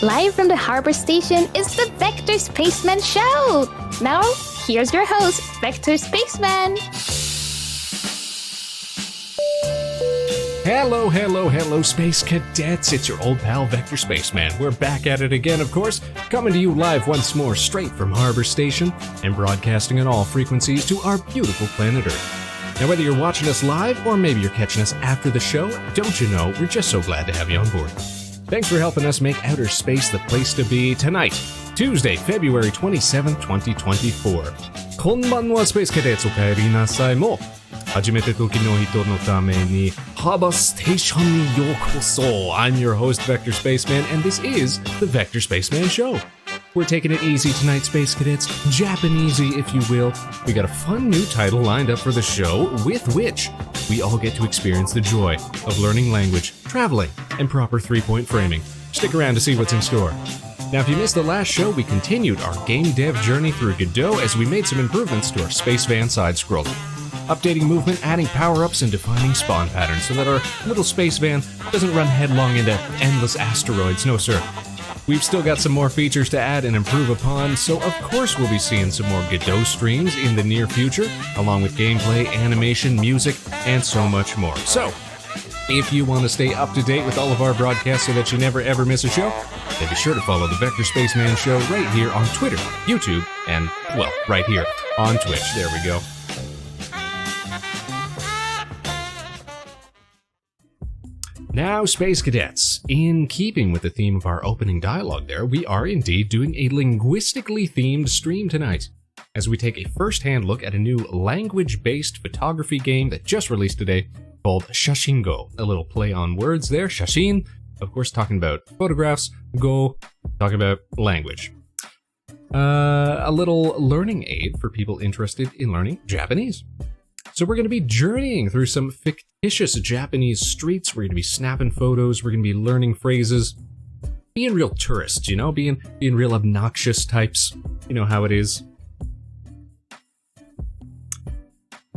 Live from the harbor station is the Vector Spaceman Show! Now, here's your host, Vector Spaceman! Hello, Space Cadets. It's your old pal, Vector Spaceman. We're back at it again, of course, coming to you live once more straight from Harbor Station and broadcasting on all frequencies to our beautiful planet Earth. Now, whether you're watching us live or maybe you're catching us after the show, don't you know, we're just so glad to have you on board. Thanks for helping us make outer space the place to be tonight, Tuesday, February 27th, 2024. Konbanwa, Space Cadets, okaeri nasai mo. Hajimete toki no hito no tame ni Harbor Station ni yokoso. I'm your host, Vector Spaceman, and this is the Vector Spaceman Show. We're taking it easy tonight, Space Cadets, Japanesey, if you will. We got a fun new title lined up for the show, with which we all get to experience the joy of learning language, traveling, and proper three-point framing. Stick around to see what's in store. Now, if you missed the last show, we continued our game dev journey through Godot as we made some improvements to our Space Van side-scroller. Updating movement, adding power-ups, and defining spawn patterns so that our little Space Van doesn't run headlong into endless asteroids. No, sir. We've still got some more features to add and improve upon, so of course we'll be seeing some more Godot streams in the near future, along with gameplay, animation, music, and so much more. So, if you want to stay up to date with all of our broadcasts so that you never ever miss a show, then be sure to follow the Vector Spaceman Show right here on Twitter, YouTube, and, well, right here on Twitch. There we go. Now, Space Cadets, in keeping with the theme of our opening dialogue there, we are indeed doing a linguistically themed stream tonight, as we take a first-hand look at a new language-based photography game that just released today called Shashingo. A little play on words there, Shashin, of course talking about photographs, go, talking about language. A little learning aid for people interested in learning Japanese. So we're going to be journeying through some fictitious Japanese streets. We're going to be snapping photos. We're going to be learning phrases. Being real tourists, you know? Being real obnoxious types. You know how it is.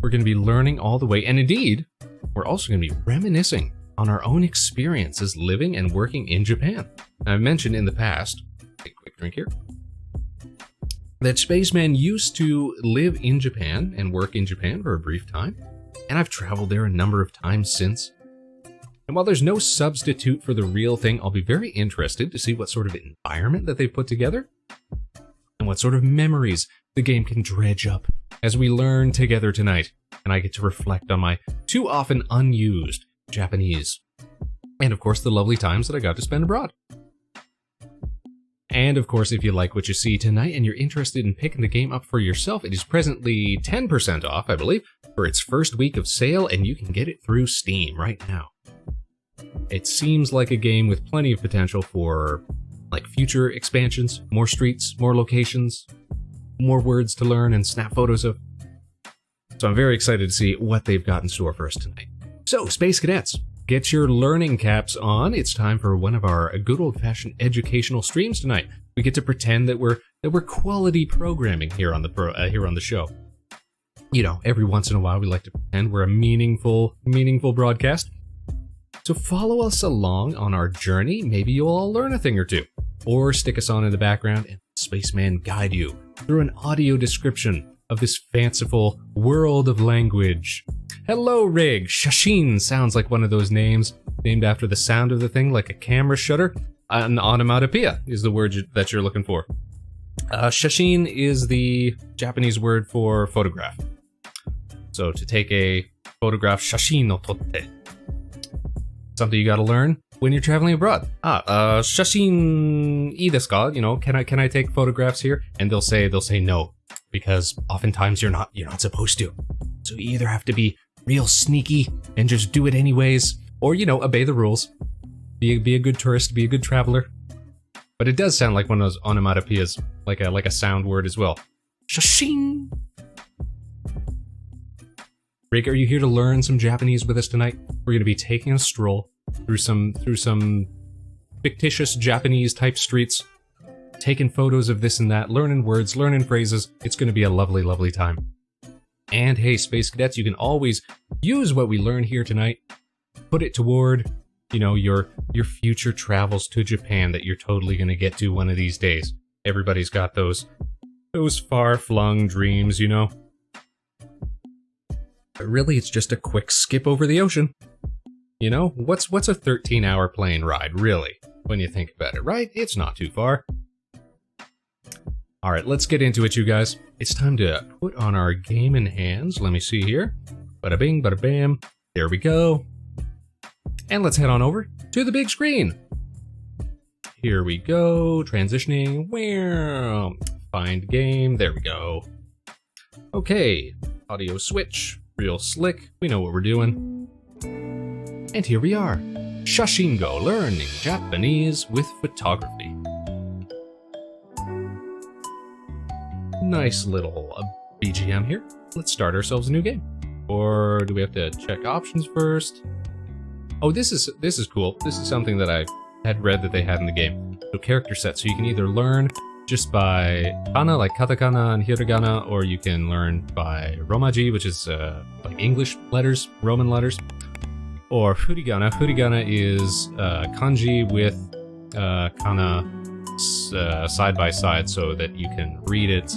We're going to be learning all the way. And indeed, we're also going to be reminiscing on our own experiences living and working in Japan. I've mentioned in the past, take a quick drink here, that Spaceman used to live in Japan and work in Japan for a brief time, and I've traveled there a number of times since. And while there's no substitute for the real thing, I'll be very interested to see what sort of environment that they've put together, and what sort of memories the game can dredge up as we learn together tonight, and I get to reflect on my too often unused Japanese, and of course the lovely times that I got to spend abroad. And of course, if you like what you see tonight and you're interested in picking the game up for yourself, it is presently 10% off, I believe, for its first week of sale, and you can get it through Steam right now. It seems like a game with plenty of potential for, like, future expansions, more streets, more locations, more words to learn and snap photos of. So I'm very excited to see what they've got in store for us tonight. So, Space Cadets, get your learning caps on. It's time for one of our good old-fashioned educational streams tonight. We get to pretend that we're quality programming here on the show. You know, every once in a while we like to pretend we're a meaningful broadcast. So follow us along on our journey. Maybe you'll all learn a thing or two, or stick us on in the background and Spaceman guide you through an audio description of this fanciful world of language. Hello, Rig. Shashin sounds like one of those names named after the sound of the thing, like a camera shutter. An onomatopoeia is the word that you're looking for. Shashin is the Japanese word for photograph. So to take a photograph, shashin no totte. Something you got to learn when you're traveling abroad. Shashin ii desu ka? You know, can I take photographs here? And they'll say no, because oftentimes you're not supposed to. So you either have to be real sneaky and just do it anyways, or, you know, obey the rules. Be a good tourist, be a good traveler. But it does sound like one of those onomatopoeias, like a sound word as well. Shashin. Rick, are you here to learn some Japanese with us tonight? We're going to be taking a stroll through some fictitious Japanese type streets, taking photos of this and that, learning words, learning phrases. It's going to be a lovely, lovely time. And hey, Space Cadets, you can always use what we learn here tonight, put it toward You know, your future travels to Japan that you're totally gonna get to one of these days. Everybody's got those far-flung dreams, you know? But really, it's just a quick skip over the ocean. You know, what's a 13-hour plane ride, really, when you think about it, right? It's not too far. Alright, let's get into it, you guys. It's time to put on our game in hands. Let me see here. Bada bing, bada bam. There we go. And let's head on over to the big screen. Here we go. Transitioning. Wow. Find game. There we go. Okay. Audio switch. Real slick. We know what we're doing. And here we are. Shashingo, learning Japanese with photography. Nice little BGM here. Let's start ourselves a new game. Or do we have to check options first? Oh, this is cool. This is something that I had read that they had in the game. So character set, so you can either learn just by kana, like katakana and hiragana, or you can learn by romaji, which is like English letters, Roman letters, or furigana. Furigana is kanji with kana side by side, so that you can read it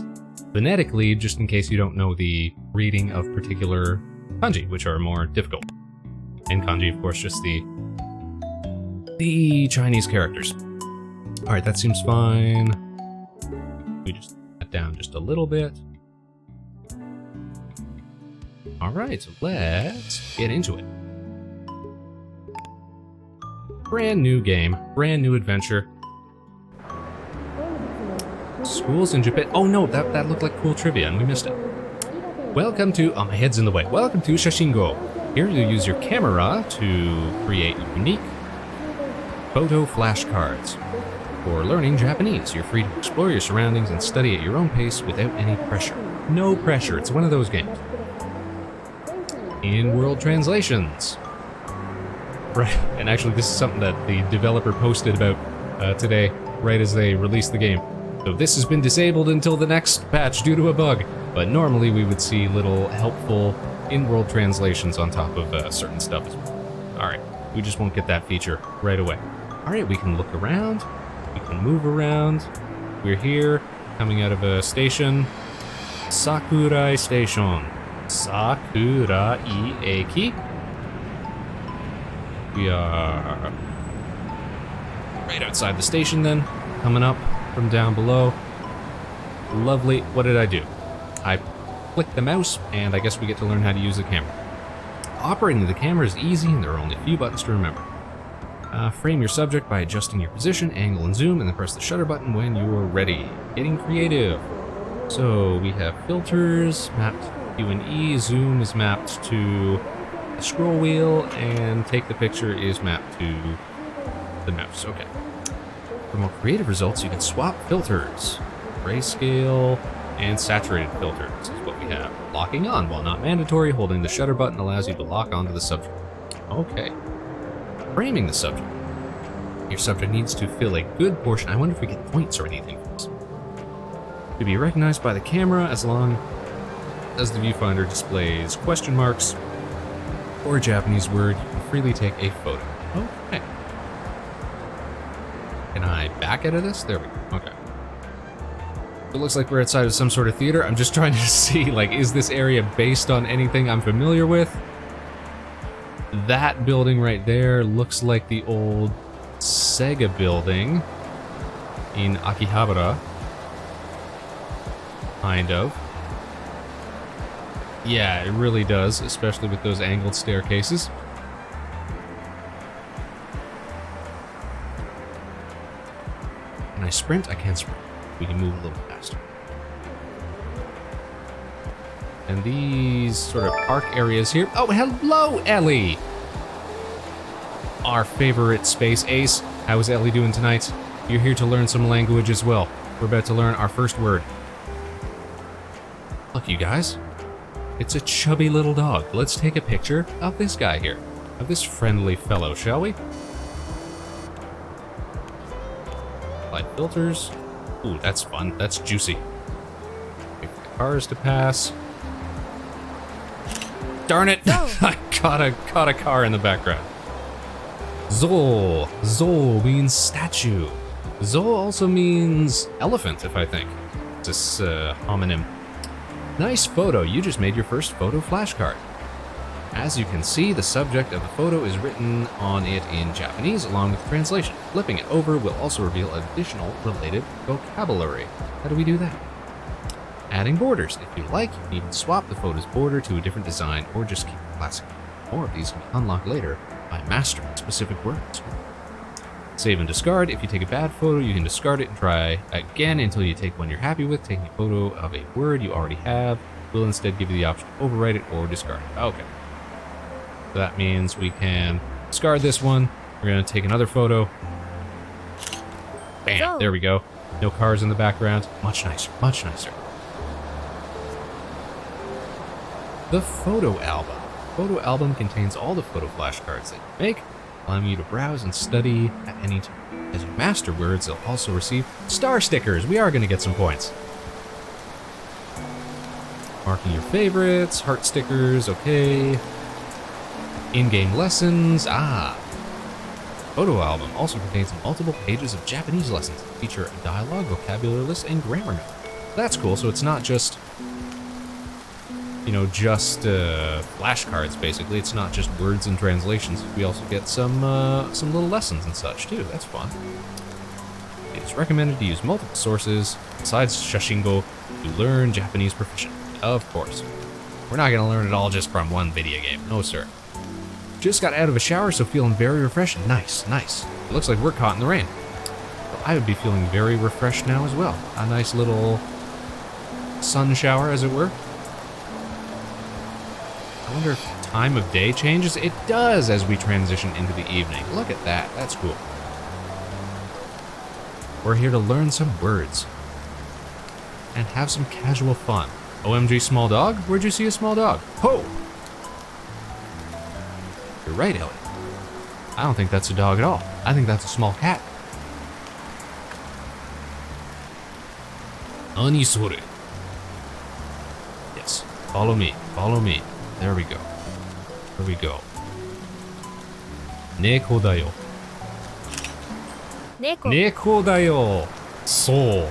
phonetically, just in case you don't know the reading of particular kanji, which are more difficult. And kanji, of course, just the Chinese characters. All right, that seems fine. We just cut down just a little bit. All right, so let's get into it. Brand new game, brand new adventure. Schools in Japan. Oh no, that looked like cool trivia and we missed it. Welcome to, oh, my head's in the way. Welcome to Shashingo. Here you use your camera to create unique photo flashcards. For learning Japanese, you're free to explore your surroundings and study at your own pace without any pressure. No pressure, it's one of those games. In-world translations. Right, and actually this is something that the developer posted about today, right as they released the game. So this has been disabled until the next patch due to a bug, but normally we would see little helpful in-world translations on top of certain stuff as well. Alright, we just won't get that feature right away. Alright, we can look around, we can move around. We're here, coming out of a station. Sakurai Station. Sakurai Eki. We are right outside the station then, coming up from down below. Lovely. What did I do? I clicked the mouse, and I guess we get to learn how to use the camera. Operating the camera is easy, and there are only a few buttons to remember. Frame your subject by adjusting your position, angle, and zoom, and then press the shutter button when you're ready. Getting creative. So we have filters mapped to Q and E, zoom is mapped to the scroll wheel, and take the picture is mapped to the mouse. Okay. For more creative results, you can swap filters. Grayscale and saturated filters is what we have. Locking on, while not mandatory, holding the shutter button allows you to lock onto the subject. Okay. Framing the subject. Your subject needs to fill a good portion. I wonder if we get points or anything for this. To be recognized by the camera as long as the viewfinder displays question marks or a Japanese word, you can freely take a photo. Okay. Can I back out of this? There we go. Okay. It looks like we're outside of some sort of theater. I'm just trying to see, like, is this area based on anything I'm familiar with? That building right there looks like the old Sega building in Akihabara. Kind of. Yeah, it really does, especially with those angled staircases. Can I sprint? I can't sprint. We can move a little faster. And these sort of park areas here. Oh, hello, Ellie! Our favorite space ace. How is Ellie doing tonight? You're here to learn some language as well. We're about to learn our first word. Look, you guys. It's a chubby little dog. Let's take a picture of this guy here. Of this friendly fellow, shall we? Light filters. Ooh, that's fun. That's juicy. Wait for the cars to pass. Darn it! I caught a car in the background. Zo. Zo means statue. Zo also means elephant, if I think. This homonym. Nice photo. You just made your first photo flashcard. As you can see, the subject of the photo is written on it in Japanese along with translation. Flipping it over will also reveal additional related vocabulary. How do we do that? Adding borders. If you like, you can even swap the photo's border to a different design or just keep it classic. More of these can be unlocked later by mastering specific words. Save and discard. If you take a bad photo, you can discard it and try again until you take one you're happy with. Taking a photo of a word you already have will instead give you the option to overwrite it or discard it. Okay. So that means we can discard this one. We're going to take another photo. Bam, there we go. No cars in the background. Much nicer, much nicer. The photo album. Photo album contains all the photo flashcards that you make, allowing you to browse and study at any time. As you master words, you'll also receive star stickers. We are going to get some points. Marking your favorites, heart stickers, okay. In-game lessons, Photo album also contains multiple pages of Japanese lessons that feature a dialogue, vocabulary list, and grammar note. That's cool, so it's not just, flashcards, basically. It's not just words and translations. We also get some little lessons and such, too. That's fun. It is recommended to use multiple sources besides Shashingo to learn Japanese proficiently. Of course. We're not going to learn it all just from one video game. No, sir. Just got out of a shower, so feeling very refreshed. Nice, nice. It looks like we're caught in the rain. Well, I would be feeling very refreshed now as well. A nice little sun shower, as it were. I wonder if time of day changes. It does as we transition into the evening. Look at that. That's cool. We're here to learn some words and have some casual fun. OMG small dog? Where'd you see a small dog? Ho! You're right, Ellie. I don't think that's a dog at all. I think that's a small cat. Ani sore. Yes. Follow me. Follow me. There we go. There we go. Neko da yo. Neko da yo. So.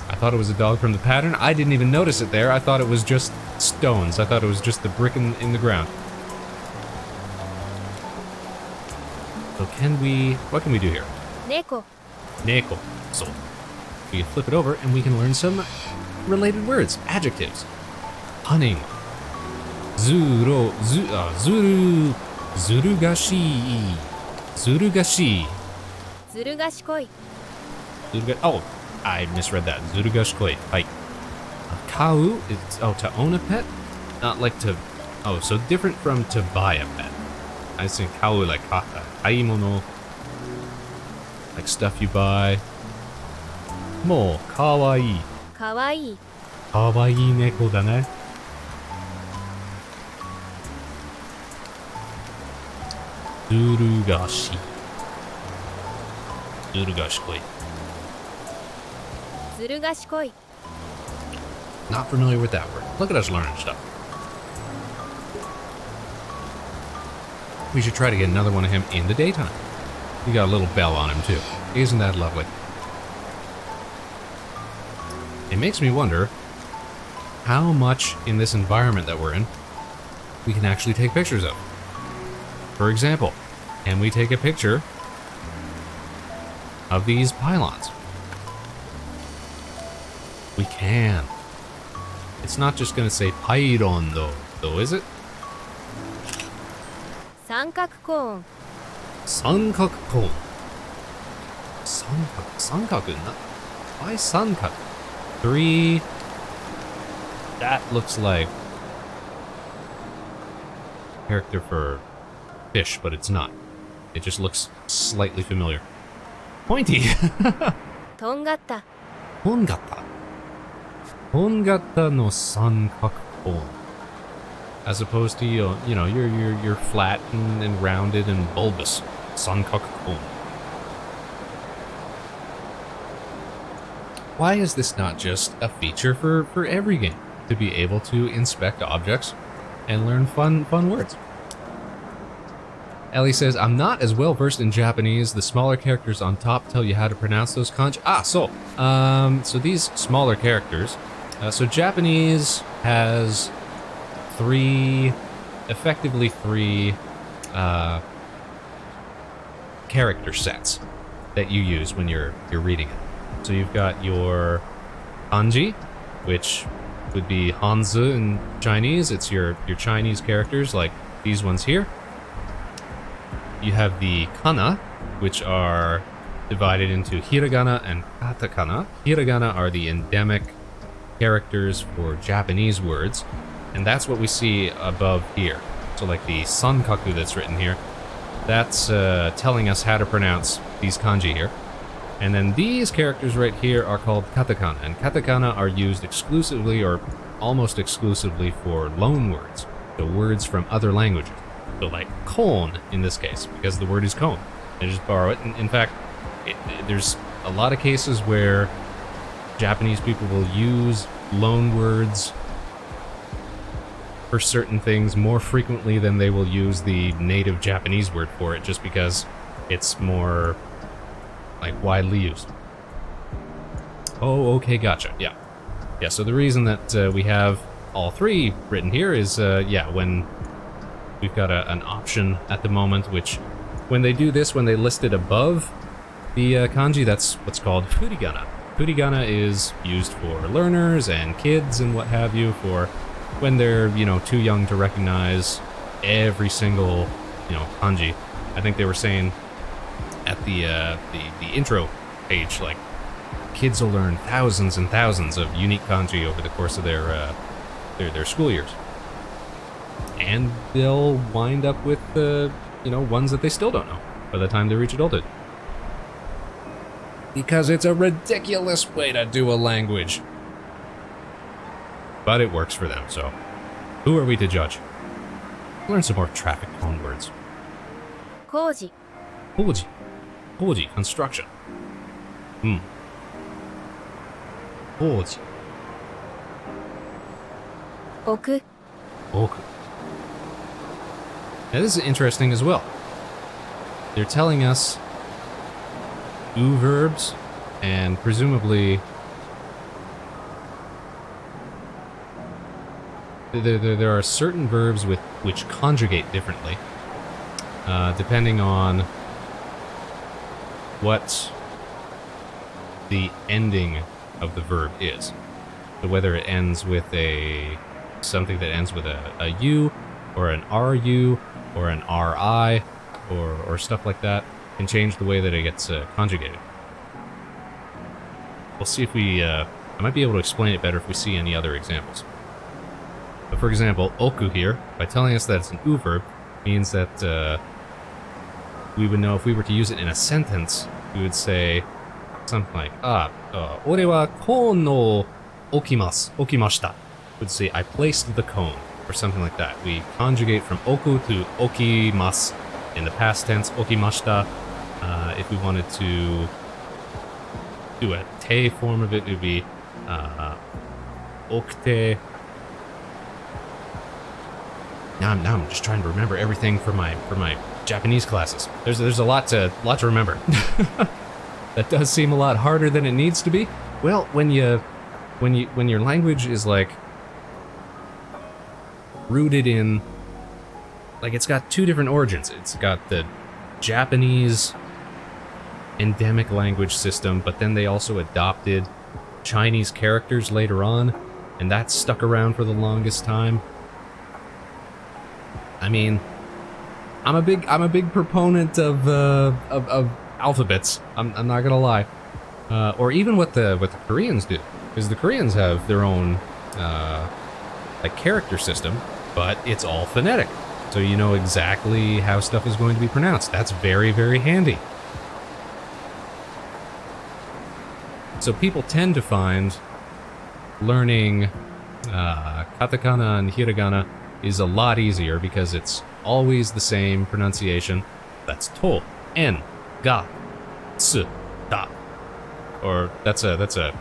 I thought it was a dog from the pattern. I didn't even notice it there. I thought it was just stones. I thought it was just the brick in the ground. So what can we do here? Neko. Neko. So, we can flip it over and we can learn some related words, adjectives. Cunning. Zurugashi. Zurugashi. Zurugashikoi. Oh, I misread that. Zurugashikoi. Hai. Kau, it's, to own a pet? Not like to, so different from to buy a pet. I think kau like haimono, like stuff you buy. Mo, kawaii. Kawaii. Kawaii neko da ne. Zurugashi. Zurugashikoi. Zurugashikoi. Not familiar with that word. Look at us learning stuff. We should try to get another one of him in the daytime. We got a little bell on him too. Isn't that lovely? It makes me wonder how much in this environment that we're in we can actually take pictures of. For example, can we take a picture of these pylons? We can. It's not just going to say pylon though, is it? Sankaku-kon. Sankaku-kon. Sankaku? Why sankaku? 3. That looks like character for fish, but it's not. It just looks slightly familiar. Pointy. Tongata. Tongata. Tongata no sankaku-kon. As opposed to, you're flat and rounded and bulbous. Sankaku-kon. Why is this not just a feature for every game? To be able to inspect objects and learn fun words. Ellie says, I'm not as well versed in Japanese. The smaller characters on top tell you how to pronounce those kanji. So these smaller characters. So Japanese has effectively three character sets that you use when you're reading it. So you've got your kanji, which would be Hanzi in Chinese. It's your Chinese characters, like these ones here. You have the kana, which are divided into hiragana and katakana. Hiragana are the endemic characters for Japanese words, and that's what we see above here. So like the sankaku that's written here, that's telling us how to pronounce these kanji here. And then these characters right here are called katakana, and katakana are used exclusively or almost exclusively for loan words, so words from other languages. So like cone in this case, because the word is cone. They just borrow it. And in fact, there's a lot of cases where Japanese people will use loan words for certain things more frequently than they will use the native Japanese word for it, just because it's more like widely used. Oh, okay, gotcha. Yeah, so the reason that we have all three written here is, when we've got an option at the moment, which when they do this, when they list it above the kanji, that's what's called furigana. Furigana is used for learners and kids and what have you, for when they're, too young to recognize every single, kanji. I think they were saying at the intro page, like, kids will learn thousands and thousands of unique kanji over the course of their school years. And they'll wind up with ones that they still don't know by the time they reach adulthood. Because it's a ridiculous way to do a language. But it works for them, so who are we to judge? Learn some more traffic cone words. Koji. Koji, construction. Koji. Oku. Now this is interesting as well. They're telling us verbs, and presumably there are certain verbs which conjugate differently, depending on what the ending of the verb is. So whether it ends with something that ends with a U, or an RU, or an RI, or stuff like that, can change the way that it gets conjugated. We'll see if I might be able to explain it better if we see any other examples. But for example, oku here, by telling us that it's an U verb, means that we would know if we were to use it in a sentence, we would say something like, ore wa koon no okimashita. Would say, I placed the cone, or something like that. We conjugate from oku to okimasu in the past tense, okimashita. If we wanted to do a te form of it, it would be okute. Now I'm just trying to remember everything for my Japanese classes. There's a lot to remember. That does seem a lot harder than it needs to be. Well, when your language is like rooted in, like, it's got two different origins. It's got the Japanese endemic language system, but then they also adopted Chinese characters later on, and that stuck around for the longest time. I mean, I'm a big proponent of alphabets. I'm not gonna lie, or even what the Koreans do, because the Koreans have their own like character system, but it's all phonetic, so you know exactly how stuff is going to be pronounced. That's very, very handy. So people tend to find learning katakana and hiragana is a lot easier because it's always the same pronunciation. That's to, en, ga, tsu, da. Or that's a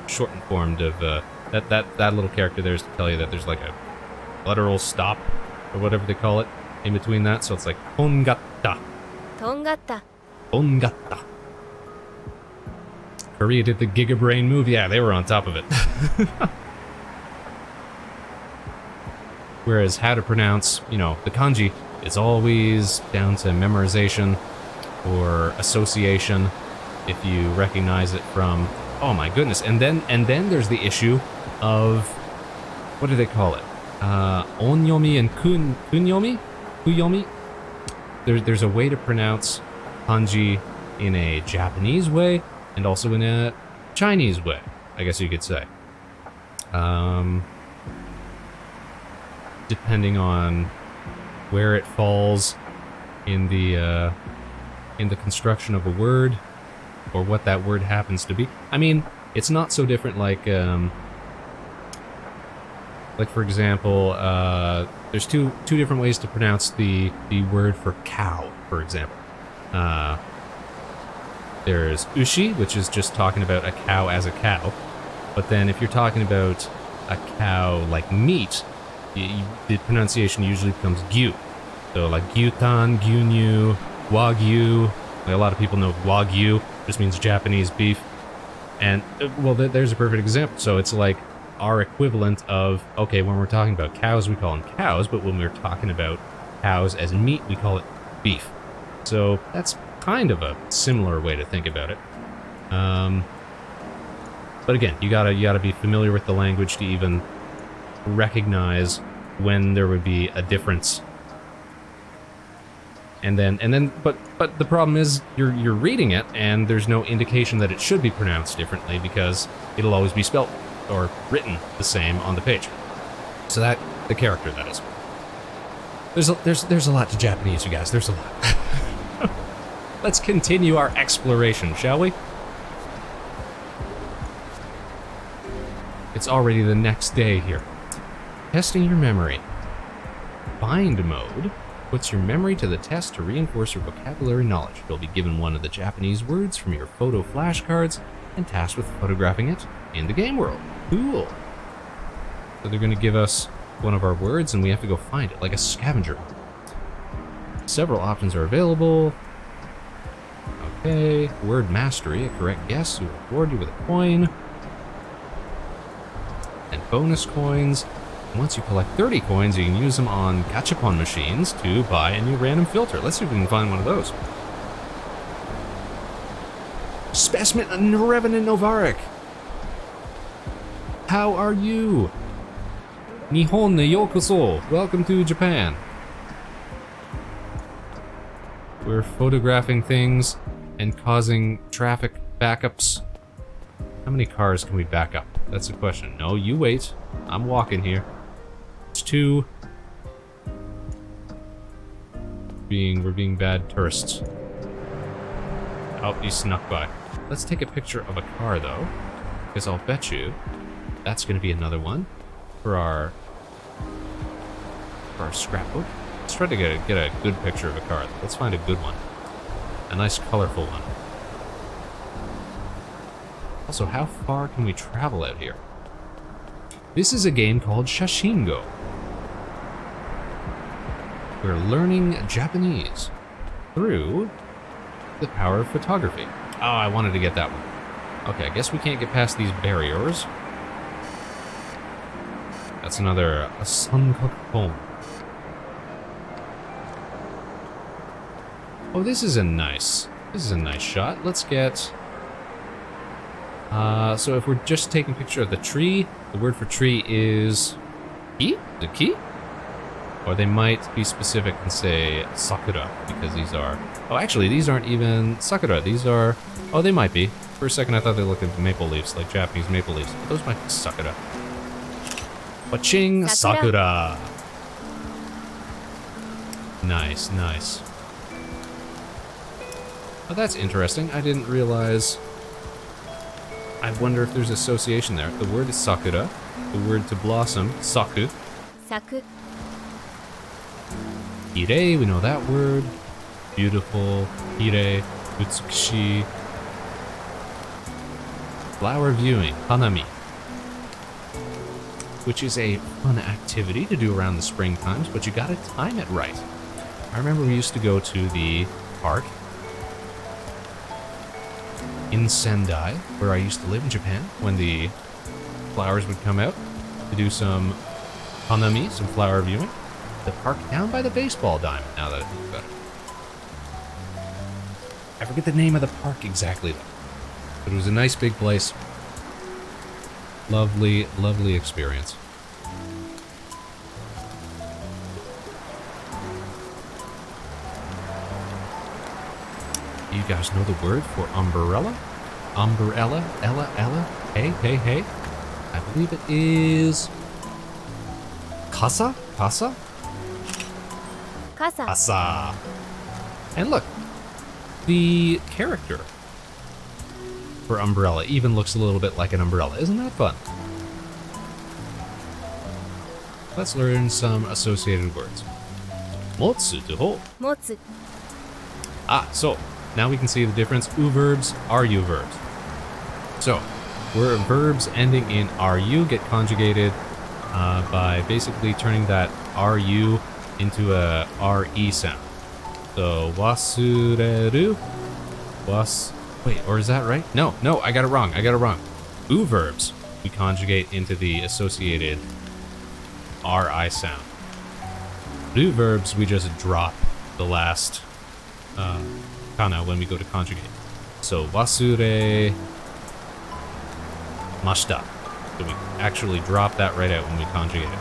shortened form of that little character there is to tell you that there's like a literal stop or whatever they call it in between that. So it's like konga, Tongatta. Ongatta. Korea did the Giga Brain move. Yeah, they were on top of it. Whereas how to pronounce, you know, the kanji is always down to memorization or association if you recognize it from, oh my goodness. And then there's the issue of, what do they call it? Onyomi and kunyomi? Kuyomi? There's a way to pronounce kanji in a Japanese way and also in a Chinese way, I guess you could say. Depending on where it falls in the construction of a word or what that word happens to be. I mean, it's not so different like for example, there's two different ways to pronounce the word for cow, for example. There's ushi, which is just talking about a cow as a cow. But then if you're talking about a cow like meat, the pronunciation usually becomes gyu. So like gyutan, gyunyu, wagyu. Like a lot of people know wagyu just means Japanese beef. And, well, there's a perfect example. So it's like our equivalent of, okay, when we're talking about cows, we call them cows, but when we're talking about cows as meat, we call it beef. So that's kind of a similar way to think about it. But again, you gotta be familiar with the language to even recognize when there would be a difference. And then, but the problem is you're reading it and there's no indication that it should be pronounced differently because it'll always be spelt or written the same on the page. So that, the character, that is. There's a lot to Japanese, you guys. There's a lot. Let's continue our exploration, shall we? It's already the next day here. Testing your memory. Bind mode puts your memory to the test to reinforce your vocabulary knowledge. You'll be given one of the Japanese words from your photo flashcards and tasked with photographing it in the game world. Cool. So they're going to give us one of our words and we have to go find it, like a scavenger. Several options are available. Okay, word mastery, a correct guess will reward you with a coin. And bonus coins. Once you collect 30 coins, you can use them on gachapon machines to buy a new random filter. Let's see if we can find one of those. Spaceman Revenant Novarik! How are you? Nihon ne yokoso! Welcome to Japan. We're photographing things and causing traffic backups. How many cars can we back up? That's the question. No, you wait. I'm walking here. It's 2. We're being bad tourists. Oh, he snuck by. Let's take a picture of a car, though, because I'll bet you that's going to be another one for our scrapbook. Let's try to get a good picture of a car. Let's find a good one. A nice, colorful one. Also, how far can we travel out here? This is a game called Shashingo. We're learning Japanese through the power of photography. Oh, I wanted to get that one. Okay, I guess we can't get past these barriers. That's another Sunkoku home. Oh, this is a nice shot. Let's get... so if we're just taking a picture of the tree, the word for tree is ki? The ki? Or they might be specific and say sakura, because these are... Oh, actually, these aren't even sakura. These are... Oh, they might be. For a second, I thought they looked like maple leaves, like Japanese maple leaves. But those might be sakura. Waching sakura. Nice, nice. Oh, that's interesting. I didn't realize... I wonder if there's association there. The word is sakura. The word to blossom, saku. Saku. Hirei, we know that word. Beautiful. Hirei. Utsukushi. Flower viewing, hanami. Which is a fun activity to do around the spring times, but you gotta time it right. I remember we used to go to the park in Sendai, where I used to live in Japan, when the flowers would come out to do some hanami, some flower viewing. The park down by the baseball diamond, now that I think about it. I forget the name of the park exactly, though. But it was a nice big place. Lovely, lovely experience. You guys know the word for umbrella? Umbrella, Ella, hey. I believe it is... Kasa? Kasa. Kasa. And look, the character for umbrella even looks a little bit like an umbrella. Isn't that fun? Let's learn some associated words. Motsu to hold. Motsu. So now we can see the difference. U verbs, RU verbs. So, where verbs ending in RU get conjugated by basically turning that RU into a RE sound. So, wasureru, wait, or is that right? No, I got it wrong. U verbs, we conjugate into the associated RI sound. Ru verbs, we just drop the last kana when we go to conjugate. So, wasure mashita. So we actually drop that right out when we conjugate it.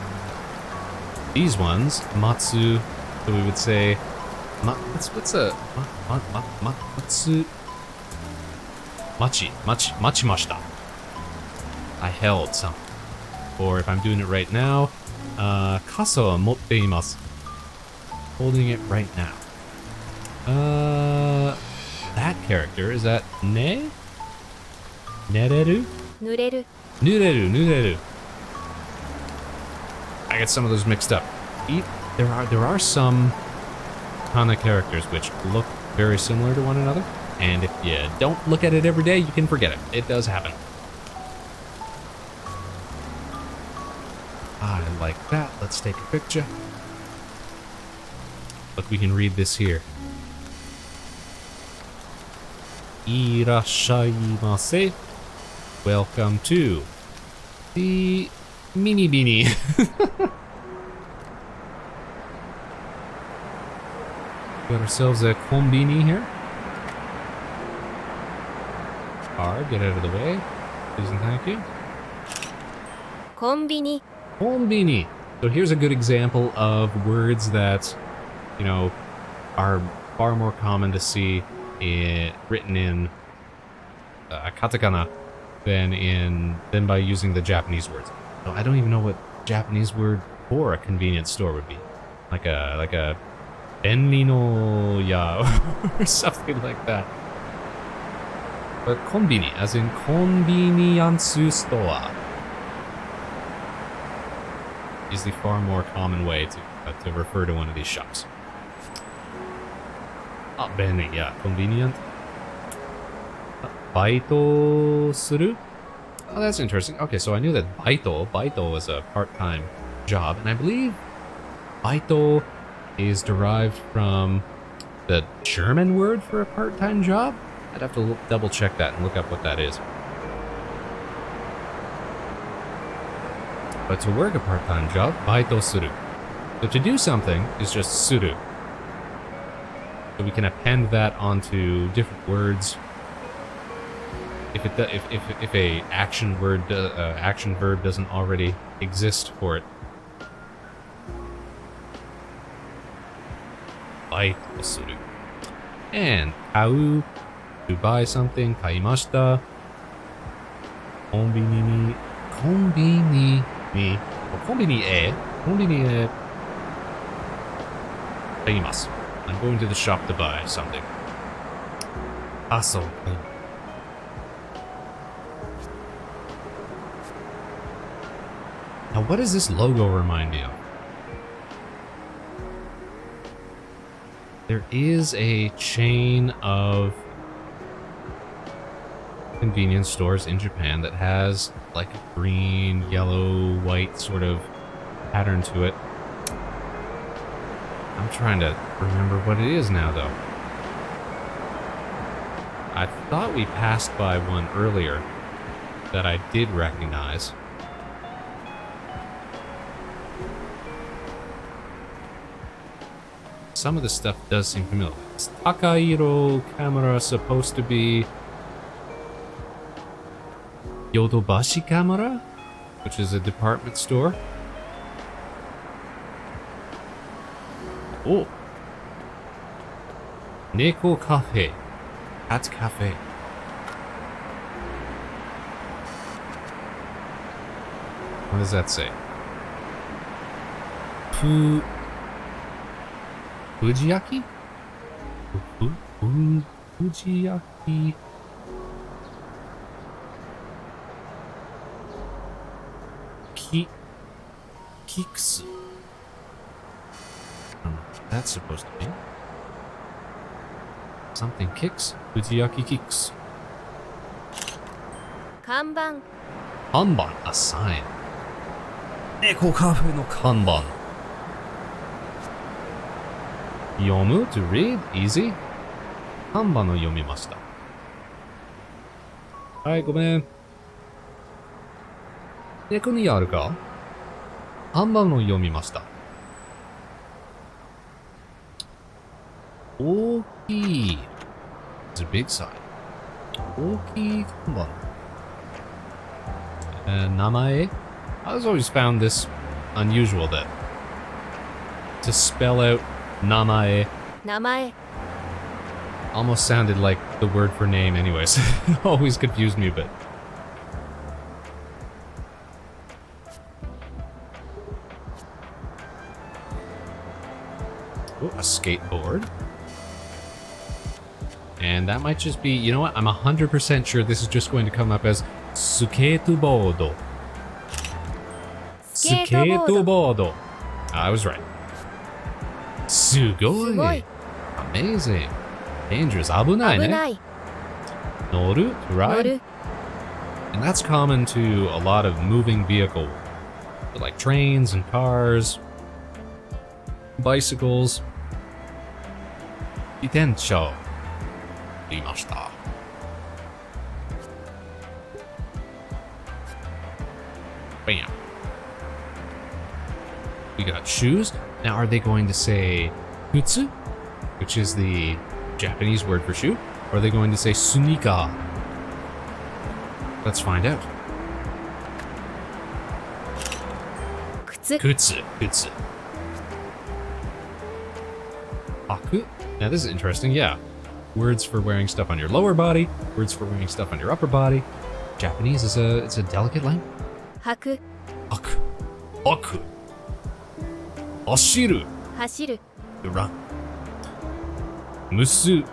These ones, matsu, so we would say, matsu, machimashita. I held something. Or if I'm doing it right now, kasa wa motte imasu. Holding it right now. That character, is that ne? Nereru? Nureru. Nureru. I get some of those mixed up. There are some kana characters which look very similar to one another, and if you don't look at it every day, you can forget it. It does happen. I like that. Let's take a picture. Look, we can read this here. Irashaimase. Welcome to the mini beanie. Got ourselves a konbini here. R, get out of the way. Please and thank you. Konbini. Konbini. So here's a good example of words that, you know, are far more common to see written in katakana than by using the Japanese words. So I don't even know what Japanese word for a convenience store would be. Like a benri no ya or something like that. But konbini, as in convenience store, is the far more common way to refer to one of these shops. Benri, yeah, convenient. Baito suru? Oh, that's interesting. Okay, so I knew that baito was a part-time job, and I believe baito is derived from the German word for a part-time job. I'd have to double-check that and look up what that is. But to work a part-time job, baito suru. So to do something is just suru. So we can append that onto different words. If a action verb doesn't already exist for it. Baito suru. And kau, to buy something, kaimashita. Konbini e kaimasu. I'm going to the shop to buy something. Aso. Now, what does this logo remind me of? There is a chain of convenience stores in Japan that has like a green, yellow, white sort of pattern to it. I'm trying to remember what it is now, though. I thought we passed by one earlier that I did recognize. Some of the stuff does seem familiar. Is Takairo camera supposed to be Yodobashi camera, which is a department store? Oh. Neko Cafe. Cat Cafe. What does that say? Fujiyaki? Fujiyaki. Kicks. I don't know what that's supposed to be. Something kicks. Fujiyaki kicks. Kanban. Kanban, a sign. Neko Cafe no kanban. Yomu, to read, easy. Kanban no yomimashita. Alright, gomen. Neko ni aru ka? Kanban no yomimashita. Oki. It's a big sign. Oki kanban. Namae? I was always found this unusual that to spell out namae Namae. almost sounded like the word for name anyways. It always confused me a bit. Oh, a skateboard. And that might just be, you know what? I'm 100% sure this is just going to come up as skateboard. Skateboard. I was right. Sugoi. Sugoi. Amazing. Dangerous. Abunai, ne? Abunai. Noru, to ride. Noru. And that's common to a lot of moving vehicle, like trains and cars, bicycles. Itensho. Imashita. Bam. We got shoes. Now, are they going to say futsu, which is the Japanese word for shoe, or are they going to say sunika? Let's find out. Kutsu. Kutsu. Aku. Now, this is interesting. Yeah. Words for wearing stuff on your lower body, words for wearing stuff on your upper body. Japanese is it's a delicate language. Haku. Aku. Ashiru. Hashiru. To run. Musubu.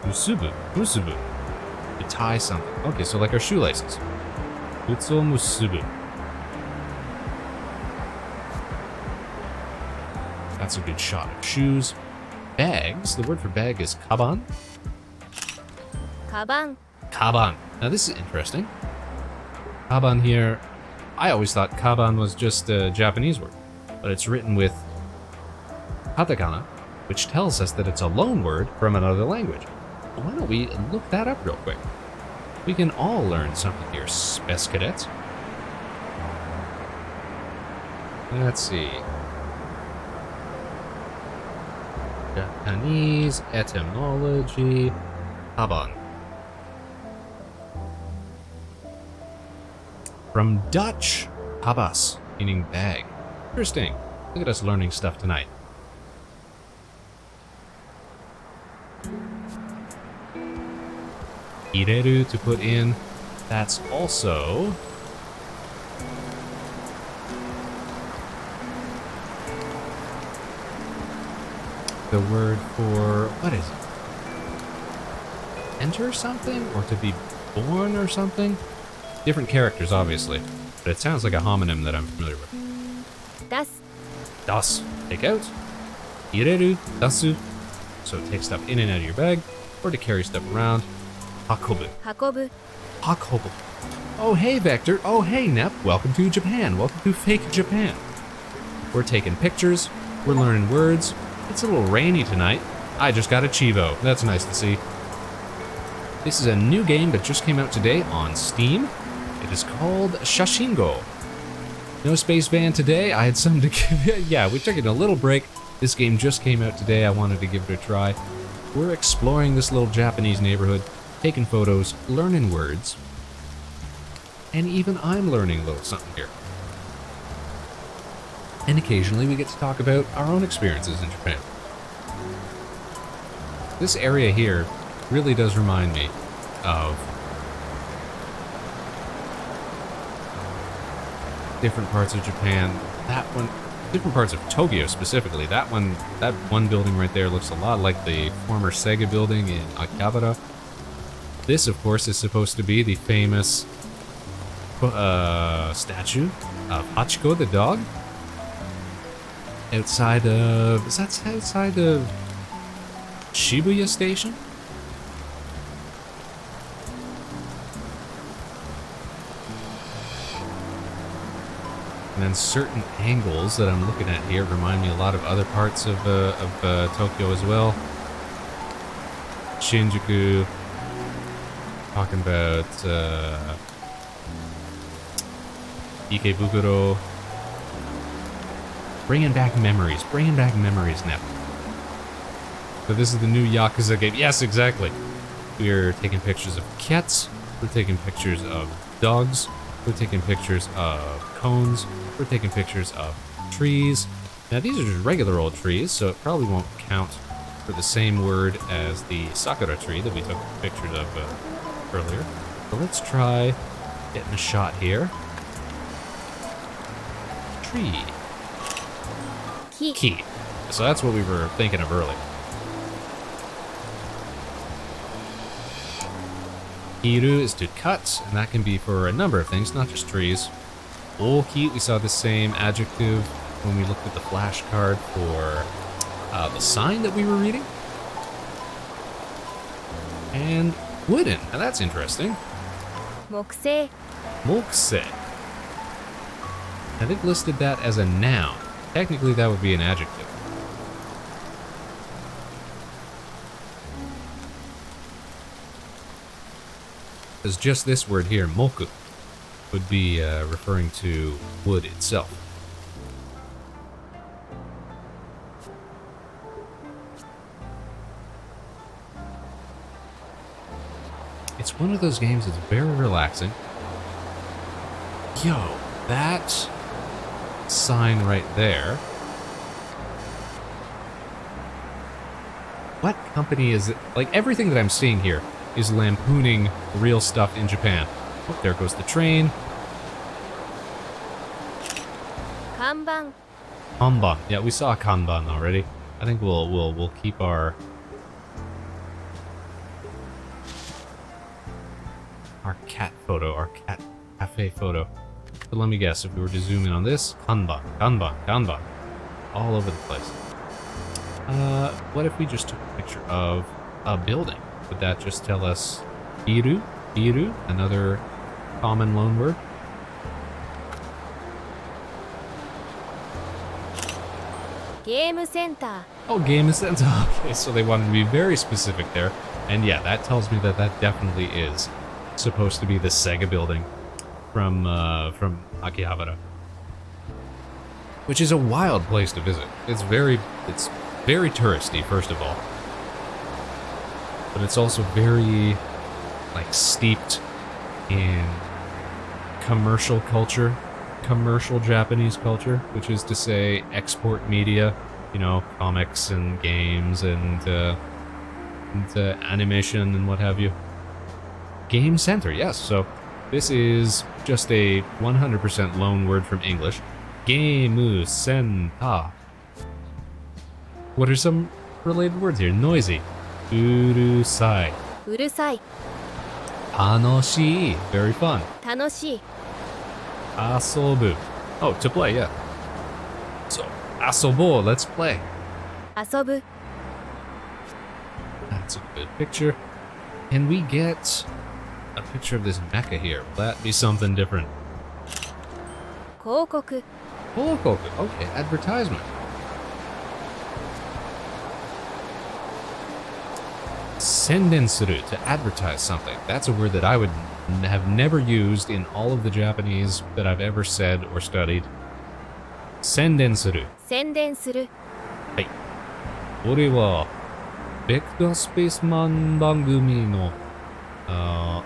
Musubu. To tie something. Okay, so like our shoelaces. Utsu musubu. That's a good shot of shoes. Bags. The word for bag is kaban. Kaban. Kaban. Now this is interesting. Kaban here, I always thought kaban was just a Japanese word, but it's written with katakana, which tells us that it's a loan word from another language. Why don't we look that up real quick? We can all learn something here, Space Cadets. Let's see. Japanese etymology. Kaban. From Dutch, habas, meaning bag. Interesting. Look at us learning stuff tonight. Ireru, to put in. That's also the word for, what is it? Enter something? Or to be born or something? Different characters, obviously, but it sounds like a homonym that I'm familiar with. Das. Take out. Ireru, dasu. So take stuff in and out of your bag, or to carry stuff around. Hakobu. Hakobu. Oh, hey, Vector. Oh, hey, Nep. Welcome to Japan. Welcome to fake Japan. We're taking pictures. We're learning words. It's a little rainy tonight. I just got a Chivo. That's nice to see. This is a new game that just came out today on Steam. It is called Shashingo. No Spaceman today. I had something to give you. Yeah, we're taking a little break. This game just came out today. I wanted to give it a try. We're exploring this little Japanese neighborhood, taking photos, learning words, and even I'm learning a little something here. And occasionally we get to talk about our own experiences in Japan. This area here really does remind me of different parts of Japan. That one, different parts of Tokyo specifically. That one building right there looks a lot like the former Sega building in Akihabara. This, of course, is supposed to be the famous statue of Hachiko the dog. Outside of... is that outside of Shibuya Station? And then certain angles that I'm looking at here remind me a lot of other parts of Tokyo as well. Shinjuku. Talking about Ikebukuro. Bringing back memories now. So this is the new Yakuza game. Yes, exactly. We're taking pictures of cats. We're taking pictures of dogs. We're taking pictures of cones. We're taking pictures of trees. Now these are just regular old trees, so it probably won't count for the same word as the sakura tree that we took pictures of earlier. So let's try getting a shot here. Tree. Key. So that's what we were thinking of earlier. Hiru is to cut, and that can be for a number of things, not just trees. Oki, we saw the same adjective when we looked at the flashcard for the sign that we were reading. And wooden, now that's interesting. Mokusei. Mokusei. I think listed that as a noun. Technically, that would be an adjective. Because just this word here, moku, would be referring to wood itself. It's one of those games that's very relaxing. Yo, that sign right there. What company is it? Like, everything that I'm seeing here is lampooning real stuff in Japan. Oh, there goes the train. Kanban. Kanban. Yeah, we saw Kanban already. I think we'll keep our cat photo, our cat cafe photo. But let me guess, if we were to zoom in on this, Kanban, Kanban, Kanban, all over the place. What if we just took a picture of a building? Would that just tell us biru? Biru, another common loan word. Game center. Oh, game center. Okay, so they wanted to be very specific there. And yeah, that tells me that that definitely is supposed to be the Sega building from Akihabara. Which is a wild place to visit. It's very touristy, first of all. But it's also very, like, steeped in commercial culture, commercial Japanese culture, which is to say export media, you know, comics and games and animation and what have you. Game center, yes. So this is just a 100% loan word from English. Game center. What are some related words here? Noisy. Urusai. Urusai. Tanoshii. Very fun. Tanoshii. Asobu. Oh, to play, yeah. So, asobo, let's play. Asobu. That's a good picture. Can we get a picture of this mecha here? Will that be something different? Kokoku. Kokoku. Okay, advertisement. Senden suru, to advertise something. That's a word that I would have never used in all of the Japanese that I've ever said or studied. Senden suru. 宣伝するはい。これは、ベクタースペースマン番組の、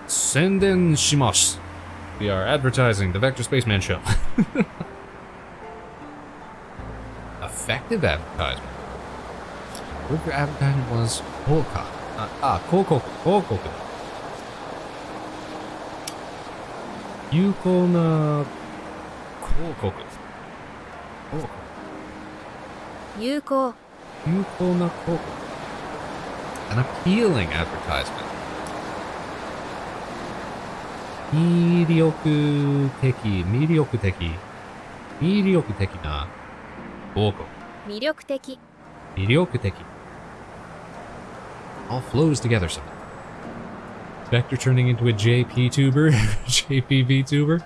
宣伝します。We are advertising the Vector Spaceman show. Effective advertisement. Word for advertisement was Koka. Kokoku. 有効な広告。有効 有効な広告。An appealing advertisement. 魅力的な広告。魅力的 All flows together somehow. Vector turning into a JP tuber, JPV tuber.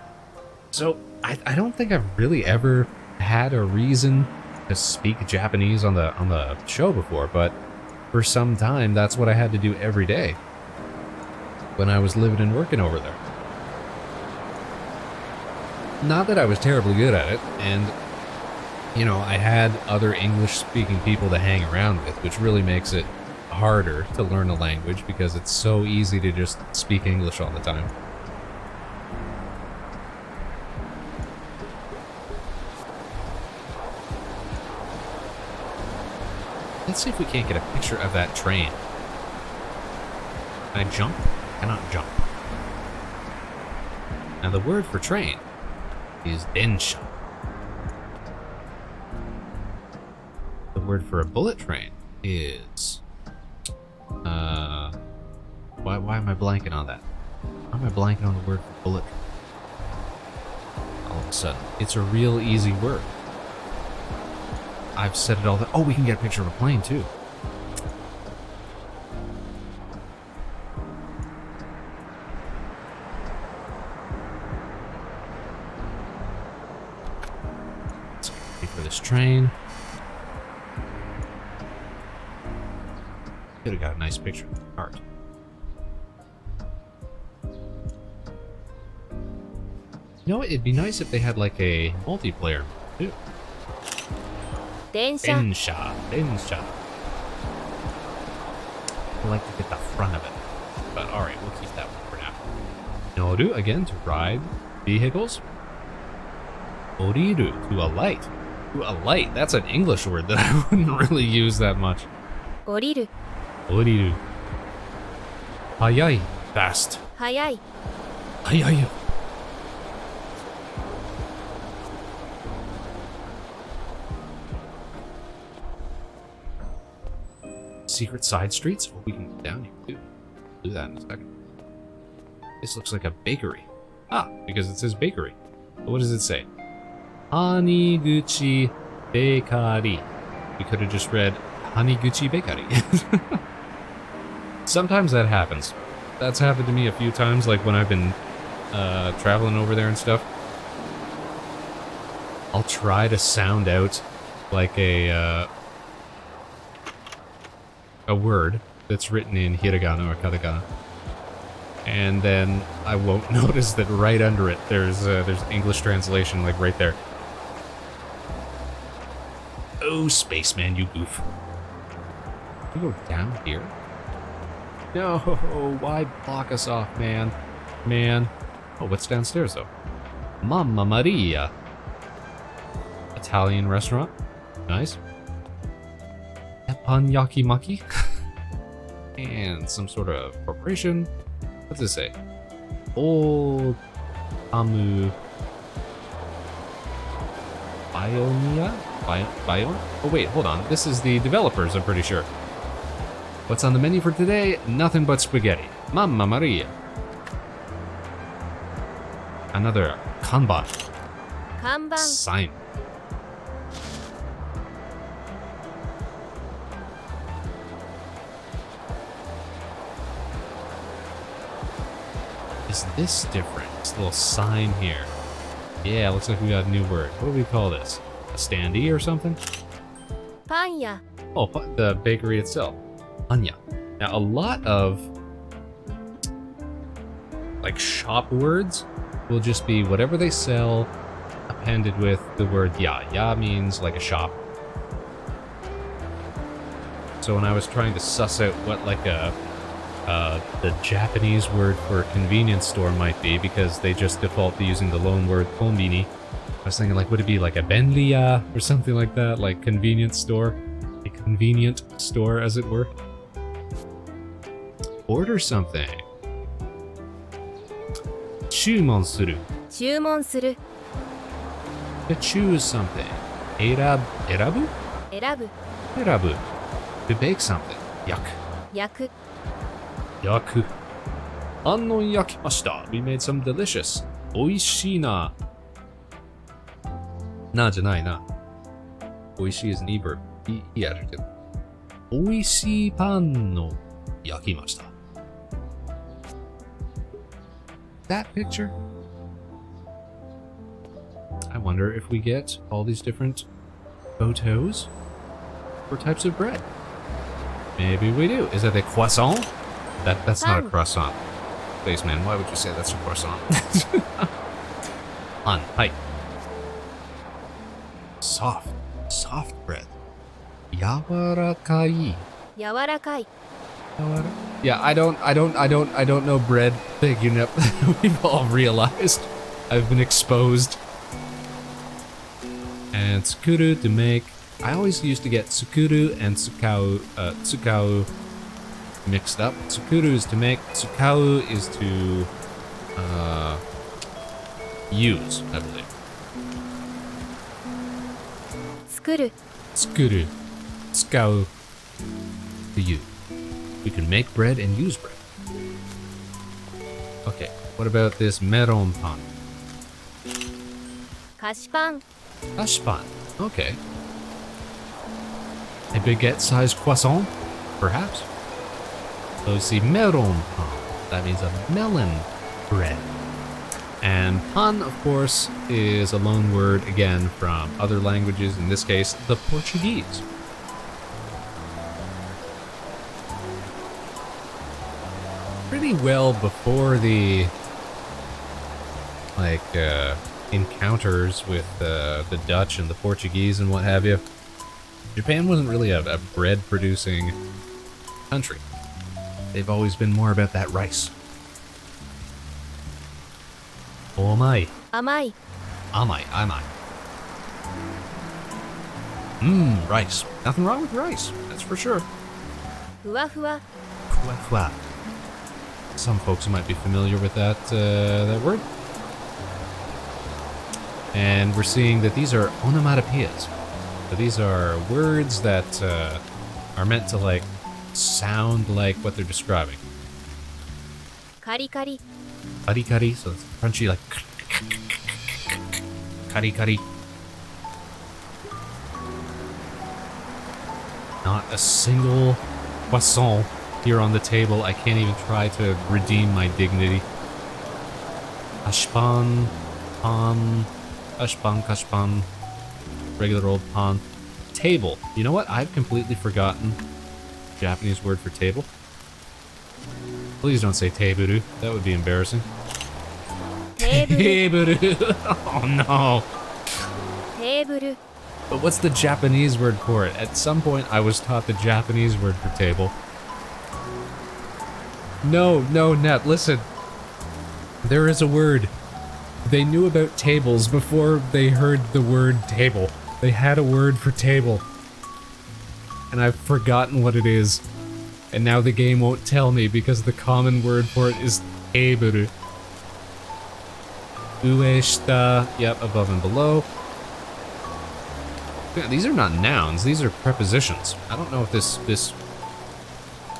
So I don't think I've really ever had a reason to speak Japanese on the show before, but for some time that's what I had to do every day when I was living and working over there. Not that I was terribly good at it, and you know, I had other English-speaking people to hang around with, which really makes it harder to learn a language because it's so easy to just speak English all the time. Let's see if we can't get a picture of that train. Can I jump? I cannot jump. Now the word for train is densha. The word for a bullet train is... Why am I blanking on that? Why am I blanking on the word for bullet train? All of a sudden, it's a real easy word. I've said it all the... Oh, we can get a picture of a plane, too. Let's wait for this train. Could have got a nice picture of the cart. You know what? It'd be nice if they had like a multiplayer too. 電車 Densha. I like to get the front of it. But alright, we'll keep that one for now. Noru, again, to ride vehicles. Oriru, to alight. To alight, that's an English word that I wouldn't really use that much. 降りる Oriru. Hayai, fast. 速い Hayai. Secret side streets? Oh, we can go down here too. Do that in a second. This looks like a bakery. Ah, because it says bakery. But what does it say? Haniguchi Bakery. We could have just read Haniguchi Bakery. Sometimes that happens. That's happened to me a few times, like when I've been traveling over there and stuff. I'll try to sound out like a word that's written in hiragana or katakana, and then I won't notice that right under it there's English translation, like right there. Oh, Spaceman, you goof. Can we go down here? No, why block us off, man? Oh, what's downstairs though? Mamma Maria. Italian restaurant. Nice. Teppanyaki Maki. And some sort of corporation. What's this say? Old Amu Bionia? Bion? Oh wait, hold on. This is the developers, I'm pretty sure. What's on the menu for today? Nothing but spaghetti. Mamma Maria. Another kanban. 看板 Sign. Is this different? This little sign here. Yeah, looks like we got a new word. What do we call this? A standee or something? パン屋 Oh, the bakery itself. Anya. Now, a lot of like shop words will just be whatever they sell appended with the word ya. Ya means like a shop. So when I was trying to suss out what like the Japanese word for convenience store might be, because they just default to using the loan word konbini, I was thinking like, would it be like a benriya or something like that, like convenience store, a convenient store as it were. Order something. 注文する。注文する To choose something. 選ぶ選ぶ選ぶ To bake something. 焼く焼く焼く。安納焼きました。We made some delicious. 美味しいな。なじゃないな。美味しい is an e-verb. E adjective. 美味しいパンの焼きました。That picture? I wonder if we get all these different photos for types of bread. Maybe we do. Is that a croissant? That's not a croissant. Spaceman, why would you say that's a croissant? On, hi. Soft bread. 柔らかい柔らかい Yeah, I don't know bread thing, you know. We've all realized. I've been exposed. And tsukuru to make. I always used to get tsukuru and tsukau mixed up. Tsukuru is to make, tsukau is to use, I believe. 作る Tsukuru, tsukau, to use. We can make bread and use bread. Okay, what about this meron pan? 菓子パン Ashpan. Okay. A baguette-sized croissant, perhaps? So you see, meron pan. That means a melon bread. And pan, of course, is a loan word, again, from other languages, in this case, the Portuguese. Pretty well before the, like, encounters with the Dutch and the Portuguese and what have you, Japan wasn't really a bread-producing country. They've always been more about that rice. Omai. 甘い Amai. Rice. Nothing wrong with rice, that's for sure. ふわふわ Fuwa. Some folks might be familiar with that word. And we're seeing that these are onomatopoeias. So these are words that are meant to like sound like what they're describing. カリカリ Kari kari, so it's crunchy like kari kari. Not a single croissant here on the table. I can't even try to redeem my dignity. Ashpan, pan, ashpan, kashpan, regular old pan. Table. You know what? I've completely forgotten the Japanese word for table. Please don't say teburu. That would be embarrassing. テーブル Teburu. Oh no. テーブル But what's the Japanese word for it? At some point, I was taught the Japanese word for table. No, Nat, listen. There is a word. They knew about tables before they heard the word table. They had a word for table. And I've forgotten what it is. And now the game won't tell me because the common word for it is teburu. Ue, shita, yep, above and below. Yeah, these are not nouns, these are prepositions. I don't know if this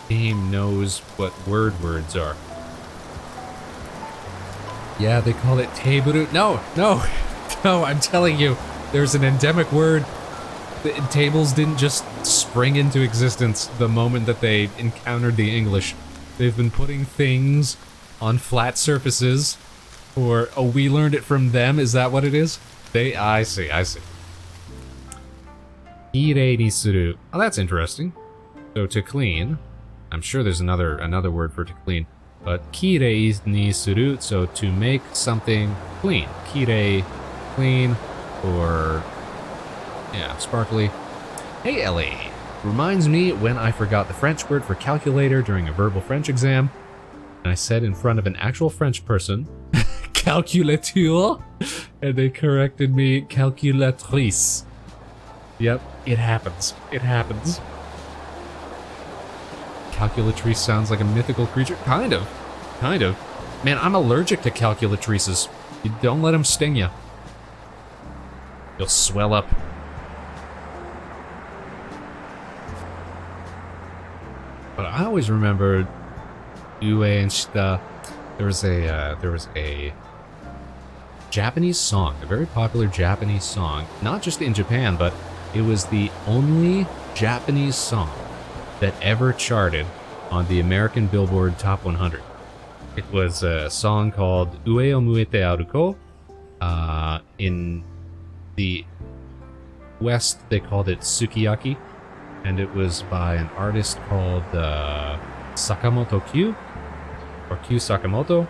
game knows what words are. Yeah, they call it teburu. No, I'm telling you, there's an endemic word. The tables didn't just spring into existence the moment that they encountered the English. They've been putting things on flat surfaces, or, oh, we learned it from them, is that what it is? I see. Kirei ni suru. Oh, that's interesting. So to clean, I'm sure there's another word for to clean. But kirei ni suru, so to make something clean. Kirei, clean, or yeah, sparkly. Hey Ellie, reminds me when I forgot the French word for calculator during a verbal French exam, and I said in front of an actual French person, calculateur, and they corrected me, calculatrice. Yep, it happens. It happens. Calculatrice sounds like a mythical creature. Kind of. Kind of. Man, I'm allergic to calculatrices. You don't let them sting you. You'll swell up. But I always remembered Ue and Shita. There was a Japanese song, a very popular Japanese song, not just in Japan, but it was the only Japanese song that ever charted on the American Billboard Top 100. It was a song called Ue o Muete Aruko. In the West, they called it Sukiyaki, and it was by an artist called Sakamoto Q, or Q Sakamoto.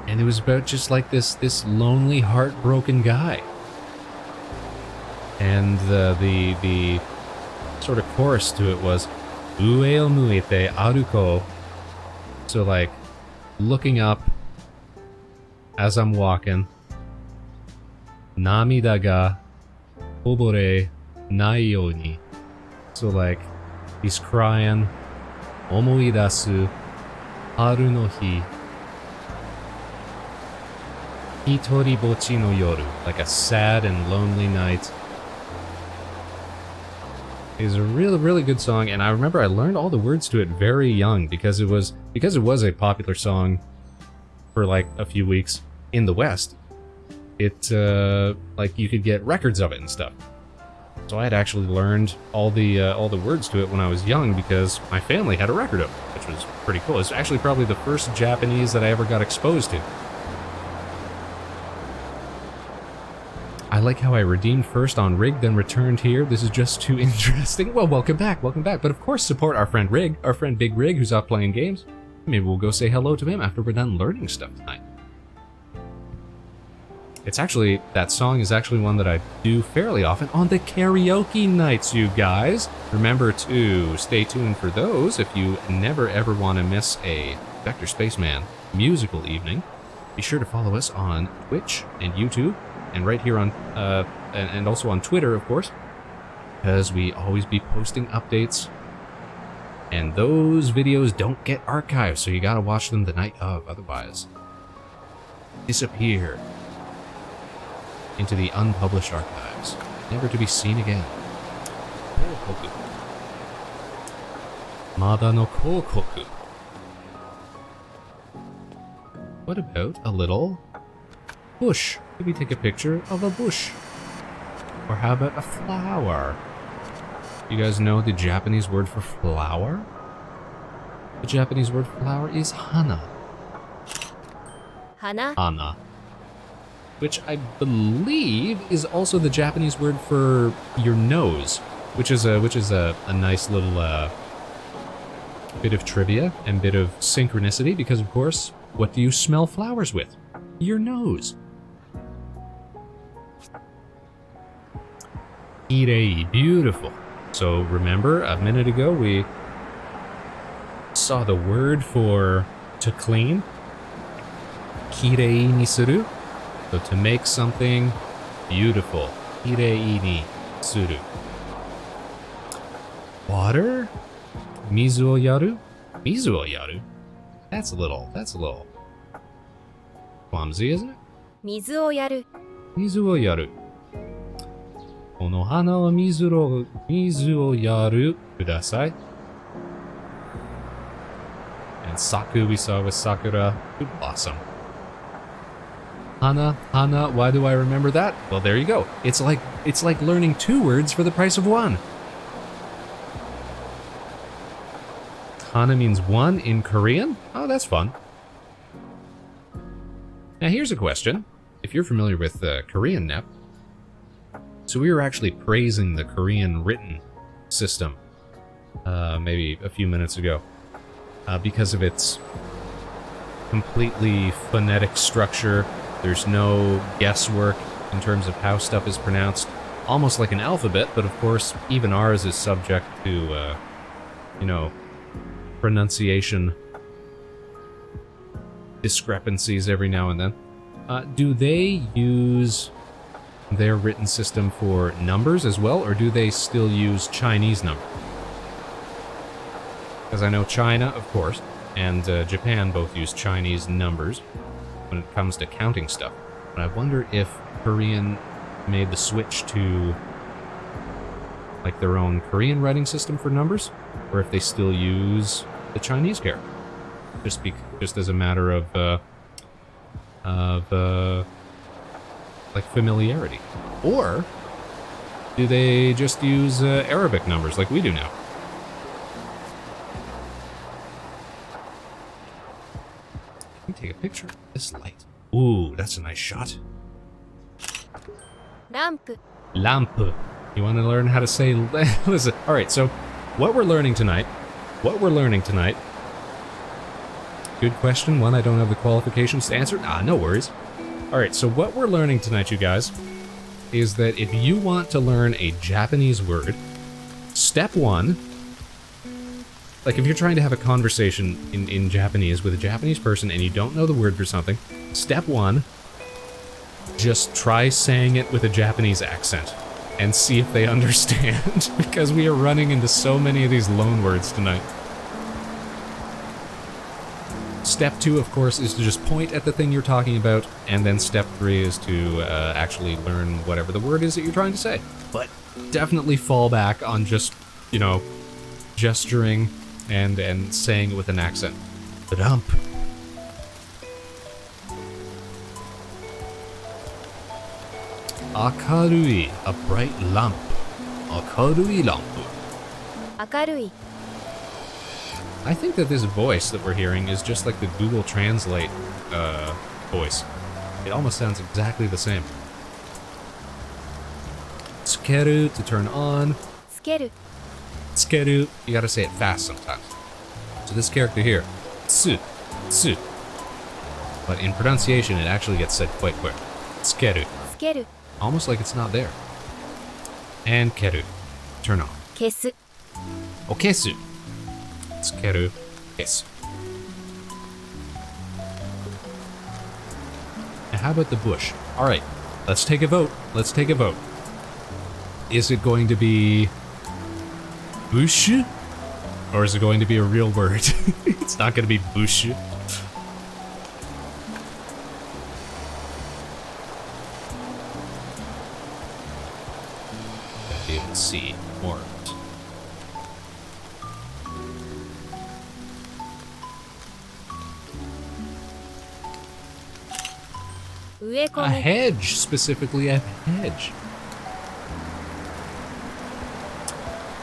And it was about just like this lonely, heartbroken guy. And the sort of chorus to it was Ue o muete aruko. So like looking up as I'm walking. Namida ga kobore nai you ni. So like he's crying. Omoidasu haru no hi. Hitoribochi no yoru. Like a sad and lonely night. It's a really good song, and I remember I learned all the words to it very young because it was a popular song for like a few weeks in the West. It like you could get records of it and stuff. So I had actually learned all the words to it when I was young because my family had a record of it, which was pretty cool. It's actually probably the first Japanese that I ever got exposed to. I like how I redeemed first on Rig, then returned here. This is just too interesting. Well, welcome back. But of course, support our friend Rig, our friend Big Rig, who's off playing games. Maybe we'll go say hello to him after we're done learning stuff tonight. That song is actually one that I do fairly often on the karaoke nights, you guys. Remember to stay tuned for those if you never ever want to miss a Vector Spaceman musical evening. Be sure to follow us on Twitch and YouTube. And right here on, and also on Twitter, of course, because we always be posting updates. And those videos don't get archived, so you gotta watch them the night of, otherwise disappear into the unpublished archives, never to be seen again. Kokoku. Mada no kokoku. What about a little bush? Maybe take a picture of a bush. Or how about a flower? You guys know the Japanese word for flower? The Japanese word for flower is hana. Hana? Hana. Which I believe is also the Japanese word for your nose. Which is a nice little bit of trivia and bit of synchronicity, because of course, what do you smell flowers with? Your nose. Kirei, beautiful. So remember, a minute ago we saw the word for to clean. Kirei ni suru. So to make something beautiful. Kirei ni suru. Water? Mizu o yaru? Mizu o yaru? That's a little clumsy, isn't it? 水をやる。水をやる。この花は水をやるください。And Saku we saw with Sakura would blossom. Hana, why do I remember that? Well, there you go. It's like learning 2 words for the price of 1. Hana means 1 in Korean? Oh, that's fun. Now here's a question. If you're familiar with Korean NEP, so we were actually praising the Korean written system maybe a few minutes ago, because of its completely phonetic structure. There's no guesswork in terms of how stuff is pronounced. Almost like an alphabet, but of course, even ours is subject to, you know, pronunciation discrepancies every now and then. Do they use their written system for numbers as well, or do they still use Chinese numbers? Because I know China, of course, and Japan both use Chinese numbers when it comes to counting stuff. But I wonder if Korean made the switch to like their own Korean writing system for numbers, or if they still use the Chinese character, just as a matter of like familiarity, or do they just use Arabic numbers like we do now? Let me take a picture of this light. Ooh, that's a nice shot. Lamp. Lamp. You want to learn how to say... Listen, alright, so what we're learning tonight... Good question. One, I don't have the qualifications to answer. No worries. Alright, so what we're learning tonight, you guys, is that if you want to learn a Japanese word, step one... Like, if you're trying to have a conversation in Japanese with a Japanese person and you don't know the word for something, step one, just try saying it with a Japanese accent and see if they understand, because we are running into so many of these loan words tonight. Step two, of course, is to just point at the thing you're talking about, and then step three is to actually learn whatever the word is that you're trying to say. But definitely fall back on just, you know, gesturing and saying it with an accent. Ramp. Akarui, a bright lamp. Akarui lamp. Akarui. I think that this voice that we're hearing is just like the Google Translate voice. It almost sounds exactly the same. Tsukeru, to turn on. Tsukeru. Tsukeru, you gotta say it fast sometimes. So this character here, tsu, tsu. But in pronunciation, it actually gets said quite quick. Tsukeru. Tsukeru. Almost like it's not there. And keru, turn on. Kesu. Okesu. Tsukeru, kesu. And how about the bush? Alright, let's take a vote. Let's take a vote. Is it going to be bush? Or is it going to be a real word? It's not going to be bush. Gotta be able to see more of it. A Uekomi. hedge, specifically a hedge.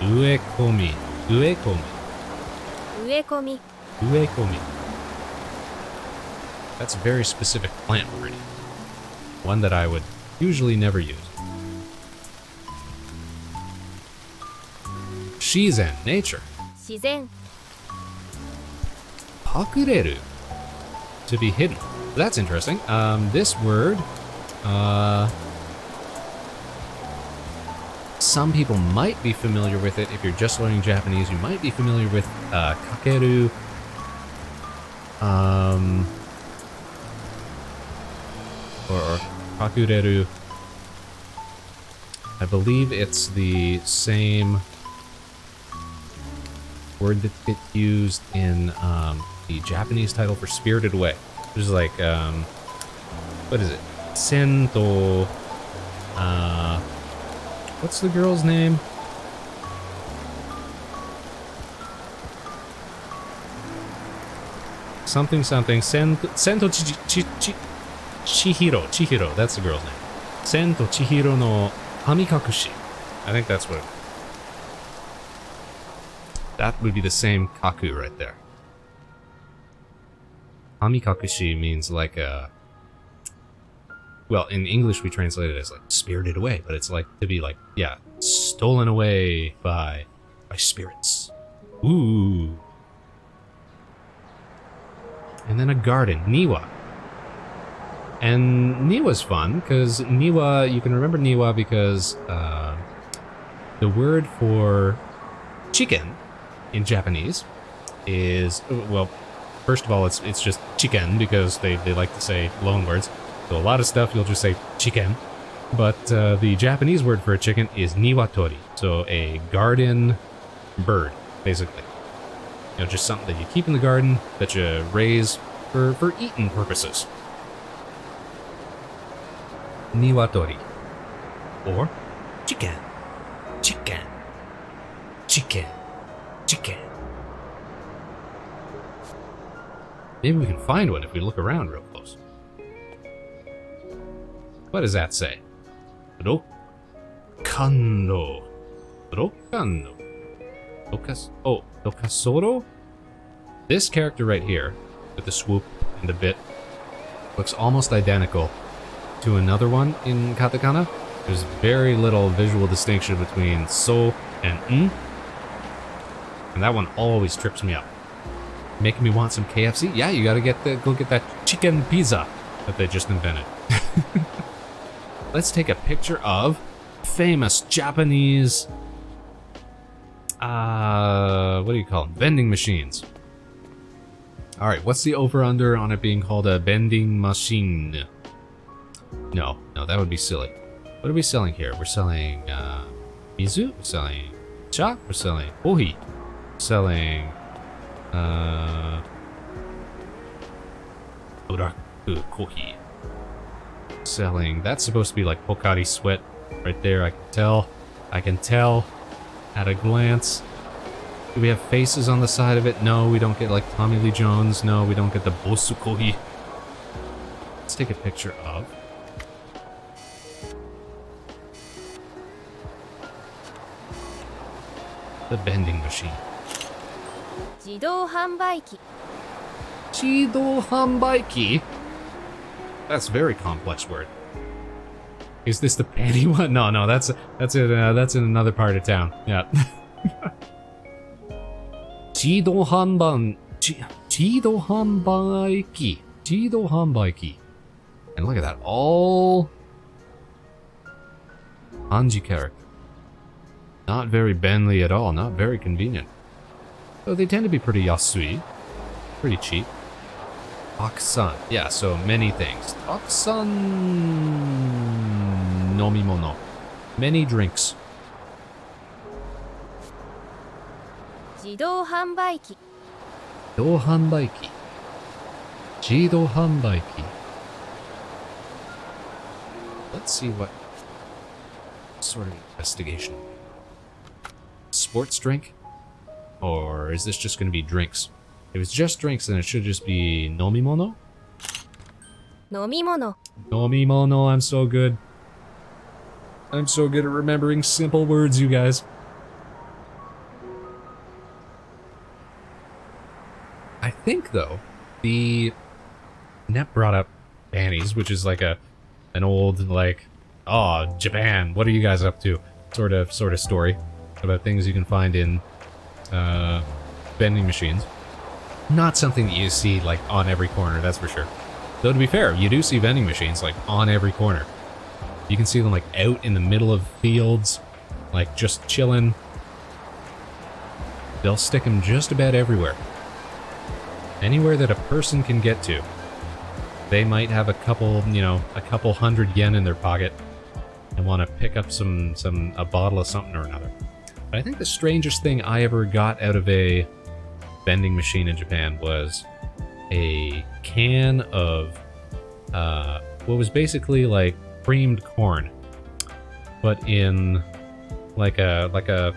Uekomi. Uekomi. Uekomi. Uekomi. That's a very specific plant word. One that I would usually never use. Shizen, nature. 自然。 Pakureru, to be hidden. That's interesting. This word, some people might be familiar with it. If you're just learning Japanese, you might be familiar with kakeru. Or pakureru. I believe it's the same word that gets used in the Japanese title for Spirited Away. Which is like, what is it? Sento. What's the girl's name? Something something. Sento Chihiro. Chihiro, that's the girl's name. Sento Chihiro no Kamikakushi. I think that's what it is. That would be the same kaku right there. Kamikakushi means like a... Well, in English we translate it as like spirited away, but it's like to be like, yeah, stolen away by spirits. Ooh. And then a garden, Niwa. And Niwa's fun, because Niwa, you can remember Niwa because the word for chicken in Japanese is, well, first of all, it's just chicken because they like to say loan words. So a lot of stuff you'll just say chicken. But the Japanese word for a chicken is niwatori. So a garden bird, basically. You know, just something that you keep in the garden that you raise for eating purposes. Niwatori. Or chicken. Chicken. Chicken. Chicken. Maybe we can find one if we look around real close. What does that say? Rokano. Rokano. Dokasoro? This character right here, with the swoop and the bit, looks almost identical to another one in katakana. There's very little visual distinction between so and n. And that one always trips me up. Making me want some KFC? Yeah, you gotta go get that chicken pizza that they just invented. Let's take a picture of famous Japanese, what do you call them? Vending machines. Alright, what's the over-under on it being called a vending machine? No, that would be silly. What are we selling here? We're selling, mizu? We're selling cha? We're selling kohi. We're selling, uraku kohi. Selling, that's supposed to be like Pocari Sweat right there. I can tell at a glance. Do we have faces on the side of it? No, we don't get like Tommy Lee Jones. No, we don't get the Bosu Kohi. Let's take a picture of the vending machine. 自動販売機 Chido Hanbaiki? That's a very complex word. Is this the panty one? No, that's in another part of town. Yeah. Chido Hanbaiki. Chido Hanbaiki. And look at that, all kanji character. Not very Benly at all, not very convenient. So they tend to be pretty yasui, pretty cheap. Takusan, yeah, so many things. Takusan nomimono, many drinks. 自動販売機 Dohanbaiki. Jido Hanbaiki. Let's see what sort of investigation. Sports drink? Or is this just going to be drinks? If it's just drinks, then it should just be nomimono? 飲み物 Nomimono, I'm so good. I'm so good at remembering simple words, you guys. I think, though, the Net brought up panties, which is like an old, like, oh, Japan, what are you guys up to? Sort of story about things you can find in vending machines. Not something that you see, like, on every corner, that's for sure. Though, to be fair, you do see vending machines, like, on every corner. You can see them, like, out in the middle of fields, like, just chilling. They'll stick them just about everywhere. Anywhere that a person can get to. They might have a couple hundred yen in their pocket and want to pick up a bottle of something or another. But I think the strangest thing I ever got out of a vending machine in Japan was a can of what was basically like creamed corn, but in like a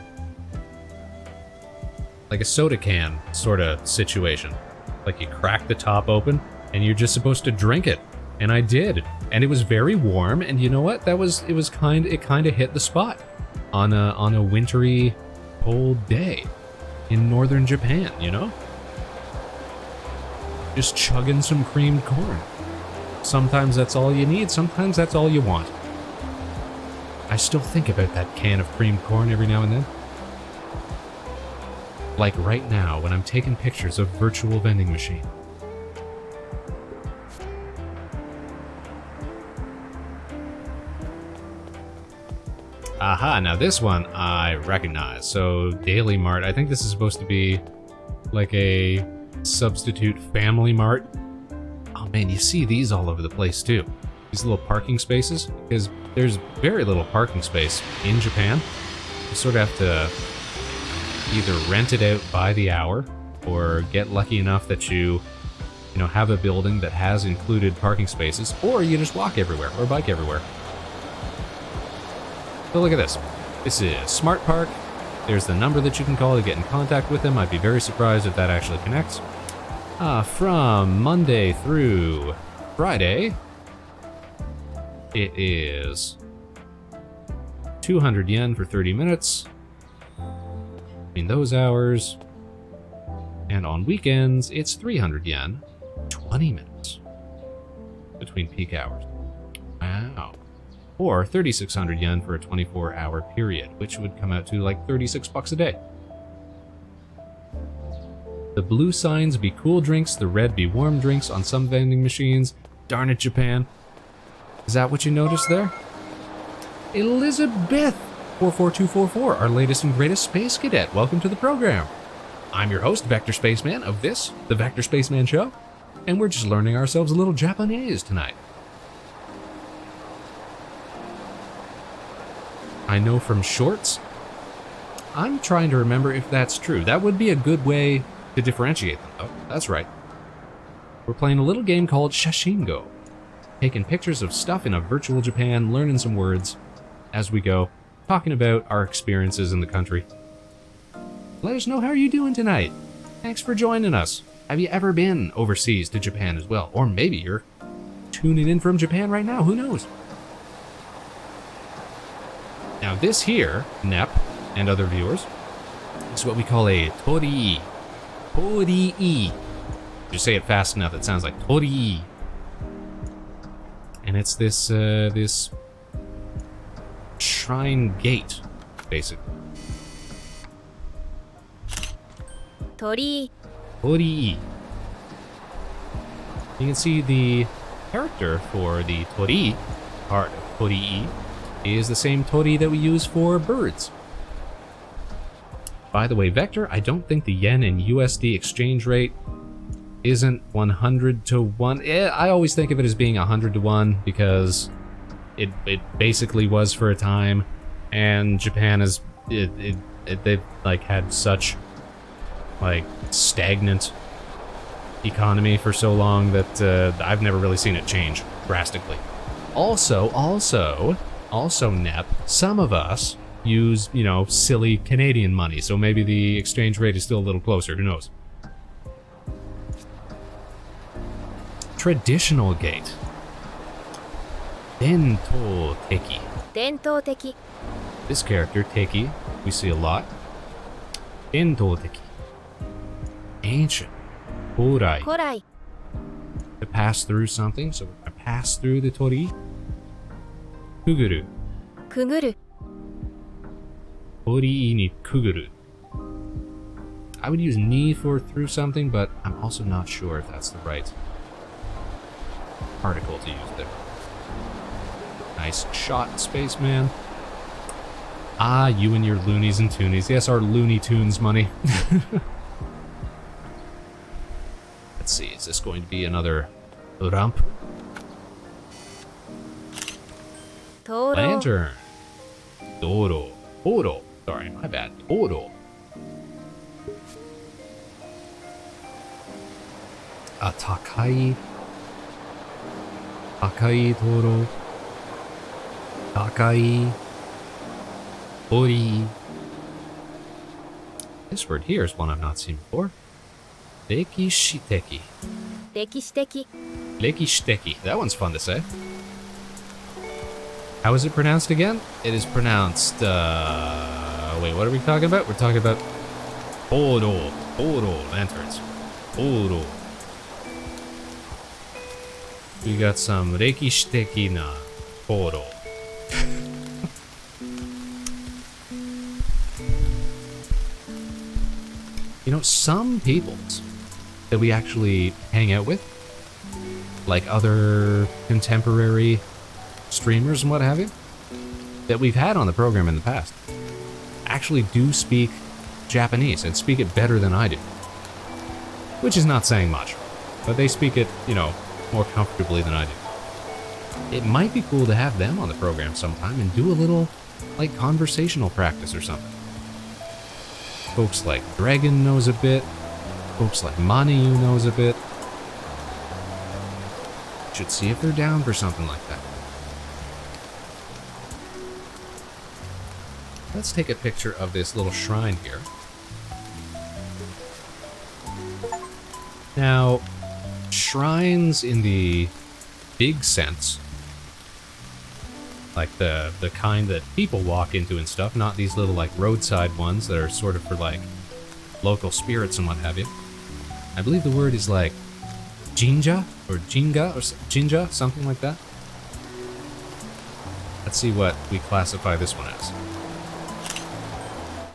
soda can sort of situation. Like you crack the top open and you're just supposed to drink it, and I did, and it was very warm. And you know what? It kind of hit the spot on a wintry, cold day in northern Japan. You know, just chugging some creamed corn. Sometimes that's all you need. Sometimes that's all you want. I still think about that can of creamed corn every now and then. Like right now when I'm taking pictures of virtual vending machine. Aha, now this one I recognize. So Daily Mart, I think this is supposed to be like a substitute Family Mart. Oh man, you see these all over the place too. These little parking spaces, because there's very little parking space in Japan. You sort of have to either rent it out by the hour or get lucky enough that you have a building that has included parking spaces, or you just walk everywhere or bike everywhere. So look at this. This is Smart Park. There's the number that you can call to get in contact with them. I'd be very surprised if that actually connects. From Monday through Friday, it is 200 yen for 30 minutes between those hours. And on weekends, it's 300 yen, 20 minutes between peak hours. Wow. Or 3,600 yen for a 24-hour period, which would come out to like 36 bucks a day. The blue signs be cool drinks, the red be warm drinks on some vending machines. Darn it, Japan. Is that what you noticed there? Elizabeth 44244, our latest and greatest space cadet. Welcome to the program. I'm your host, Vector Spaceman of this, the Vector Spaceman Show, and we're just learning ourselves a little Japanese tonight. I know from shorts. I'm trying to remember if that's true. That would be a good way to differentiate them, though. That's right. We're playing a little game called Shashingo. Taking pictures of stuff in a virtual Japan, learning some words as we go, talking about our experiences in the country. Let us know how you're doing tonight. Thanks for joining us. Have you ever been overseas to Japan as well? Or maybe you're tuning in from Japan right now, who knows? Now this here, Nep, and other viewers, is what we call a torii. Torii. Just say it fast enough, it sounds like torii. And it's this, this shrine gate, basically. Torii. Torii. You can see the character for the torii, part of torii, is the same torii that we use for birds. By the way, Vector, I don't think the yen and USD exchange rate isn't 100 to 1. I always think of it as being 100 to 1 because it basically was for a time, and Japan is they've like had such like stagnant economy for so long that I've never really seen it change drastically. Also, Nep, some of us use, silly Canadian money, so maybe the exchange rate is still a little closer, who knows? Traditional gate. Dento Teki. Dento teki. This character, Teki, we see a lot. Dento Teki. Ancient. Korai. Korai. To pass through something, so I pass through the torii. Kuguru. Kuguru. Torii ni kuguru. I would use ni for through something, but I'm also not sure if that's the right particle to use there. Nice shot, Spaceman. Ah, you and your loonies and toonies. Yes, our Looney Tunes money. Let's see, is this going to be another ramp? Toro. Lantern. Toro. Toro. Sorry, my bad. Toro. Takai. Takai Toro. Takai. Tori. This word here is one I've not seen before. Rekishiteki. Rekishiteki. Rekishiteki. That one's fun to say. How is it pronounced again? It is pronounced, wait, what are we talking about? We're talking about Toro. Toro lanterns. Toro. We got some Rekishiteki na Toro. You know, some peoples that we actually hang out with, like other contemporary streamers and what have you, that we've had on the program in the past, actually do speak Japanese and speak it better than I do. Which is not saying much, but they speak it, you know, more comfortably than I do. It might be cool to have them on the program sometime and do a little, like, conversational practice or something. Folks like Dragon knows a bit. Folks like Maniu knows a bit. Should see if they're down for something like that. Let's take a picture of this little shrine here. Now, shrines in the big sense, like the kind that people walk into and stuff, not these little like roadside ones that are sort of for like local spirits and what have you. I believe the word is like jinja or jinga or jinja, something like that. Let's see what we classify this one as.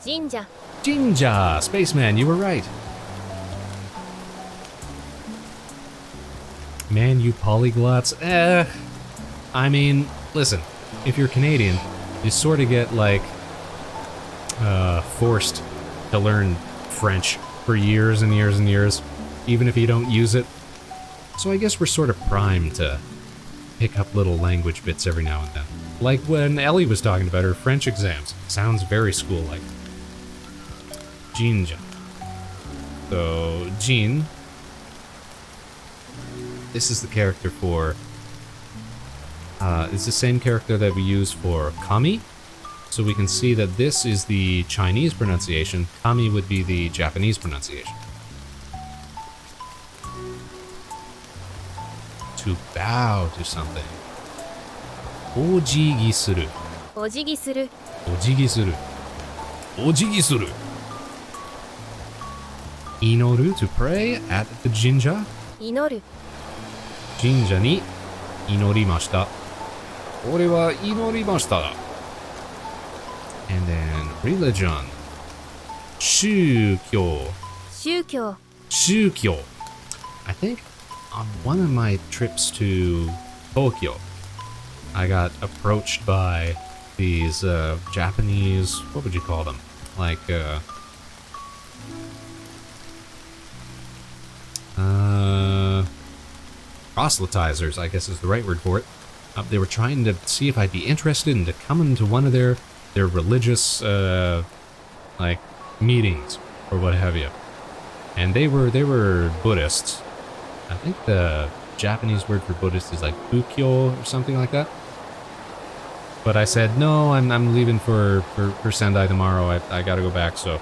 Jinja. Jinja! Spaceman, you were right. Man, you polyglots. I mean, listen, if you're Canadian, you sort of get, like, forced to learn French for years and years and years, even if you don't use it. So I guess we're sort of primed to pick up little language bits every now and then. Like when Ellie was talking about her French exams. Sounds very school-like. Jinja. So, Jin. This is the character for... it's the same character that we use for Kami. So we can see that this is the Chinese pronunciation. Kami would be the Japanese pronunciation. To bow to something. Ojigi suru. お辞儀する Ojigi suru. Ojigi suru. Inoru, to pray at the jinja. 祈る Jinja ni inorimashita. Ore wa inorimashita. And then religion. Shūkyō. 宗教 Shūkyō. I think on one of my trips to Tokyo, I got approached by these Japanese, what would you call them? Like, proselytizers, I guess is the right word for it. They were trying to see if I'd be interested in to come into one of their religious, like, meetings, or what have you. And they were Buddhists. I think the Japanese word for Buddhist is like Bukyo or something like that. But I said, no, I'm leaving for Sendai tomorrow. I gotta go back, so...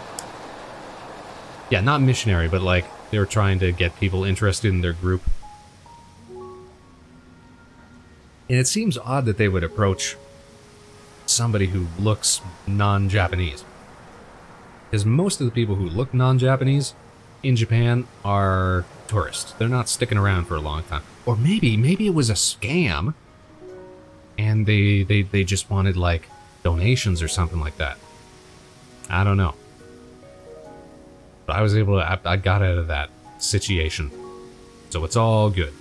Yeah, not missionary, but like, they were trying to get people interested in their group. And it seems odd that they would approach somebody who looks non-Japanese. Because most of the people who look non-Japanese in Japan are tourists. They're not sticking around for a long time. Or maybe it was a scam, and they just wanted, like, donations or something like that. I don't know. But I was able to, I got out of that situation. So it's all good.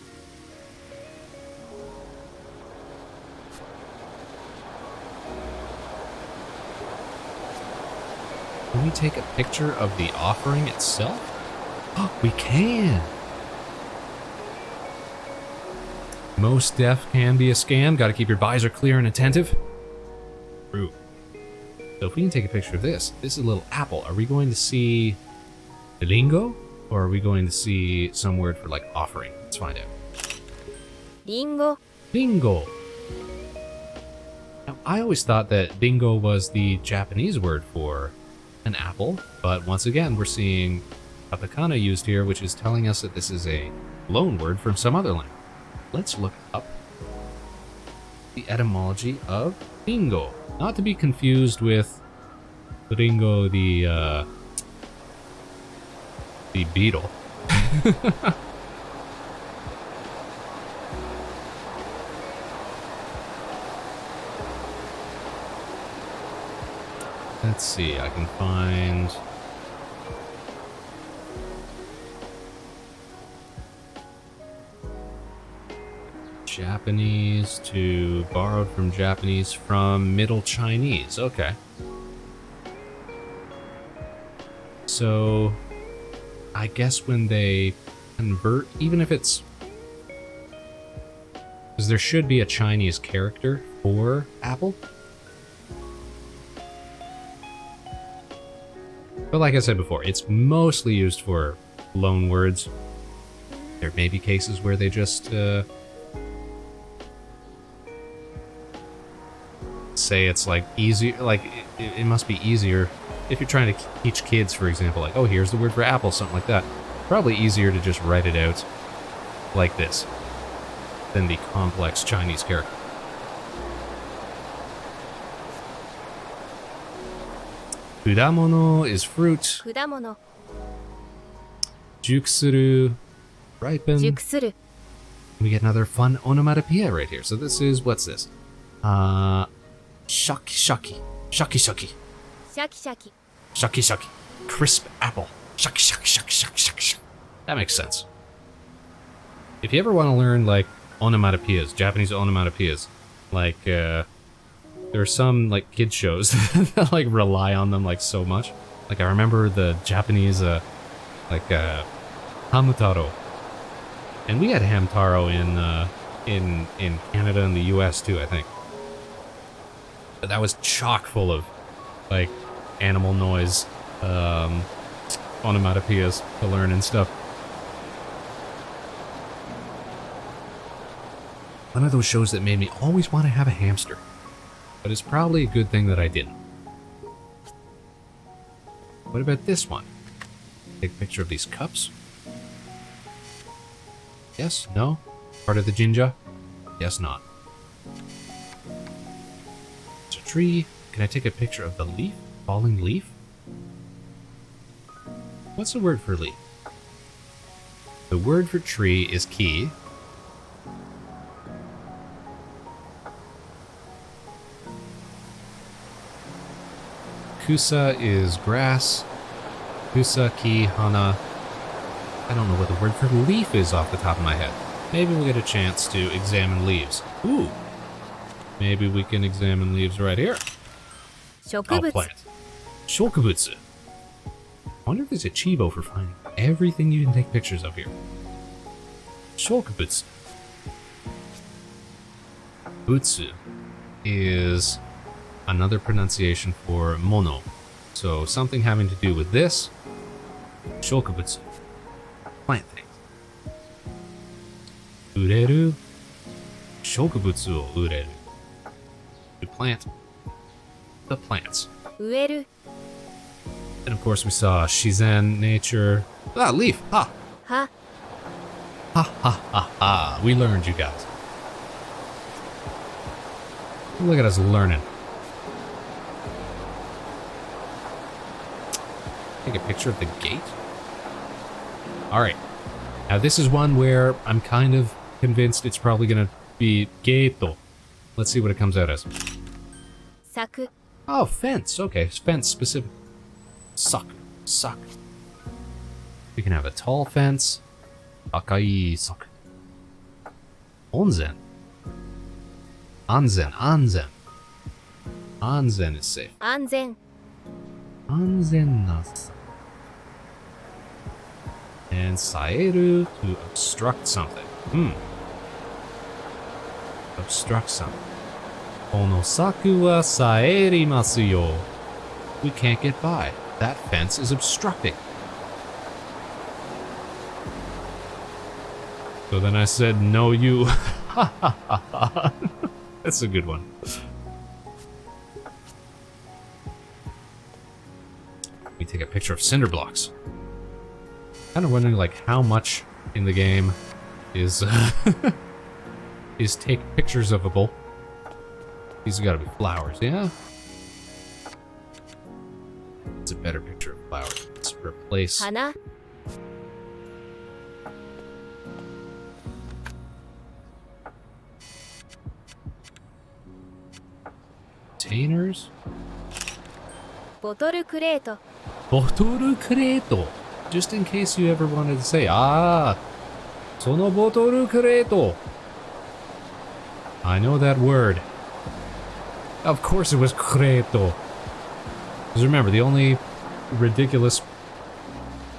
Can we take a picture of the offering itself? Oh, we can! Most def can be a scam. Gotta keep your visor clear and attentive. True. So if we can take a picture of this is a little apple. Are we going to see lingo? Or are we going to see some word for, like, offering? Let's find out. リンゴ Bingo! Now, I always thought that bingo was the Japanese word for an apple, but once again, we're seeing katakana used here, which is telling us that this is a loan word from some other language. Let's look up the etymology of bingo. Not to be confused with Ringo the beetle. Let's see, I can find... Japanese to borrowed from Japanese from Middle Chinese. Okay. So, I guess when they convert, even if it's... Because there should be a Chinese character for Apple. But like I said before, it's mostly used for loan words. There may be cases where they just say it's like easy, like it must be easier if you're trying to teach kids, for example, like, oh, here's the word for apple, something like that. Probably easier to just write it out like this than the complex Chinese character. Kudamono is fruit. 果物 Jukusuru, ripen. 熟する We get another fun onomatopoeia right here. So this is, what's this? Shaki shaki. Shaki shaki. シャキシャキ Shaki shaki. Crisp apple. Shaki shaki shaki shaki shaki shaki. That makes sense. If you ever want to learn, like, onomatopoeias, Japanese onomatopoeias, like, there are some, like, kid shows that, like, rely on them, like, so much. Like, I remember the Japanese, Hamutaro. And we had Hamtaro in Canada and the US too, I think. But that was chock full of, like, animal noise, onomatopoeias to learn and stuff. One of those shows that made me always want to have a hamster. But it's probably a good thing that I didn't. What about this one? Take a picture of these cups. Yes? No? Part of the jinja? Yes, not. It's a tree. Can I take a picture of the leaf? Falling leaf? What's the word for leaf? The word for tree is ki. Kusa is grass. Kusa, ki, hana. I don't know what the word for leaf is off the top of my head. Maybe we'll get a chance to examine leaves. Ooh. Maybe we can examine leaves right here. 植 Oh, 物 plant. Shokubutsu. I wonder if there's a chibo for finding everything you can take pictures of here. Shokubutsu. Butsu is another pronunciation for mono. So something having to do with this. Shokubutsu. Plant things. Ureru. Shokubutsu o ureru. To plant the plants. 植える And of course we saw Shizen, nature. Ah, leaf! Ha! 葉 Ha ha ha ha. We learned, you guys. Look at us learning. Take a picture of the gate. Alright. Now this is one where I'm kind of convinced it's probably gonna be gato. Let's see what it comes out as. 咲く Oh, fence. Okay, fence specific. Suck. Suck. We can have a tall fence. Akai suck. Onzen. Anzen. Anzen. Anzen is safe. 安全 Anzen nasu. And saeru, to obstruct something. Obstruct something. Konosaku wa saerimasu yo. We can't get by. That fence is obstructing. So then I said, no, you. That's a good one. We take a picture of cinder blocks. Kind of wondering, like, how much in the game is is take pictures of a bowl. These have got to be flowers, yeah? It's a better picture of flowers. Let's replace. 花 Containers? ボトルクレート Botoru creto. Just in case you ever wanted to say, sono botoru creto. I know that word. Of course it was creto. Because remember, the only ridiculous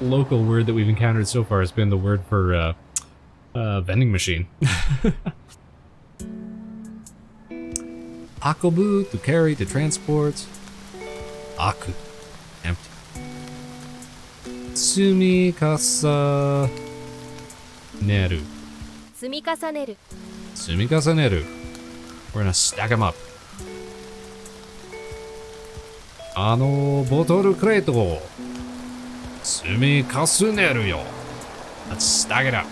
local word that we've encountered so far has been the word for vending machine. Akobu, to carry, to transport. Aku, empty. Tsumikasa neru. 積み重ねる Tsumikasaneru. We're gonna stack them up. ボトルクレートを積み重ねるよ. Let's stack it up.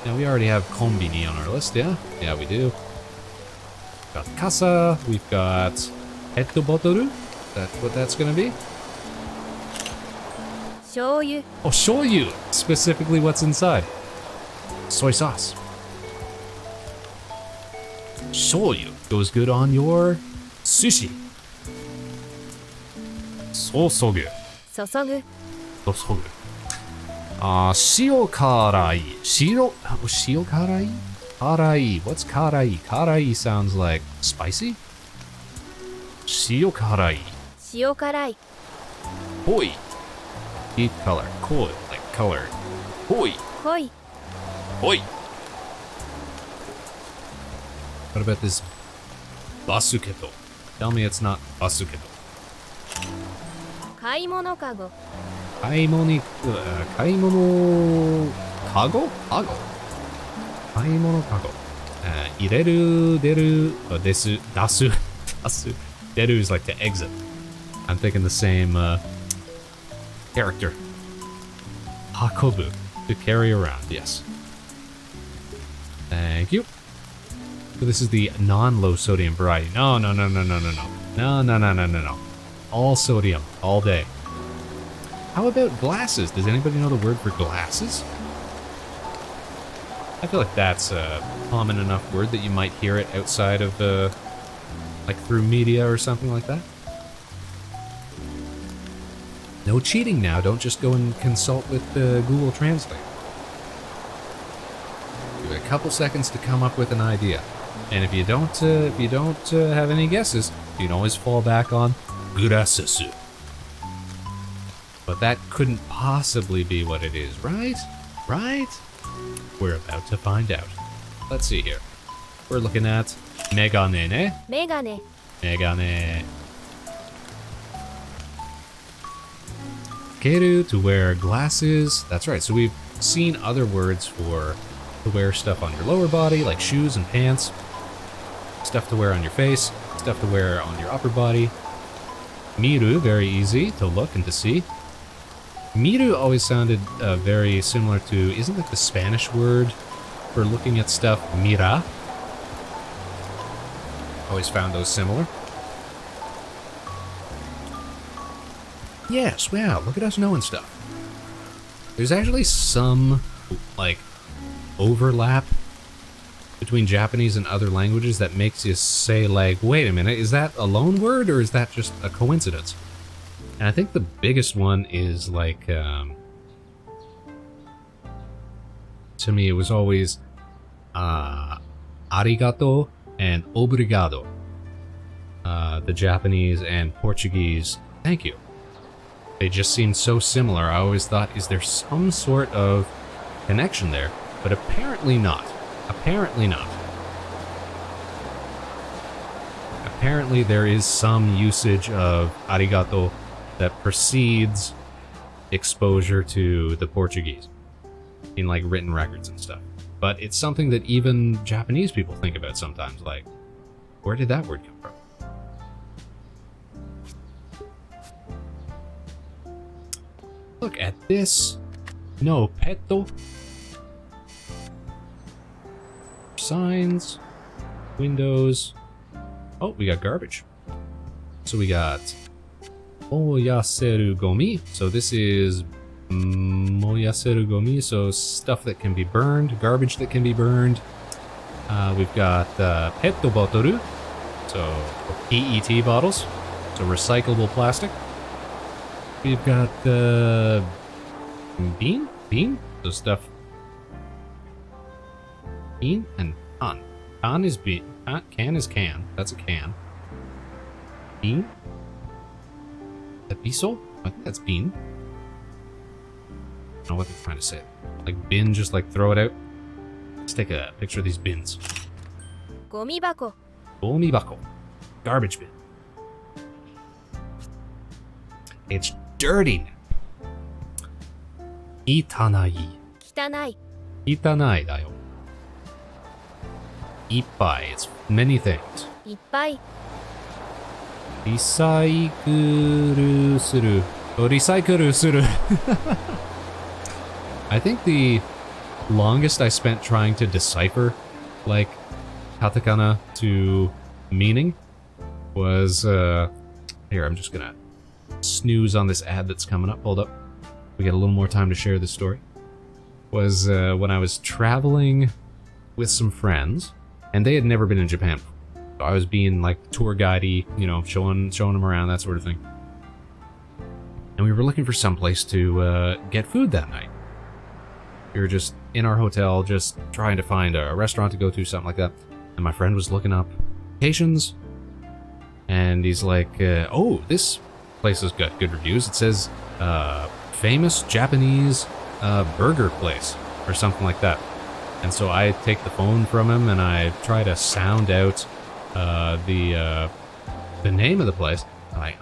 Now we already have kombini on our list, yeah? Yeah, we do. We've got kasa, we've got petbotoru. That's what that's gonna be? 醤油 Oh, shoyu! Specifically what's inside. Soy sauce. Shoyu goes good on your sushi. Sosogu. 注ぐ Sosogu. Shio karai. Shio karai? Karai. What's karai? Karai sounds like spicy? Shio karai. 塩辛い Hoi. Deep color. Koi. Like color. Hoi. 濃い Hoi. What about this basuketo? Tell me it's not basuketo. 買い物かご Kaimono kago? Kago? Kaimono kago. Ireru, deru, desu, dasu, dasu. Deru is like to exit. I'm thinking the same character. Hakobu, to carry around, yes. Thank you. So this is the non-low sodium variety. No. No. All sodium, all day. How about glasses? Does anybody know the word for glasses? I feel like that's a common enough word that you might hear it outside of like through media or something like that. No cheating now. Don't just go and consult with Google Translate. Give it a couple seconds to come up with an idea. And if you don't have any guesses, you can always fall back on gurasasu. But that couldn't possibly be what it is, right? Right? We're about to find out. Let's see here. We're looking at megane, ne? メガネ Megane. Keru, to wear glasses. That's right, so we've seen other words for to wear stuff on your lower body, like shoes and pants. Stuff to wear on your face. Stuff to wear on your upper body. Miru, very easy to look and to see. Miru always sounded very similar to, isn't it the Spanish word for looking at stuff? Mira. Always found those similar. Yes, wow, look at us knowing stuff. There's actually some, like, overlap between Japanese and other languages that makes you say, like, wait a minute, is that a loan word or is that just a coincidence? And I think the biggest one is, like, to me it was always arigato and obrigado. The Japanese and Portuguese, thank you. They just seemed so similar. I always thought, is there some sort of connection there? But apparently not. Apparently not. Apparently there is some usage of arigato that precedes exposure to the Portuguese in like written records and stuff. But it's something that even Japanese people think about sometimes, like, where did that word come from? Look at this. No petto. Signs. Windows. Oh, we got garbage. So we got moyaseru gomi. So this is moyaseru gomi. So stuff that can be burned, garbage that can be burned. We've got petto botoru. So PET bottles. So recyclable plastic. We've got bean, so stuff Bean and can. Can is bean. Can is can. That's a can. Bean? Is that beso? I think that's bean. I don't know what they're trying to say. Like bin, just like throw it out. Let's take a picture of these bins. ゴミ箱 Gomibako. Garbage bin. It's dirty. Itanai. 汚い Itanai だよ. Ippai. It's many things. いっぱい Recycle suru. Oh, recycle suru. I think the longest I spent trying to decipher, like, katakana to meaning was, here, I'm just gonna snooze on this ad that's coming up. Hold up. We get a little more time to share this story. Was, when I was traveling with some friends, and they had never been in Japan before. So I was being, like, tour guide-y, you know, showing them around, that sort of thing. And we were looking for some place to, get food that night. We were just in our hotel, just trying to find a restaurant to go to, something like that. And my friend was looking up locations, and he's like, oh, this place has got good reviews. It says, famous Japanese burger place, or something like that. And so I take the phone from him, and I try to sound out the name of the place. I'm like,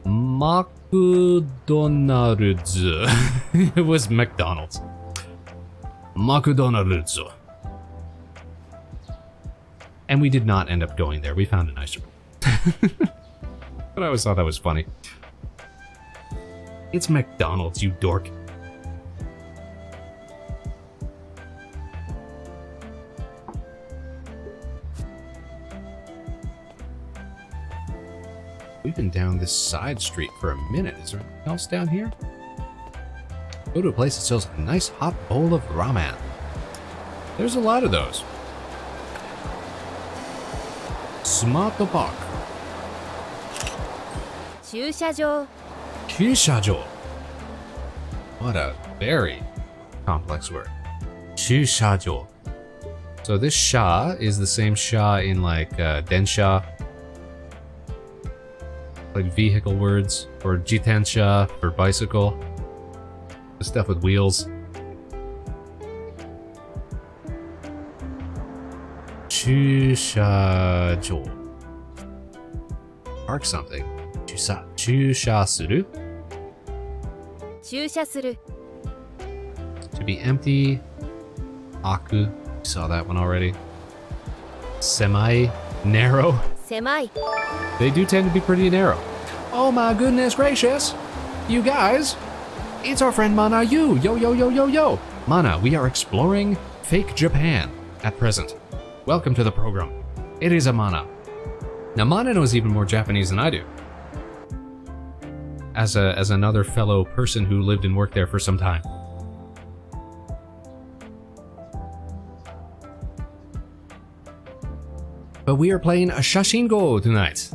McDonald's. It was McDonald's. McDonald's. And we did not end up going there. We found a nicer one. But I always thought that was funny. It's McDonald's, you dork. We've been down this side street for a minute. Is there anything else down here? Go to a place that sells a nice hot bowl of ramen. There's a lot of those. Smart Park. 駐車場 Chushajo. What a very complex word. Chushajo. So this sha is the same sha in like densha, like vehicle words, or jitensha for bicycle, the stuff with wheels. Chushajo. Park something. Chusha suru. 駐車する To be empty. Aku. You saw that one already. Semi narrow. 狭い They do tend to be pretty narrow. Oh my goodness gracious! You guys! It's our friend Mana Yu! Yo yo yo yo yo! Mana, we are exploring fake Japan at present. Welcome to the program. It is a Mana. Now Mana knows even more Japanese than I do. As another fellow person who lived and worked there for some time. But we are playing a Shashingo tonight.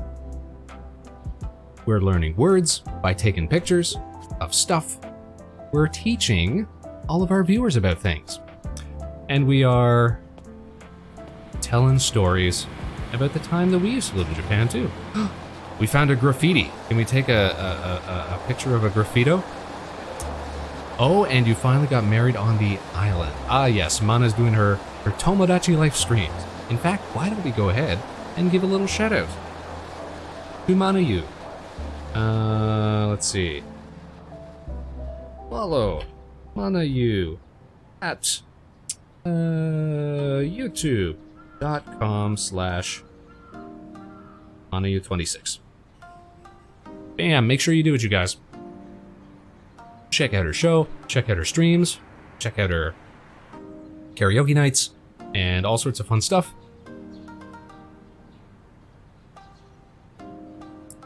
We're learning words by taking pictures of stuff. We're teaching all of our viewers about things. And we are telling stories about the time that we used to live in Japan too. We found a graffiti. Can we take a picture of a graffito? Oh, and you finally got married on the island. Ah yes, Mana's doing her Tomodachi life streams. In fact, why don't we go ahead and give a little shout out to Mana Yu. Let's see. Follow Mana Yu at youtube.com/ManaYu26. Bam, make sure you do it, you guys. Check out her show, check out her streams, check out her karaoke nights, and all sorts of fun stuff.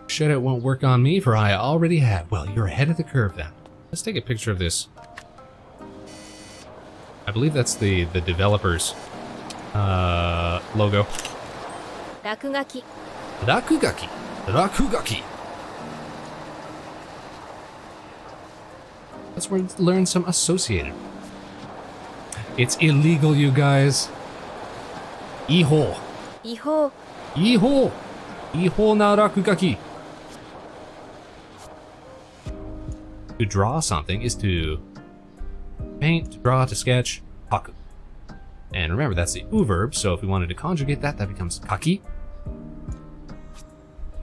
Shoutout won't work on me, for I already have. Well, you're ahead of the curve then. Let's take a picture of this. I believe that's the developer's logo. 落書き Rakugaki. Rakugaki. learn some associated. It's illegal, you guys. Iho. 違法 Iho. Iho na rakugaki. To draw something is to paint, to draw, to sketch, haku. And remember, that's the u verb, so if we wanted to conjugate that, that becomes kaki.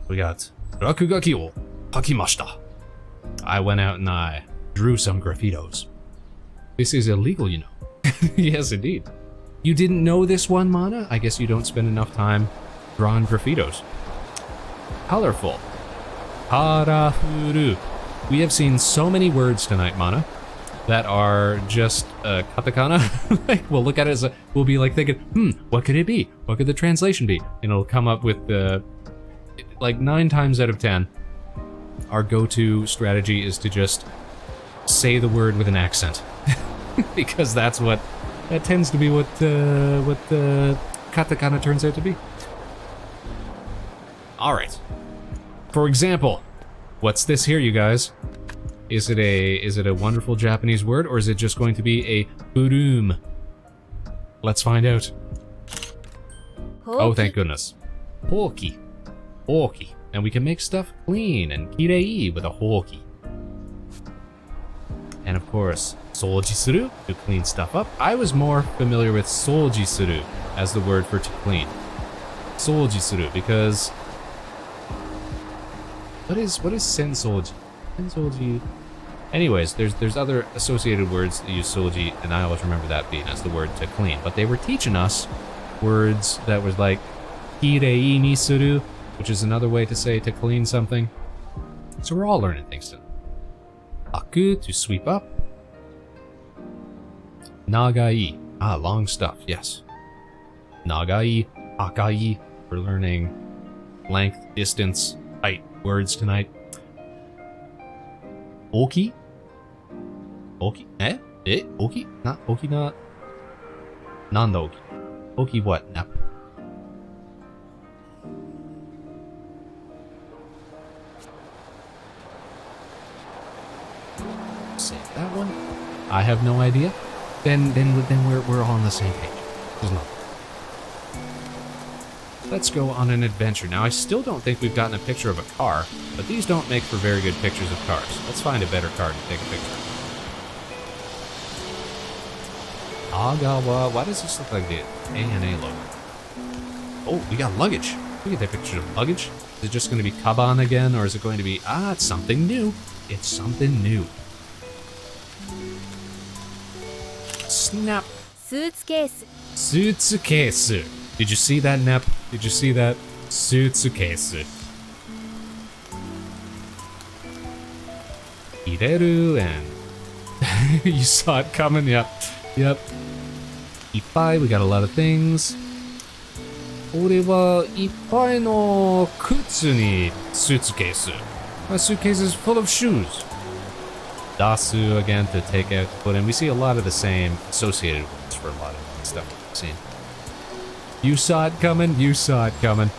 We got rakugaki o kakimashita. I went out and I drew some graffitos. This is illegal, you know. Yes, indeed. You didn't know this one, Mana? I guess you don't spend enough time drawing graffitos. Colorful. Karafuru. We have seen so many words tonight, Mana, that are just katakana. Like, we'll look at it as we'll be like thinking, what could it be? What could the translation be? And it'll come up with like 9 times out of 10, our go-to strategy is to just say the word with an accent. Because that tends to be what the katakana turns out to be. All right. For example, what's this here, you guys? Is it a wonderful Japanese word, or is it just going to be a burum? Let's find out. Oh, thank goodness. Hoki. Hoki. And we can make stuff clean and kirei with a hoki. And of course, soji suru, to clean stuff up. I was more familiar with soji suru as the word for to clean. Soji suru, because what is sensoji? Sensoji. Anyways, there's other associated words that use soji, and I always remember that being as the word to clean. But they were teaching us words that was like kirei ni suru, which is another way to say to clean something. So we're all learning things tonight. Aku, to sweep up. Nagai, long stuff, yes. Nagai, akai, we're learning length, distance, height words tonight. Oki? Oki? Oki? Not oki, not. Nanda oki. Oki what? Nap. Save that one. I have no idea. Then we're all on the same page. There's nothing. Let's go on an adventure. Now, I still don't think we've gotten a picture of a car, but these don't make for very good pictures of cars. Let's find a better car to take a picture of. Agawa. Why does this look like the ANA logo? Oh, we got luggage. We get that picture of luggage. Is it just going to be Kaban again, or is it going to be, it's something new. It's something new. Snap. スーツケース Suitsukesu. Did you see that, Nep? Did you see that? Suitsukesu. Ireru and... You saw it coming, yep. Yep. Ippai, we got a lot of things. Ore wa ippai no kutsu ni suitsukesu. My suitcase is full of shoes. Dasu, again, to take out, to put in. We see a lot of the same associated words for a lot of stuff we've seen. You saw it coming, you saw it coming.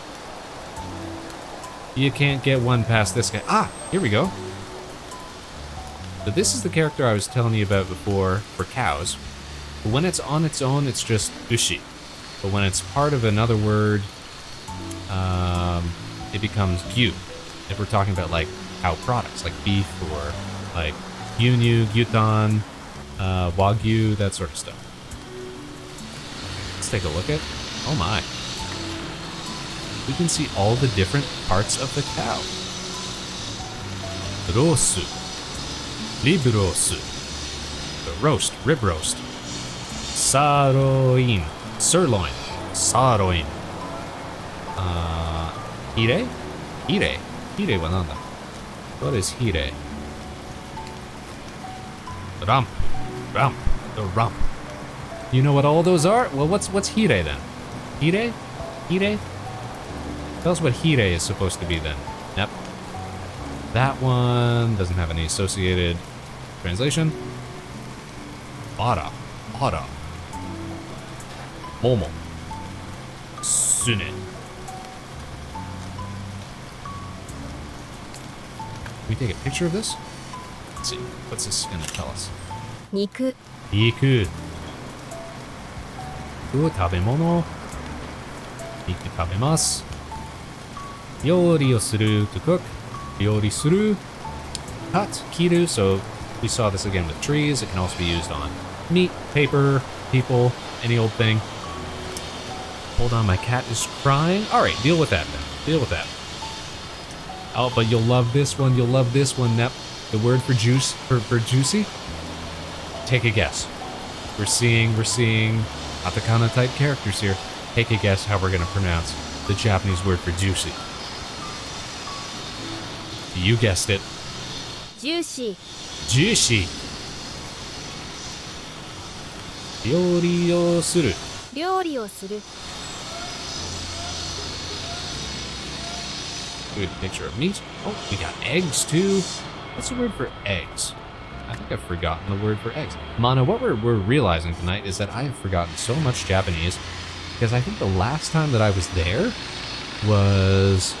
You can't get one past this guy. Here we go. So this is the character I was telling you about before for cows. But when it's on its own, it's just ushi. But when it's part of another word, it becomes gyu. If we're talking about like cow products, like beef or like gyunyu, gyutan, wagyu, that sort of stuff. Let's take a look at. Oh my. We can see all the different parts of the cow. Rosu. Rib rosu. The roast, rib roast. Saroin. Sirloin. Saroin. Hire? Hire. Hire wa nanda? What is hire? Rump. Rump. The rump. You know what all those are? Well, what's hire then? Hire? Hire? Tell us what hire is supposed to be then. Yep. That one doesn't have any associated translation. Bara. Bara. Momo. Sune. Can we take a picture of this? Let's see. What's this gonna tell us? 肉 Iku. Tabemono. Iku tabemasu. Ryori o suru, to cook. Ryori suru. Cut, kiru. So we saw this again with trees. It can also be used on meat, paper, people, any old thing. Hold on, my cat is crying. All right, deal with that then. Deal with that. Oh, but you'll love this one. You'll love this one. That the word for juice for juicy. Take a guess. We're seeing katakana type characters here. Take a guess how we're gonna pronounce the Japanese word for juicy. You guessed it. ジューシー Juicy. 料理をする. 料理をする Good picture of meat. Oh, we got eggs too. What's the word for eggs? I think I've forgotten the word for eggs. Mana, what we're realizing tonight is that I have forgotten so much Japanese because I think the last time that I was there was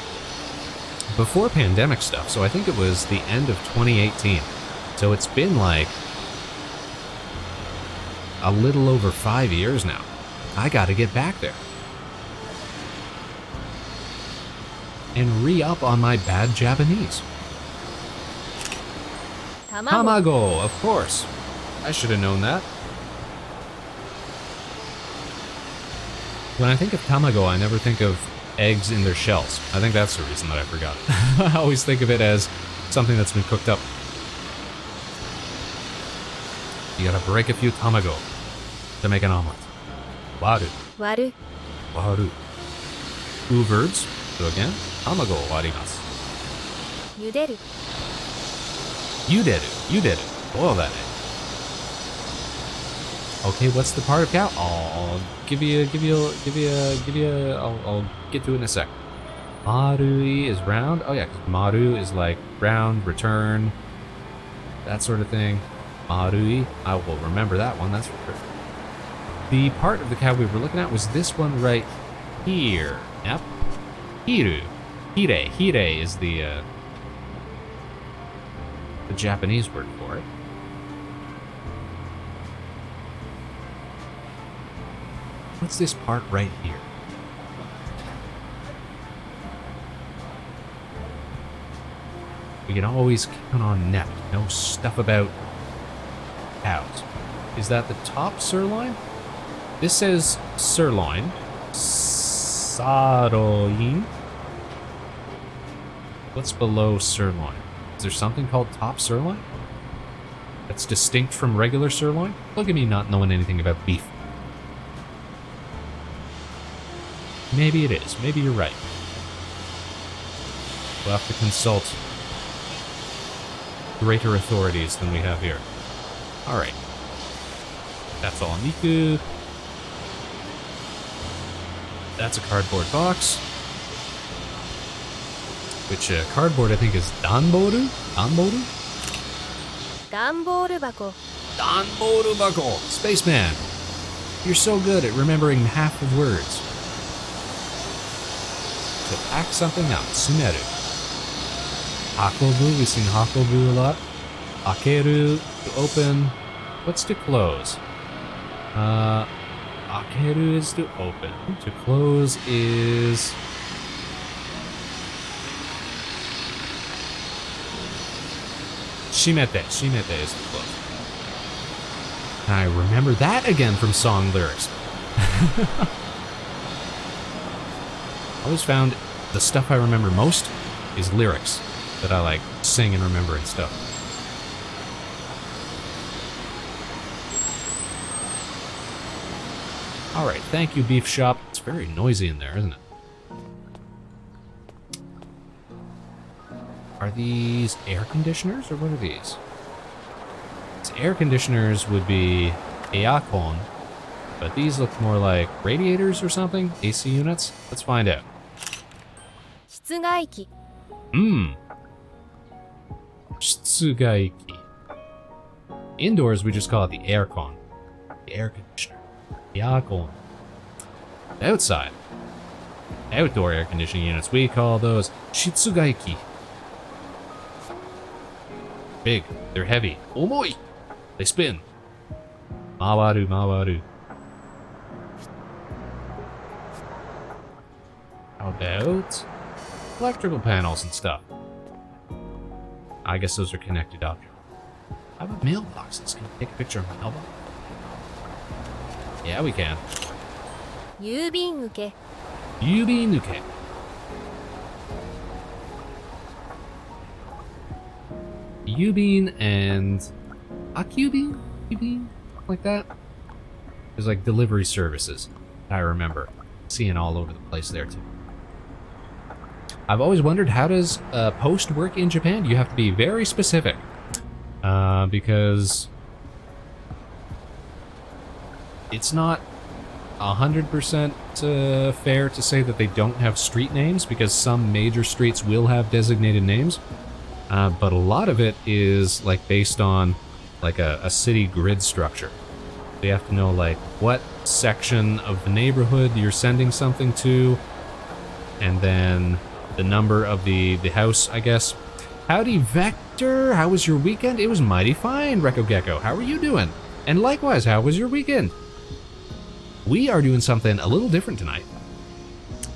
before pandemic stuff. So I think it was the end of 2018. So it's been like a little over 5 years now. I gotta get back there and re-up on my bad Japanese. 卵 Tamago, of course. I should have known that. When I think of tamago, I never think of eggs in their shells. I think that's the reason that I forgot it. I always think of it as something that's been cooked up. You gotta break a few tamago to make an omelet. Waru. 割る Waru. Two verbs. So again, tamago warimasu. 茹でる Yuderu. Boil that egg. Okay, what's the part of cow? I'll I'll get to it in a sec. Marui is round. Oh yeah, 'cause maru is like round, return, that sort of thing. Marui, I will remember that one, that's for sure. The part of the cow we were looking at was this one right here. Yep. Hiru. Hire is the Japanese word for it. What's this part right here? We can always count on net. No stuff about cows. Is that the top sirloin? This says sirloin. Saroin. What's below sirloin? Is there something called top sirloin? That's distinct from regular sirloin? Look at me not knowing anything about beef. Maybe it is. Maybe you're right. We'll have to consult greater authorities than we have here. Alright. That's all Miku. That's a cardboard box. Which cardboard I think is danboru? Danboru? 段ボール箱 Danboru bako. Spaceman. You're so good at remembering half of words. To pack something out. Sumeru. Hakobu. We've seen hakobu a lot. Akeru. To open. What's to close? Akeru is to open. To close is... Shimete. Shimete is to close. And I remember that again from song lyrics. I always found the stuff I remember most is lyrics that I like sing and remember and stuff. Alright, thank you, beef shop. It's very noisy in there, isn't it? Are these air conditioners, or what are these? These air conditioners would be aircon, but these look more like radiators or something? AC units? Let's find out. 室外機 Shitsugaiki. Indoors, we just call it the aircon. The air conditioner. Aircon. Outside. Outdoor air conditioning units, we call those shitsugaiki. Big. They're heavy. Omoi! They spin. Mawaru, mawaru. How about electrical panels and stuff? I guess those are connected objects. How about mailboxes? Can you take a picture of my mailbox? Yeah, we can. 郵便受け Yubinuke. Yubin and Akubin? Yubin? Like that? There's like delivery services, I remember. Seeing all over the place there too. I've always wondered, how does post work in Japan? You have to be very specific. Because it's not 100% fair to say that they don't have street names, because some major streets will have designated names. But a lot of it is like based on like a city grid structure. So you have to know like what section of the neighborhood you're sending something to, and then the number of the house, I guess. Howdy, Vector. How was your weekend? It was mighty fine, Recco Gecko. How are you doing? And likewise, how was your weekend? We are doing something a little different tonight.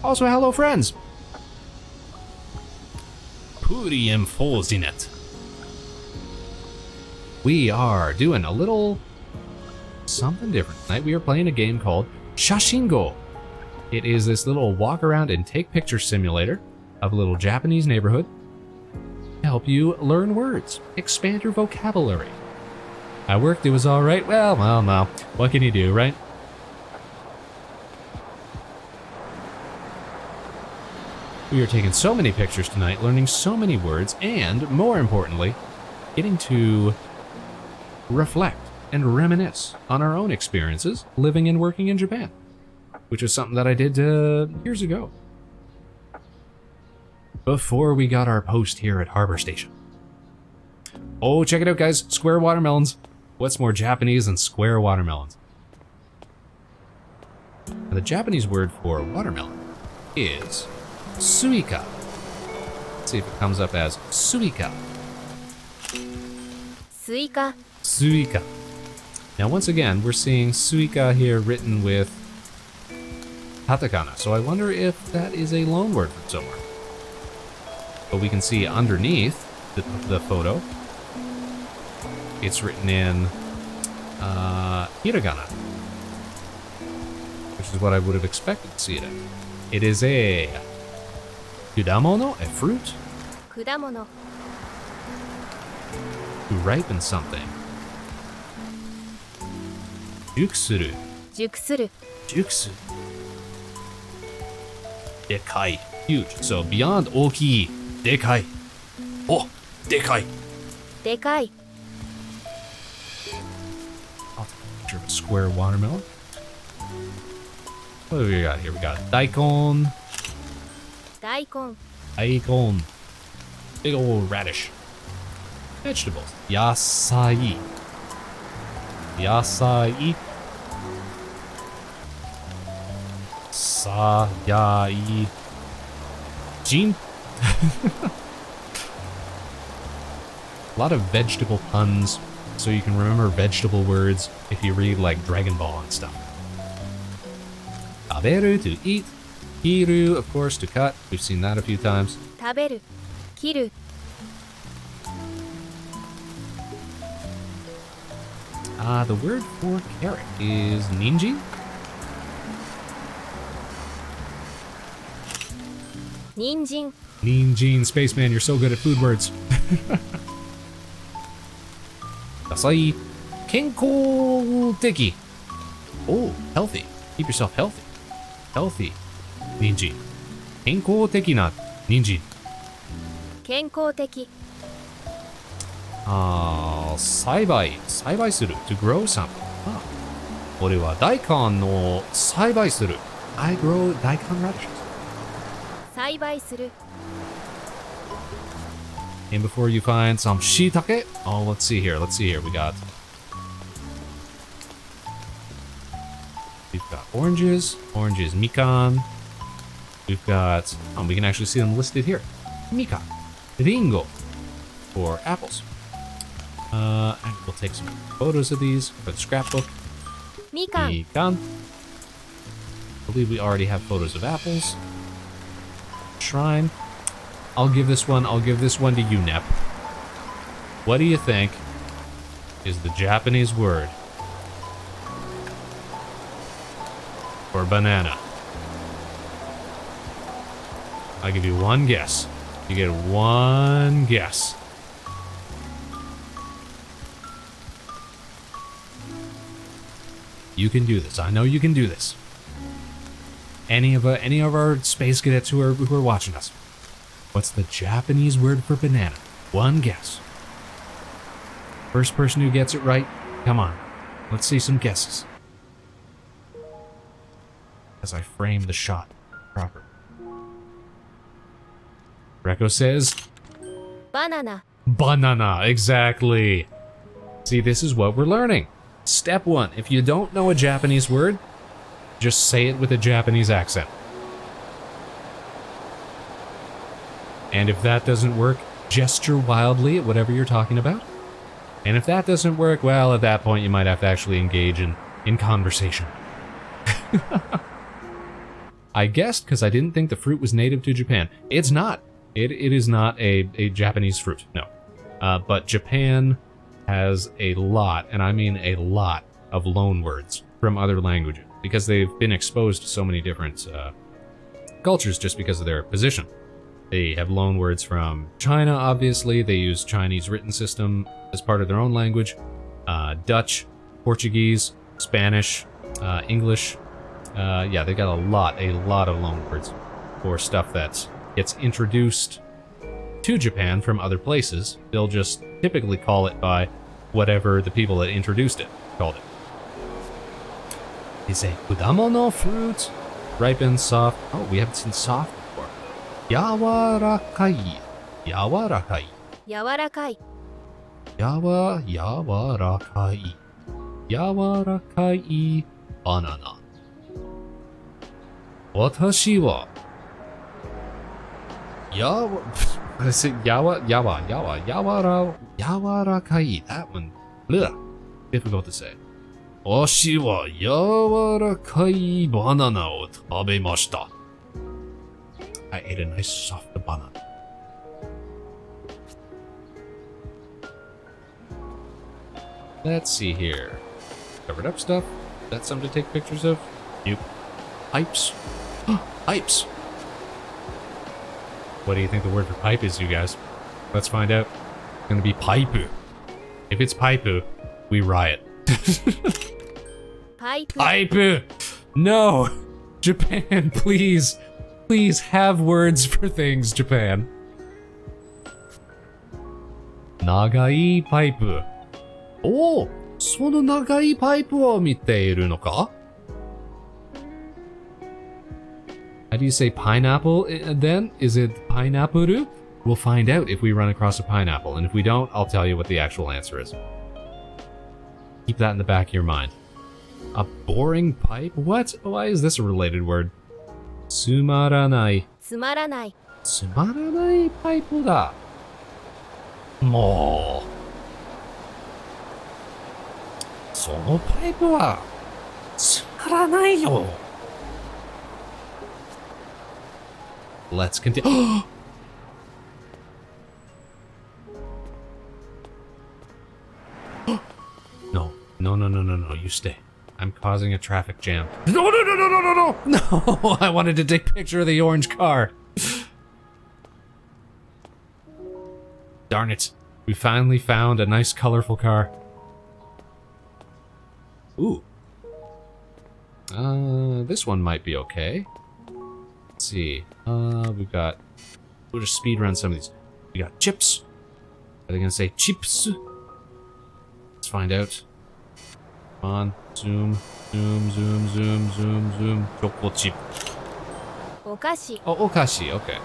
Also, hello, friends. Puri Enforzinet. We are doing a little something different tonight. We are playing a game called Shashingo. It is this little walk around and take picture simulator of a little Japanese neighborhood to help you learn words, expand your vocabulary. I worked, it was all right. Well, what can you do, right? We are taking so many pictures tonight, learning so many words, and more importantly, getting to reflect and reminisce on our own experiences living and working in Japan, which is something that I did years ago, before we got our post here at Harbor Station. Oh, check it out, guys. Square watermelons. What's more Japanese than square watermelons? Now, the Japanese word for watermelon is suika. Let's see if it comes up as suika. スイカ Suika. Now, once again, we're seeing suika here written with katakana, so I wonder if that is a loan word from somewhere. But we can see underneath the photo, it's written in hiragana, which is what I would have expected to see it in. It is a kudamono, a fruit, 果物 to ripen something. Jukusuru. 熟する Juksu. Dekai. Huge. So beyond oki, dekai. Oh, dekai. でかい I'll take a picture of a square watermelon. What do we got here? We got daikon. 大根 Daikon. Big old radish. Vegetables. Yasai. Yasai. Sayai. Jin. A lot of vegetable puns, so you can remember vegetable words if you read like Dragon Ball and stuff. Taberu, to eat. Kiru, of course, to cut. We've seen that a few times. 食べる切る The word for carrot is ninji. 人参 Ninjin, Spaceman, you're so good at food words. Dasai. Kenkou teki. Oh, healthy. Keep yourself healthy. Healthy. Ninjin. Kenkou teki na ninjin. 健康的 栽培する to grow something. 俺は大根の栽培する. I grow daikon radishes. 栽培する And before you find some shiitake, let's see here. We've got oranges, mikan. We've got, we can actually see them listed here. Mikan, ringo, for apples. And we'll take some photos of these for the scrapbook. みかん Mikan. I believe we already have photos of apples. Shrine. I'll give this one to you, Nep. What do you think is the Japanese word for banana? I'll give you one guess. You get one guess. You can do this. I know you can do this. Any of our space cadets who are watching us. What's the Japanese word for banana? One guess. First person who gets it right, come on. Let's see some guesses. As I frame the shot properly. Reko says... バナナ Banana, exactly. See, this is what we're learning. Step one, if you don't know a Japanese word, just say it with a Japanese accent. And if that doesn't work, gesture wildly at whatever you're talking about. And if that doesn't work, well, at that point you might have to actually engage in conversation. I guessed because I didn't think the fruit was native to Japan. It's not. It is not a Japanese fruit, no. But Japan has a lot, and I mean a lot, of loanwords from other languages because they've been exposed to so many different cultures just because of their position. They have loanwords from China, obviously. They use Chinese written system as part of their own language. Dutch, Portuguese, Spanish, English. Yeah, they got a lot of loanwords for stuff that gets introduced to Japan from other places. They'll just typically call it by whatever the people that introduced it called it. They say, kudamono, fruit, ripen, soft. Oh, we haven't seen soft before. Yawarakai. Yawarakai. 柔らかい Yawarakai. Yawarakai banana. Watashi wa I said yawarakai. That one, bleh, difficult to say. Washi wa yawarakai banana o tabemashita. I ate a nice soft banana. Let's see here. Covered up stuff. Is that something to take pictures of? Nope. Pipes. Pipes. What do you think the word for pipe is, you guys? Let's find out. It's gonna be paipu. If it's paipu, we riot. パイプ Paipu! No! Japan, please. Please have words for things, Japan. Nagai paipu. Oh! その長いパイプを見ているのか? How do you say pineapple then? Is it pineapple? We'll find out if we run across a pineapple, and if we don't, I'll tell you what the actual answer is. Keep that in the back of your mind. A boring pipe? What? Why is this a related word? Sumaranai. つまらない Sumaranai pipe da. Mo. そのパイプはつまらないよ. Let's continue. No. No, you stay. I'm causing a traffic jam. No. No, I wanted to take a picture of the orange car. Darn it. We finally found a nice colorful car. Ooh. This one might be okay. Let's see. We've got... We'll just speed run some of these. We got chips. Are they gonna say chips? Let's find out. Come on. Zoom. Choco chip. お菓子 Oh, okashi. Okay.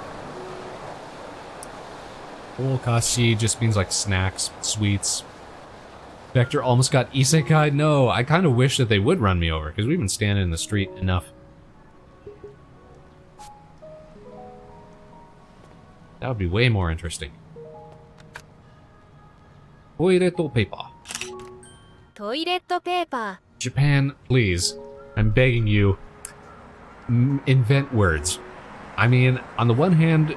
Okashi just means like snacks, sweets. Vector almost got isekai. No, I kind of wish that they would run me over because we've been standing in the street enough. That would be way more interesting. Toilet paper. トイレットペーパ Japan, please. I'm begging you. Invent words. I mean, on the one hand,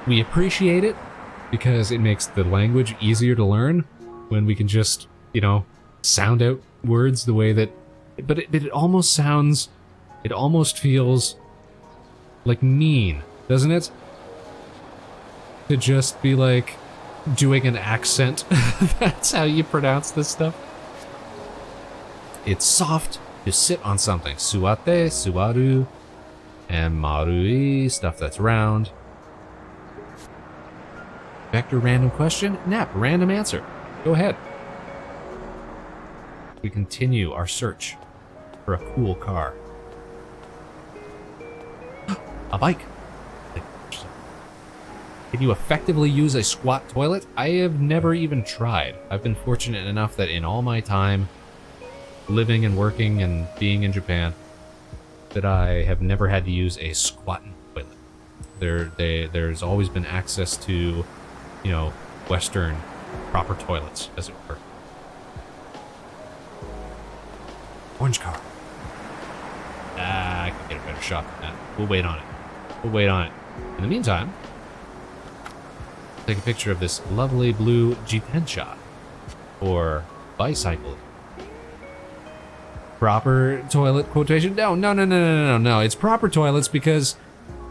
we appreciate it because it makes the language easier to learn when we can just, you know, sound out words the way that... But it almost sounds... It almost feels like mean, doesn't it? To just be like doing an accent. That's how you pronounce this stuff. It's soft to sit on something. Suate, suaru, and marui, stuff that's round. Vector random question? Nap, random answer. Go ahead. We continue our search for a cool car. A bike. Can you effectively use a squat toilet? I have never even tried. I've been fortunate enough that in all my time living and working and being in Japan, that I have never had to use a squatting toilet. There's always been access to, you know, Western proper toilets, as it were. Orange car. I can get a better shot than that. We'll wait on it. We'll wait on it. In the meantime, take a picture of this lovely blue jitensha, or bicycle. Proper toilet quotation? No. It's proper toilets because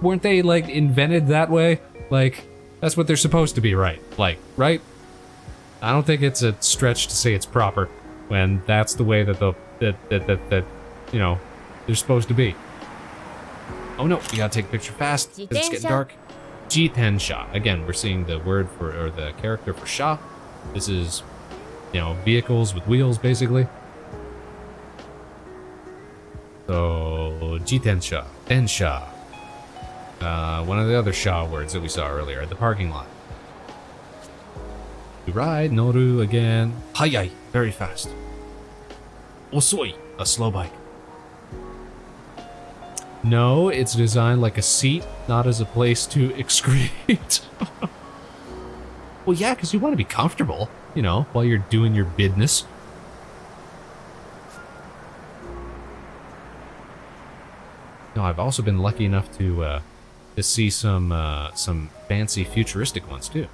weren't they, like, invented that way? Like, that's what they're supposed to be, right? Like, right? I don't think it's a stretch to say it's proper when that's the way that you know, they're supposed to be. Oh no, we gotta take a picture fast. 'Cause it's getting dark. Jitensha. Again, we're seeing the word for, or the character for sha. This is, you know, vehicles with wheels, basically. So, jitensha, tensha. One of the other sha words that we saw earlier at the parking lot. We ride, noru again. Hayai, very fast. Osoi, a slow bike. No, it's designed like a seat, not as a place to excrete. Well, yeah, because you want to be comfortable, you know, while you're doing your business. No, I've also been lucky enough to see some fancy futuristic ones too,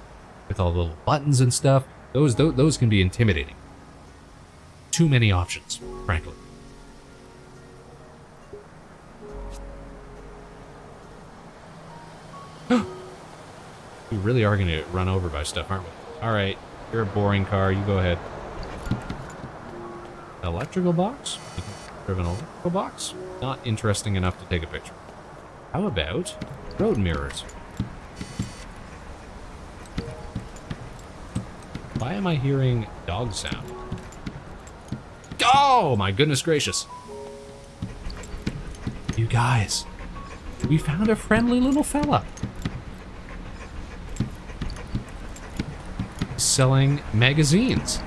with all the little buttons and stuff. Those can be intimidating. Too many options, frankly. We really are going to get run over by stuff, aren't we? Alright, you're a boring car, you go ahead. Electrical box? Driven electrical box? Not interesting enough to take a picture. How about road mirrors? Why am I hearing dog sound? Oh my goodness gracious. You guys, we found a friendly little fella. Selling magazines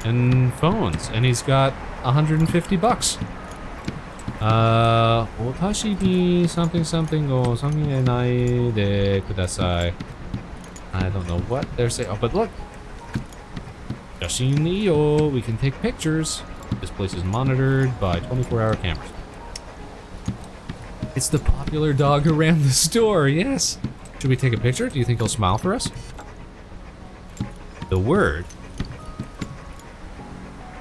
and phones, and he's got 150 bucks. Watashi ni something o something enai de kudasai. I don't know what they're saying. Oh, but look. Shashin ni yo. We can take pictures. This place is monitored by 24-hour cameras. It's the popular dog who ran the store, yes. Should we take a picture? Do you think he'll smile for us? The word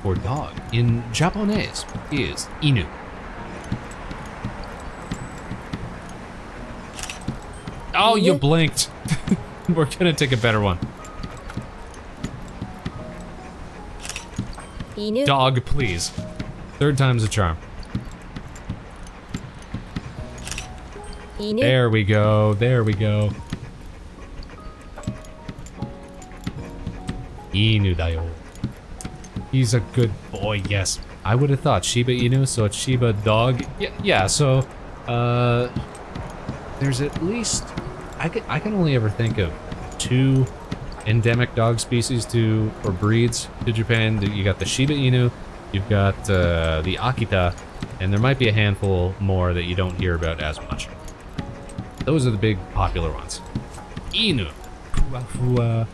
for dog in Japanese is inu. Oh, you blinked. We're gonna take a better one. Inu. Dog, please. Third time's a charm. Inu. There we go. There we go. Inu dayo. He's a good boy, yes. I would have thought Shiba Inu, so it's Shiba dog. Yeah, so, there's at least, I can only ever think of 2 endemic dog species or breeds to Japan. You got the Shiba Inu, you've got the Akita, and there might be a handful more that you don't hear about as much. Those are the big popular ones. Inu. Pua pua.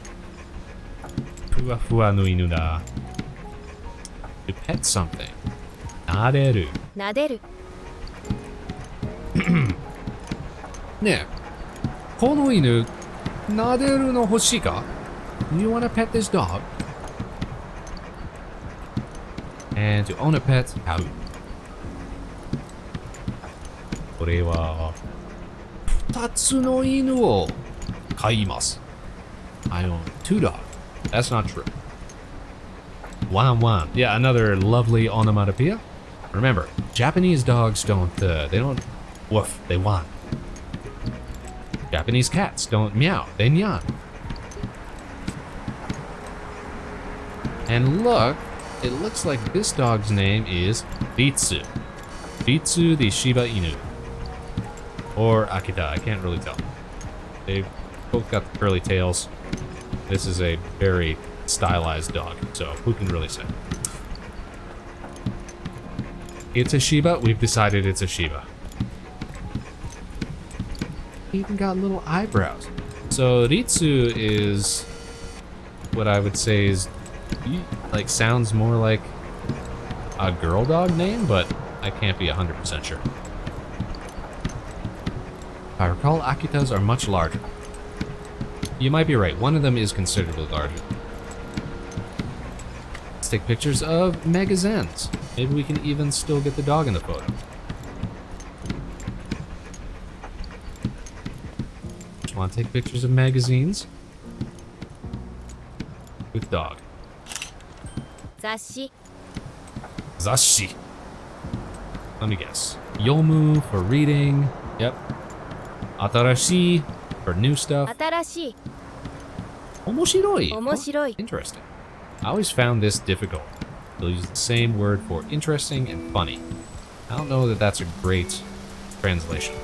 Fua fua no inu da. To pet something. Naderu. 撫でる Ne. Kono inu, naderu no hoshii ka? Do you want to pet this dog? And to own a pet, kau. これは2つの犬を飼います。I own 2 dogs. That's not true. Wan wan. Yeah, another lovely onomatopoeia. Remember, Japanese dogs don't, they don't woof, they wan. Japanese cats don't meow, they nyan. And look, it looks like this dog's name is Ritsu. Ritsu the Shiba Inu. Or Akita, I can't really tell. They've both got the curly tails. This is a very stylized dog, so who can really say? It's a Shiba, we've decided it's a Shiba. Even got little eyebrows. So Ritsu is what I would say is like sounds more like a girl dog name, but I can't be 100% sure. If I recall, Akitas are much larger. You might be right, one of them is considerably larger. Let's take pictures of magazines. Maybe we can even still get the dog in the photo. Just want to take pictures of magazines with dog. 雑誌 Zashi. Let me guess. Yomu for reading. Yep. Atarashi for new stuff. 新しい Omoshiroi. 面白い Interesting. I always found this difficult. They'll use the same word for interesting and funny. I don't know that that's a great translation.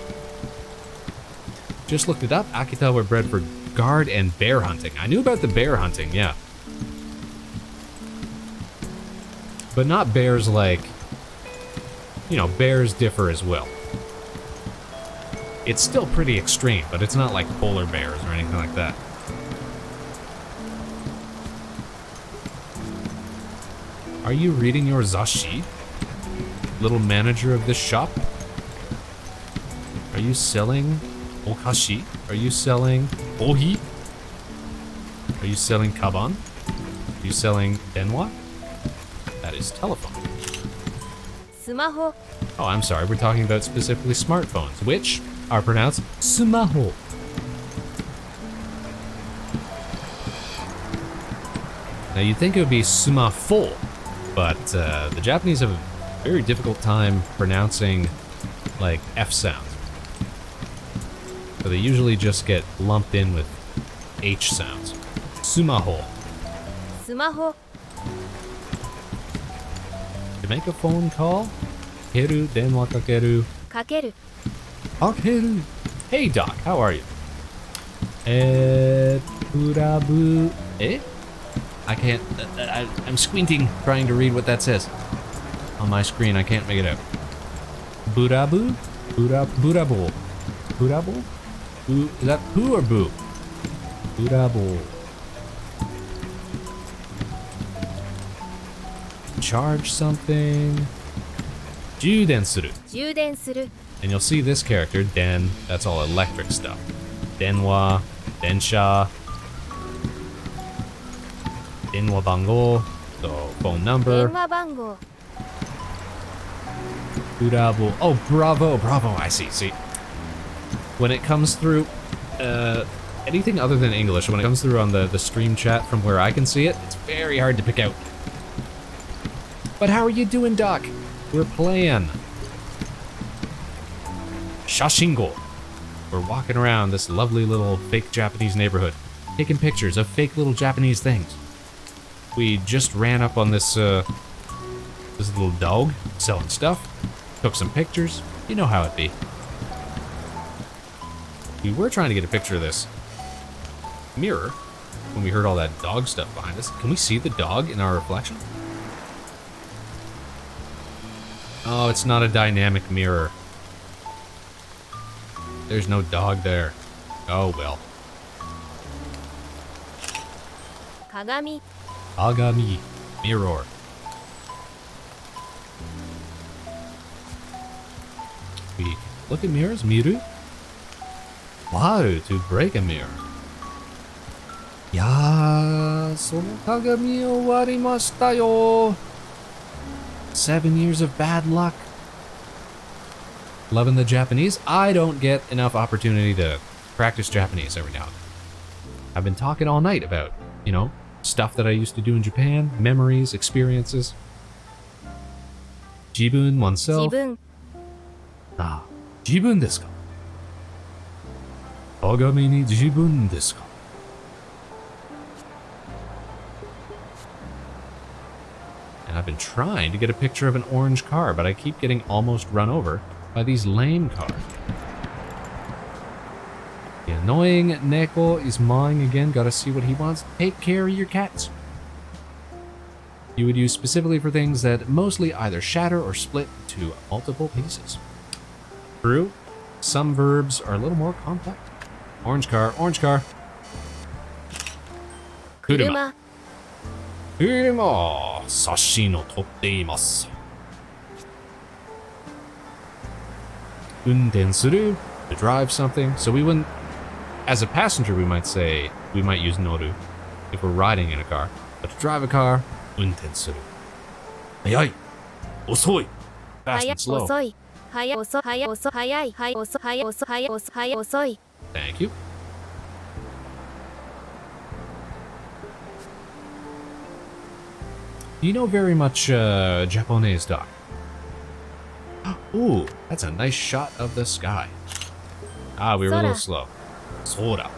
Just looked it up. Akita were bred for guard and bear hunting. I knew about the bear hunting, yeah. But not bears like... You know, bears differ as well. It's still pretty extreme, but it's not like polar bears or anything like that. Are you reading your zashi? Little manager of this shop? Are you selling okashi? Are you selling ohi? Are you selling kaban? Are you selling denwa? That is telephone. スマホ Oh, I'm sorry, we're talking about specifically smartphones, which are pronounced sumaho. Now you'd think it would be sumafo, but the Japanese have a very difficult time pronouncing like F sounds. So they usually just get lumped in with H sounds. Sumaho. スマホ To make a phone call, kakeru, denwa kakeru. かける Kakeru. Hey Doc, how are you? Burabu. Eh? I can't. I'm squinting trying to read what that says. On my screen, I can't make it out. Burabu? Burabo. Burabo? Is that poo or boo? Burabo. Charge something. Juden suru. 充電する And you'll see this character, Den, that's all electric stuff. Denwa, Densha, Denwa bango, so phone 電 number. 話番号 Urabo. Oh, bravo, I see. When it comes through, anything other than English, when it comes through on the stream chat from where I can see it, it's very hard to pick out. But how are you doing, Doc? We're playing Shashingo. We're walking around this lovely little fake Japanese neighborhood, taking pictures of fake little Japanese things. We just ran up on this this little dog selling stuff, took some pictures. You know how it be. We were trying to get a picture of this mirror when we heard all that dog stuff behind us. Can we see the dog in our reflection? Oh, it's not a dynamic mirror. There's no dog there. Oh well. 鏡 Agami. Mirror. We can look at mirrors. Miru. Wow, to break a mirror. いやー、その鏡終わりましたよ. 7 years of bad luck. Loving the Japanese. I don't get enough opportunity to practice Japanese every now and then. I've been talking all night about, you know, stuff that I used to do in Japan, memories, experiences. Jibun, oneself. 自分 Ah, jibun desu ka? Kagami ni jibun desu ka? And I've been trying to get a picture of an orange car, but I keep getting almost run over by these lame cars. The annoying Neko is mawing again. Gotta see what he wants. Take care of your cats. You would use specifically for things that mostly either shatter or split into multiple pieces. True, some verbs are a little more complex. Orange car, orange car. Kuruma. 車 Sashino totte imasu. Unden suru, to drive something. So we wouldn't, as a passenger, we might say, we might use noru if we're riding in a car. But to drive a car, unden suru. Hayai. Osoi. Fast 速い and slow. 遅い速い遅い速い遅い速い速い遅い速い遅い速い遅い速い遅い Thank you. You know very much Japanese, Doc. Ooh, that's a nice shot of the sky. Ah, we were a little slow. Sora.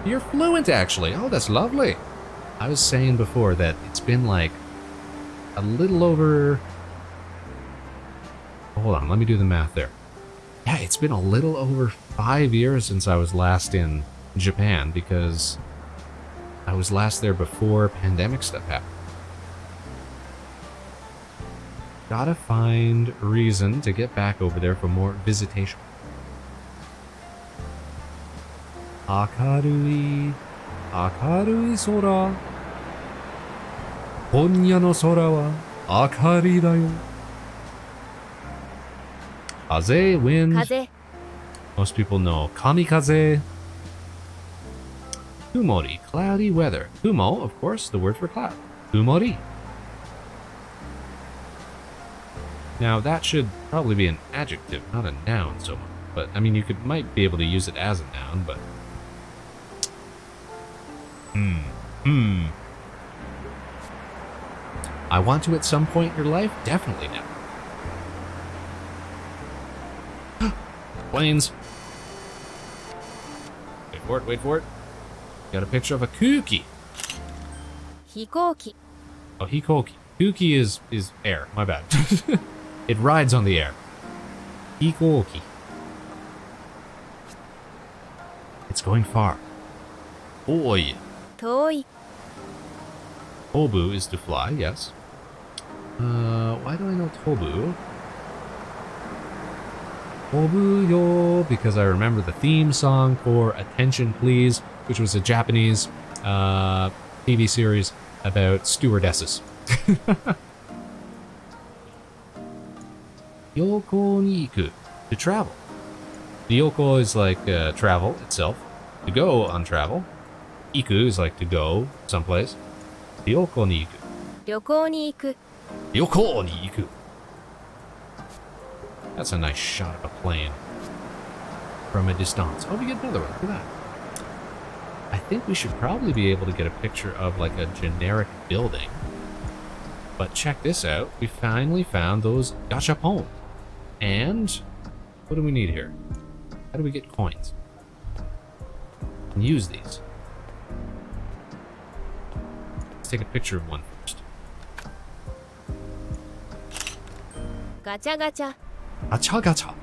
You're fluent, actually. Oh, that's lovely. I was saying before that it's been like a little over... Hold on, let me do the math there. Yeah, it's been a little over 5 years since I was last in Japan because I was last there before pandemic stuff happened. Gotta find reason to get back over there for more visitation. Akarui sora. Konya no sora wa akari da yo. Kaze, wind. 風 Most people know kamikaze. Kumori, cloudy weather. Kumo, of course, the word for cloud. Kumori. Now, that should probably be an adjective, not a noun so much. But, I mean, you might be able to use it as a noun, but... I want to at some point in your life? Definitely now. Planes. Wait for it, wait for it. Got a picture of a kuki. 飛行機 Oh, hikoki. Kuki is air, my bad. It rides on the air. Hikoki. It's going far. Oi. 遠い Tobu is to fly, yes. Why do I know Tobu? Tobu yo, because I remember the theme song for Attention Please, which was a Japanese TV series about stewardesses. Yoko ni iku, to travel. The yoko is like travel itself. To go on travel. Iku is like to go someplace. Yoko ni iku. 旅行に行く Yoko ni iku. That's a nice shot of a plane from a distance. Oh, we get another one. Look at that. I think we should probably be able to get a picture of like a generic building. But check this out. We finally found those gachapon. And what do we need here? How do we get coins? And use these. Let's take a picture of one first. ガチャガチャ Gacha gacha.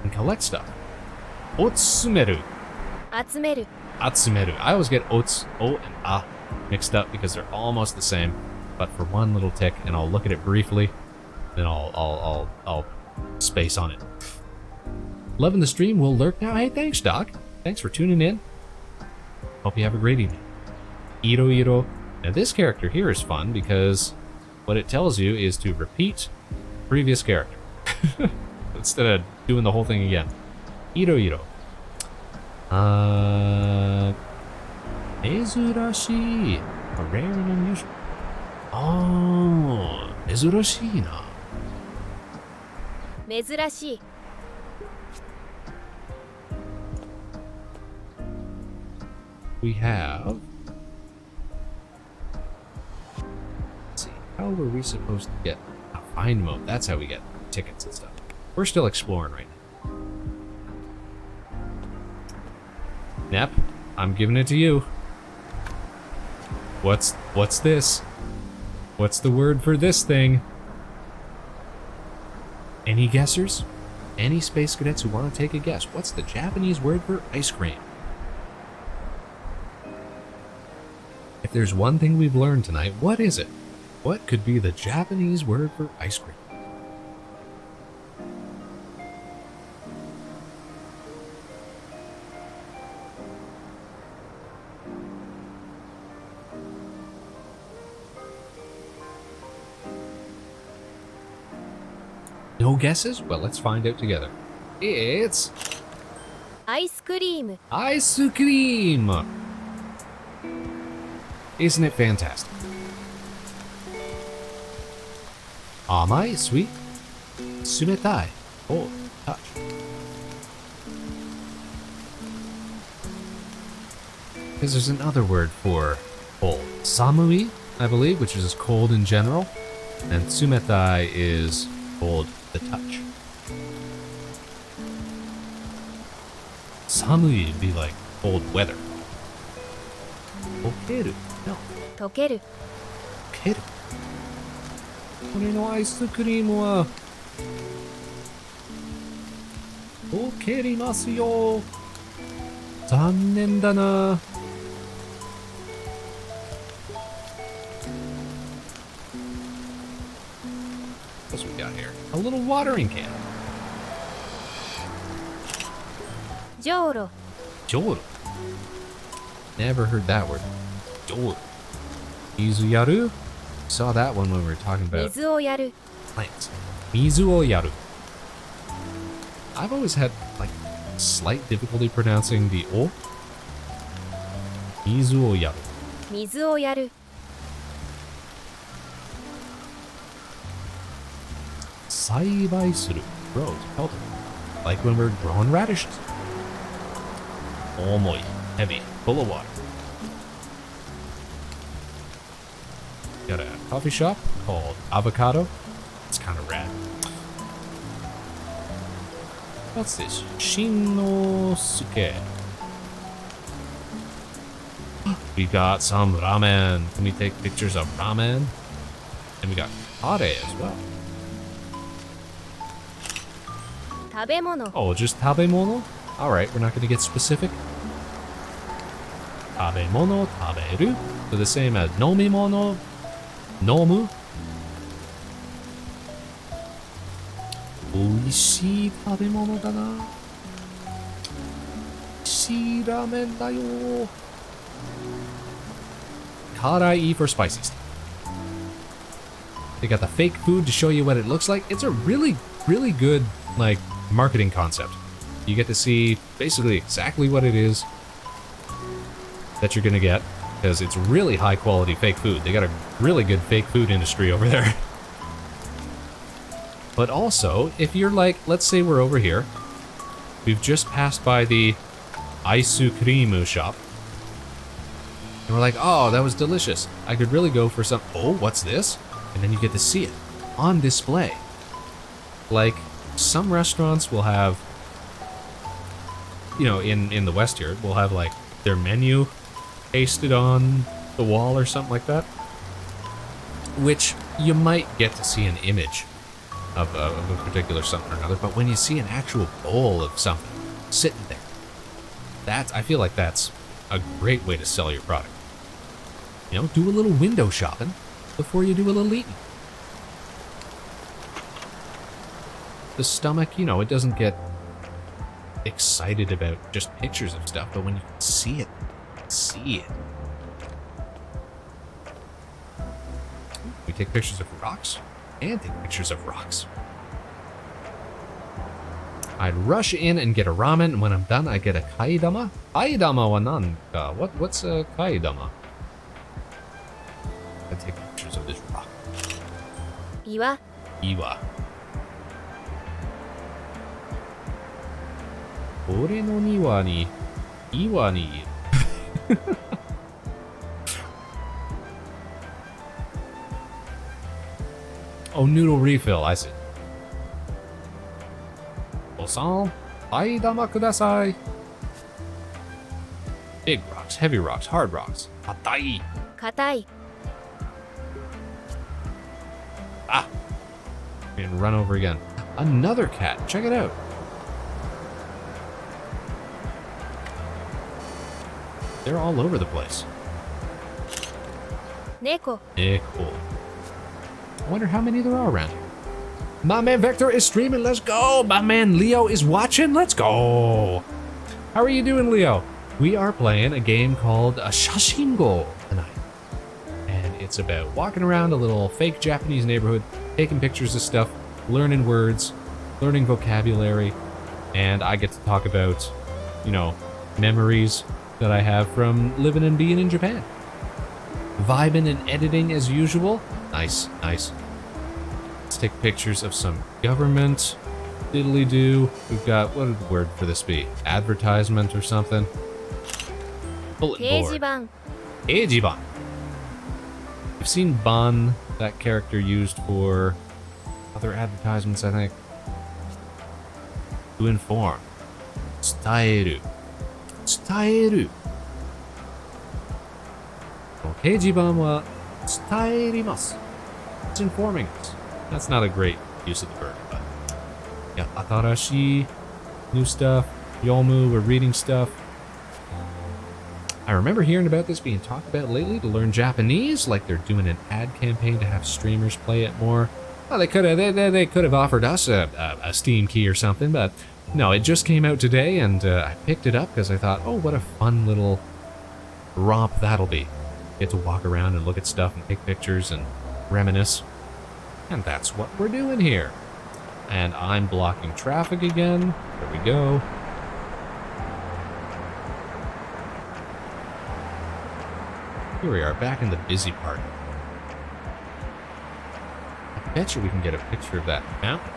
And collect stuff. Otsumeru. 集める Atsumeru. I always get ots, o and a mixed up because they're almost the same. But for one little tick, and I'll look at it briefly, then I'll space on it. Loving the stream. Will lurk now. Hey, thanks, Doc. Thanks for tuning in. Hope you have a great evening. Iro iro. Now this character here is fun because what it tells you is to repeat previous character. Instead of doing the whole thing again. Iro iro. Mezurashi. Rare and unusual. Oh, mezurashi na. 珍しい We have. Let's see. How were we supposed to get a find mode? That's how we get tickets and stuff. We're still exploring right now. Nep, I'm giving it to you. What's this? What's the word for this thing? Any guessers? Any space cadets who want to take a guess? What's the Japanese word for ice cream? If there's one thing we've learned tonight, what is it? What could be the Japanese word for ice cream? No guesses? Well, let's find out together. It's アイスクリーム ice cream! Isn't it fantastic? Amai, sweet. Sumetai. Oh, touch. Because there's another word for cold. Samui, I believe, which is cold in general. And sumetai is cold, the touch. Samui would be like cold weather. Okeru. No. 溶ける Okeru. これのアイスクリームは溶けりますよ。残念だな。What else we got here? A little watering can. じょうろ Joro. Never heard that word. Joro. Mizu yaru? Saw that one when we were talking about 水をやる plants. Mizu o yaru. I've always had like slight difficulty pronouncing the o. Mizu o yaru. 水をやる Saibai suru. Grows. Cultivate. Like when we're growing radishes. Omoi. Heavy. Full of water. Got a coffee shop called Avocado. It's kind of rad. What's this? Shinosuke. We got some ramen. Can we take pictures of ramen? And we got kare as well. 食べ物 Oh, just tabemono? Alright, we're not going to get specific. Tabemono, taberu. So the same as nomimono, nomu. Oishii tabemono da na. Oishii ramen da yo. Karai for spicy stuff. They got the fake food to show you what it looks like. It's a really, really good, like, marketing concept. You get to see basically exactly what it is that you're gonna get, because it's really high quality fake food. They got a really good fake food industry over there. But also, if you're like, let's say we're over here, we've just passed by the Aisukrimu shop, and we're like, oh, that was delicious. I could really go for some, oh, what's this? And then you get to see it on display. Like, some restaurants will have, you know, in the West here, will have like their menu pasted on the wall or something like that, which you might get to see an image of a particular something or another, but when you see an actual bowl of something sitting there, I feel like that's a great way to sell your product. You know, do a little window shopping before you do a little eating. The stomach, you know, it doesn't get excited about just pictures of stuff, but when you see it see it. We take pictures of rocks and take pictures of rocks. I'd rush in and get a ramen, and when I'm done, I get a kaidama. Kaidama wa nanka? What's a kaidama? I take pictures of this rock. 岩 Iwa. 俺の庭に岩にいる。Oh, noodle refill, I see. おさん、はい玉ください。Big rocks, heavy rocks, hard rocks. 硬い。硬い Ah! And run over again. Another cat. Check it out. They're all over the place. 猫 Cool. I wonder how many there are around here. My man Vector is streaming. Let's go. My man Leo is watching. Let's go. How are you doing, Leo? We are playing a game called Shashingo tonight. And it's about walking around a little fake Japanese neighborhood, taking pictures of stuff, learning words, learning vocabulary, and I get to talk about, you know, memories that I have from living and being in Japan. Vibing and editing as usual. Nice, nice. Let's take pictures of some government. Diddly-do. We've got, what would the word for this be? Advertisement or something? Bulletin 掲 board. 示板 Eijiban. I've seen Ban, that character used for other advertisements, I think. To inform. 伝える。伝える。掲示板は伝えます。It's informing us. That's not a great use of the verb, but yeah, 新しい new stuff. Yomu, we're reading stuff. I remember hearing about this being talked about lately to learn Japanese, like they're doing an ad campaign to have streamers play it more. Well, they could have offered us a Steam key or something, but no, it just came out today, and I picked it up because I thought, oh, what a fun little romp that'll be. Get to walk around and look at stuff and take pictures and reminisce. And that's what we're doing here. And I'm blocking traffic again. There we go. Here we are, back in the busy part. I bet you we can get a picture of that mountain.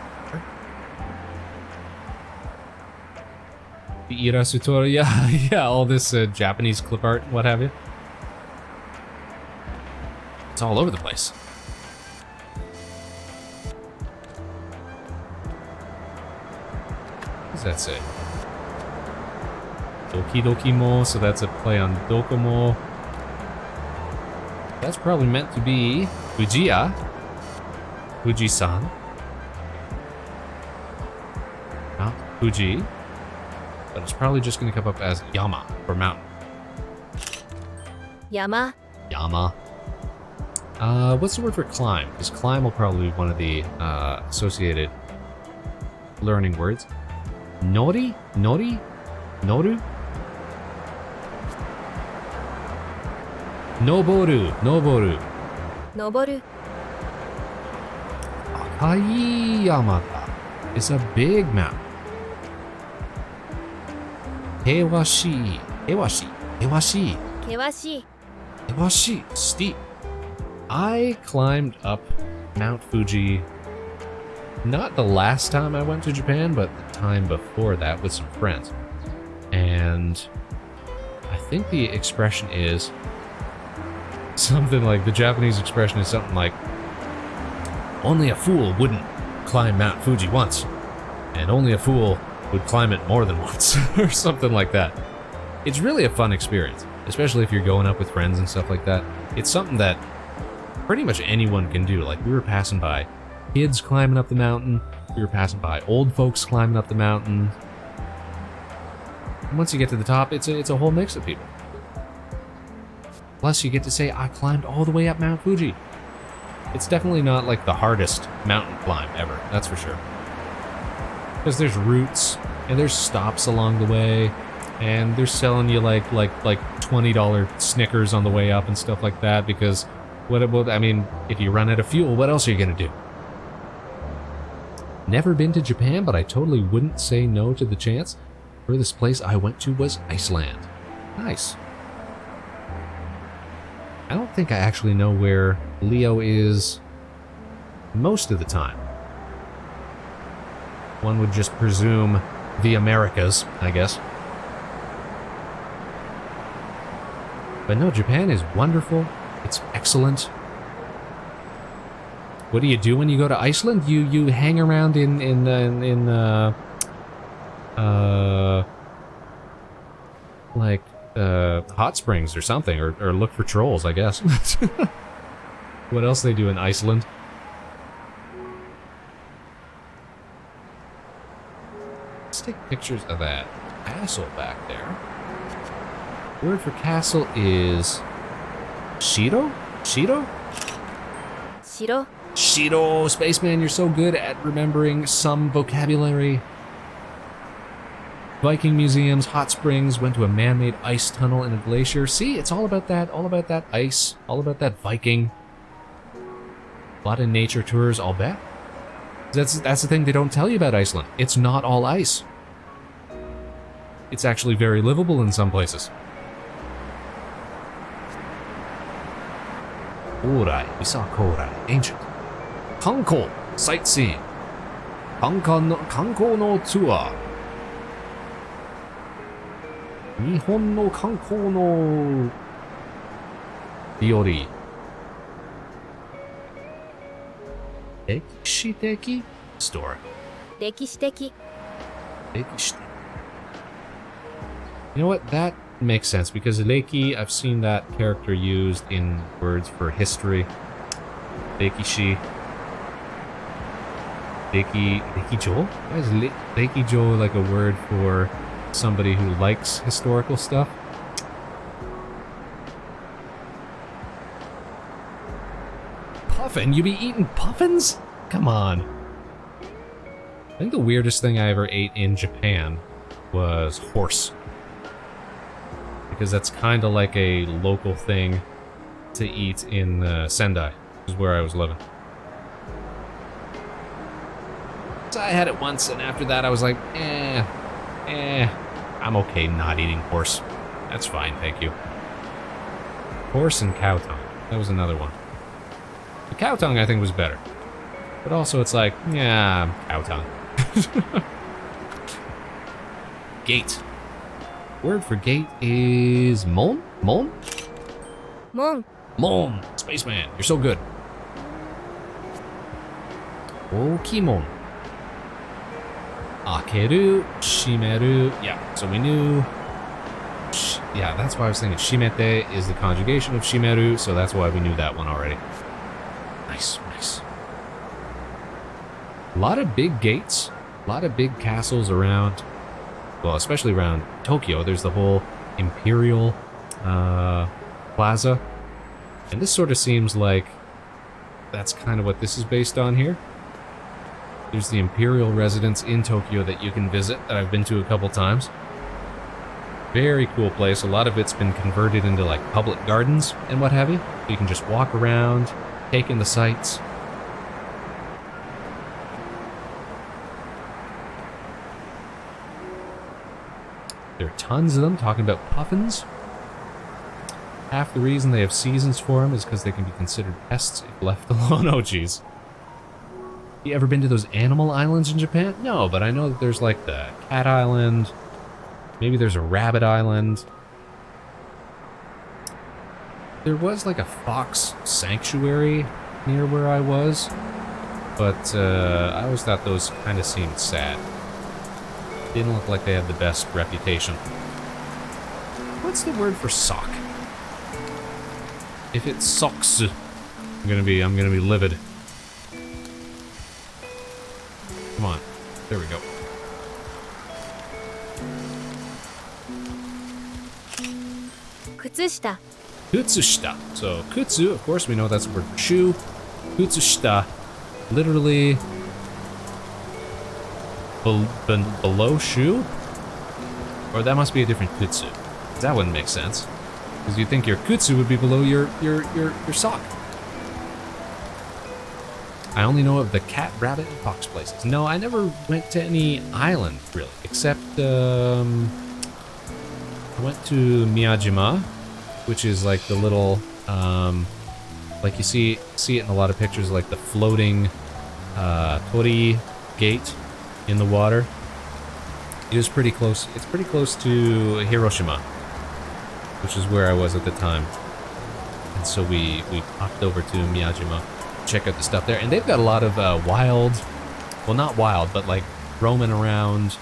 The Irasutora, yeah, all this Japanese clip art and what have you. It's all over the place. What does that say? Doki Doki Mo, so that's a play on Dokomo. That's probably meant to be Fujiya. Fuji-san. Mount Fuji. But it's probably just going to come up as Yama, for mountain. 山 Yama. What's the word for climb? Because climb will probably be one of the associated learning words. Nori? Nori? Noru? Noboru. Noboru. 登る Akai Yamata is a big mountain. Hewashi. Hewashi. Hewashi. 険しい Hewashi. Steep. I climbed up Mount Fuji not the last time I went to Japan, but the time before that with some friends. And I think the expression is something like, the Japanese expression is something like, only a fool wouldn't climb Mount Fuji once, and only a fool would climb it more than once, or something like that. It's really a fun experience, especially if you're going up with friends and stuff like that. It's something that pretty much anyone can do. Like, we were passing by kids climbing up the mountain, we were passing by old folks climbing up the mountain. And once you get to the top, it's a whole mix of people. Plus, you get to say, I climbed all the way up Mount Fuji. It's definitely not like the hardest mountain climb ever, that's for sure. Because there's routes, and there's stops along the way, And they're selling you like $20 Snickers on the way up and stuff like that because I mean, if you run out of fuel, what else are you gonna do? Never been to Japan, but I totally wouldn't say no to the chance. Furthest place I went to was Iceland. Nice. I don't think I actually know where Leo is most of the time. One would just presume the Americas, I guess. But no, Japan is wonderful. It's excellent. What do you do when you go to Iceland? You hang around in hot springs or something, or look for trolls, I guess. What else they do in Iceland? Let's take pictures of that castle back there. Word for castle is Shiro? Shiro? Shiro. Shiro! Spaceman, you're so good at remembering some vocabulary. Viking museums, hot springs, went to a man-made ice tunnel in a glacier. See, it's all about that ice, all about that Viking. A lot of nature tours, I'll bet. That's the thing they don't tell you about Iceland. It's not all ice. It's actually very livable in some places. Korai, we saw Korai, ancient. Kanko, sightseeing. Kanko no tour. Nihon no kanko no ryori. Ekishiteki? Story. 歴史的 Ekishiteki. You know what? That makes sense because Reiki, I've seen that character used in words for history. Reikishi. Reikijo? Why is Reikijo like a word for somebody who likes historical stuff? Puffin? You be eating puffins? Come on. I think the weirdest thing I ever ate in Japan was horse. Because that's kind of like a local thing to eat in Sendai, which is where I was living. So I had it once, and after that I was like, I'm okay not eating horse. That's fine, thank you. Horse and cow tongue. That was another one. The cow tongue I think was better. But also it's like, yeah, cow tongue. Gate. Word for gate is mon? Mon? 門 Mon! Spaceman, you're so good. Okimon. Akeru, shimeru. Yeah, so we knew. Yeah, that's why I was thinking shimete is the conjugation of shimeru, so that's why we knew that one already. Nice, nice. A lot of big gates, a lot of big castles around. Well, especially around Tokyo. There's the whole Imperial Plaza. And this sort of seems like that's kind of what this is based on here. There's the Imperial residence in Tokyo that you can visit, that I've been to a couple times. Very cool place. A lot of it's been converted into like public gardens and what have you. So you can just walk around, take in the sights. There are tons of them, talking about puffins. Half the reason they have seasons for them is because they can be considered pests if left alone. Oh, jeez. You ever been to those animal islands in Japan? No, but I know that there's like the cat island. Maybe there's a rabbit island. There was like a fox sanctuary near where I was. But I always thought those kind of seemed sad. Didn't look like they had the best reputation. What's the word for sock? If it sucks, I'm gonna be livid. Come on, there we go. Kutsushita. Kutsushita. So kutsu, of course, we know that's the word for shoe. Kutsushita, literally below shoe. Or that must be a different kutsu. That wouldn't make sense. Because you'd think your kutsu would be below your sock. I only know of the cat, rabbit, and fox places. No, I never went to any island, really. Except, I went to Miyajima, which is like the little, like you see it in a lot of pictures, like the floating, Tori gate in the water. It was pretty close. It's pretty close to Hiroshima, which is where I was at the time. And so we popped over to Miyajima, check out the stuff there. And they've got a lot of wild, well, not wild, but like roaming around,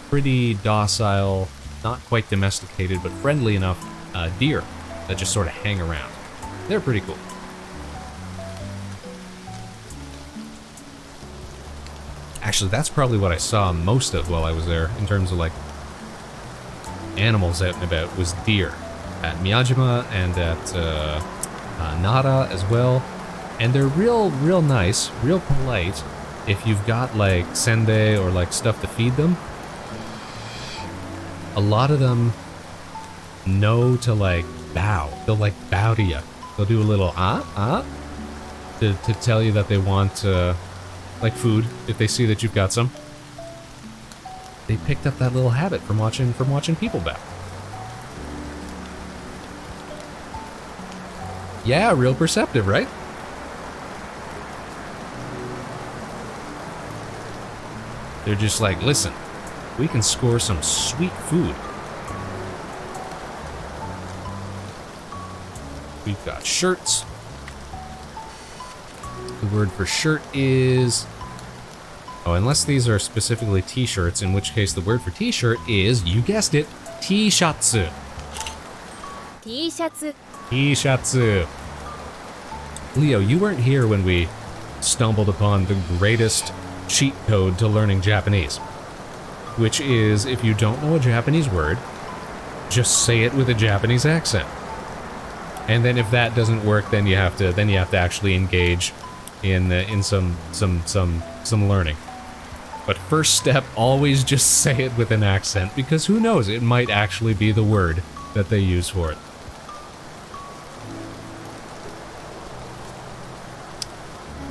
pretty docile, not quite domesticated, but friendly enough deer that just sort of hang around. They're pretty cool. Actually, that's probably what I saw most of while I was there, in terms of like animals out and about, was deer at Miyajima and at Nara as well. And they're real nice, real polite if you've got like senbei or like stuff to feed them. A lot of them know to like bow. They'll like bow to you. They'll do a little to tell you that they want like food if they see that you've got some. They picked up that little habit from watching people bow. Yeah, real perceptive, right? They're just like, listen, we can score some sweet food. We've got shirts. The word for shirt is... oh, unless these are specifically t-shirts, in which case the word for t-shirt is, you guessed it, T-shatsu. T-shirts. T-shatsu. Leo, you weren't here when we stumbled upon the greatest cheat code to learning Japanese, which is, if you don't know a Japanese word, just say it with a Japanese accent. And then if that doesn't work, then you have to actually engage in some learning. But first step, always just say it with an accent, because who knows, it might actually be the word that they use for it.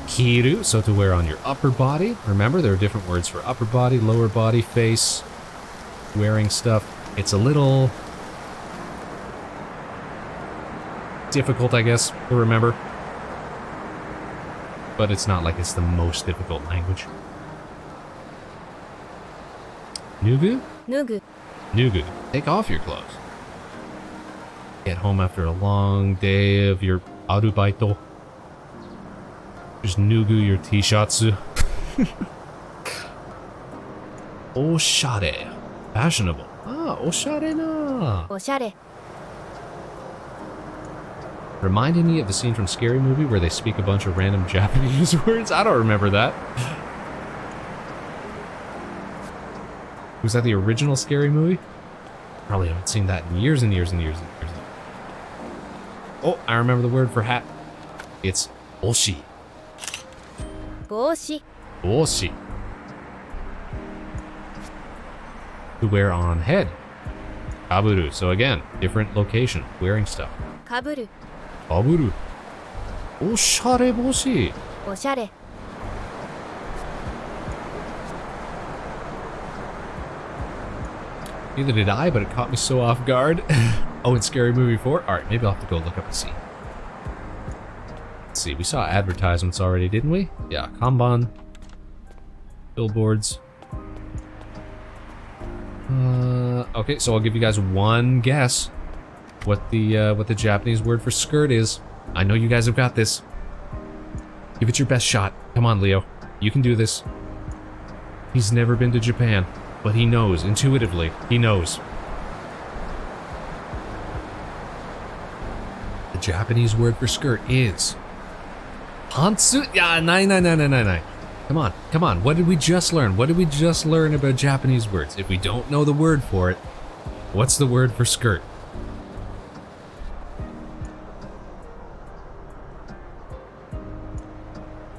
Kiru, so to wear on your upper body. Remember, there are different words for upper body, lower body, face, wearing stuff. It's a little difficult, I guess, to remember. But it's not like it's the most difficult language. Nugu? Nugu. Nugu. Take off your clothes. Get home after a long day of your arubaito. Just nugu your t-shatsu. Oshare. Fashionable. Ah, oshare na. Oshare. Reminded me of the scene from Scary Movie where they speak a bunch of random Japanese words. I don't remember that. Was that the original Scary Movie? Probably haven't seen that in years and years and years and years. Oh, I remember the word for hat. It's oshi. Boshi. Boshi. To wear on head. Kaburu. So again, different location, wearing stuff. Kaburu. Kaburu. Oshare boshi. Oshare. Neither did I, but it caught me so off guard. Oh, it's Scary Movie 4? Alright, maybe I'll have to go look up and see. Let's see, we saw advertisements already, didn't we? Yeah, Kanban. Billboards. Okay, so I'll give you guys one guess what the Japanese word for skirt is. I know you guys have got this. Give it your best shot. Come on, Leo. You can do this. He's never been to Japan, but he knows, intuitively, he knows. The Japanese word for skirt is... Pantsu? Yeah, nine. Come on. What did we just learn? What did we just learn about Japanese words? If we don't know the word for it, what's the word for skirt?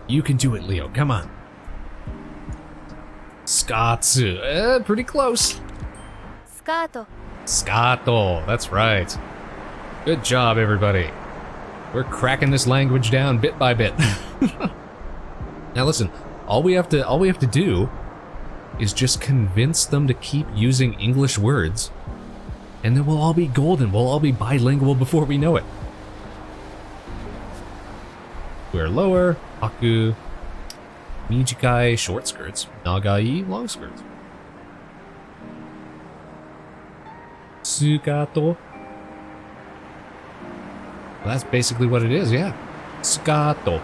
You can do it, Leo. Come on. Skatsu. Pretty close. スカート Scato, that's right. Good job, everybody. We're cracking this language down bit by bit. Now listen, all we have to do is just convince them to keep using English words, and then we'll all be golden. We'll all be bilingual before we know it. Wear lower, haku, mijikai, short skirts, nagai, long skirts. Tsukato. Well, that's basically what it is, yeah. Tsukato.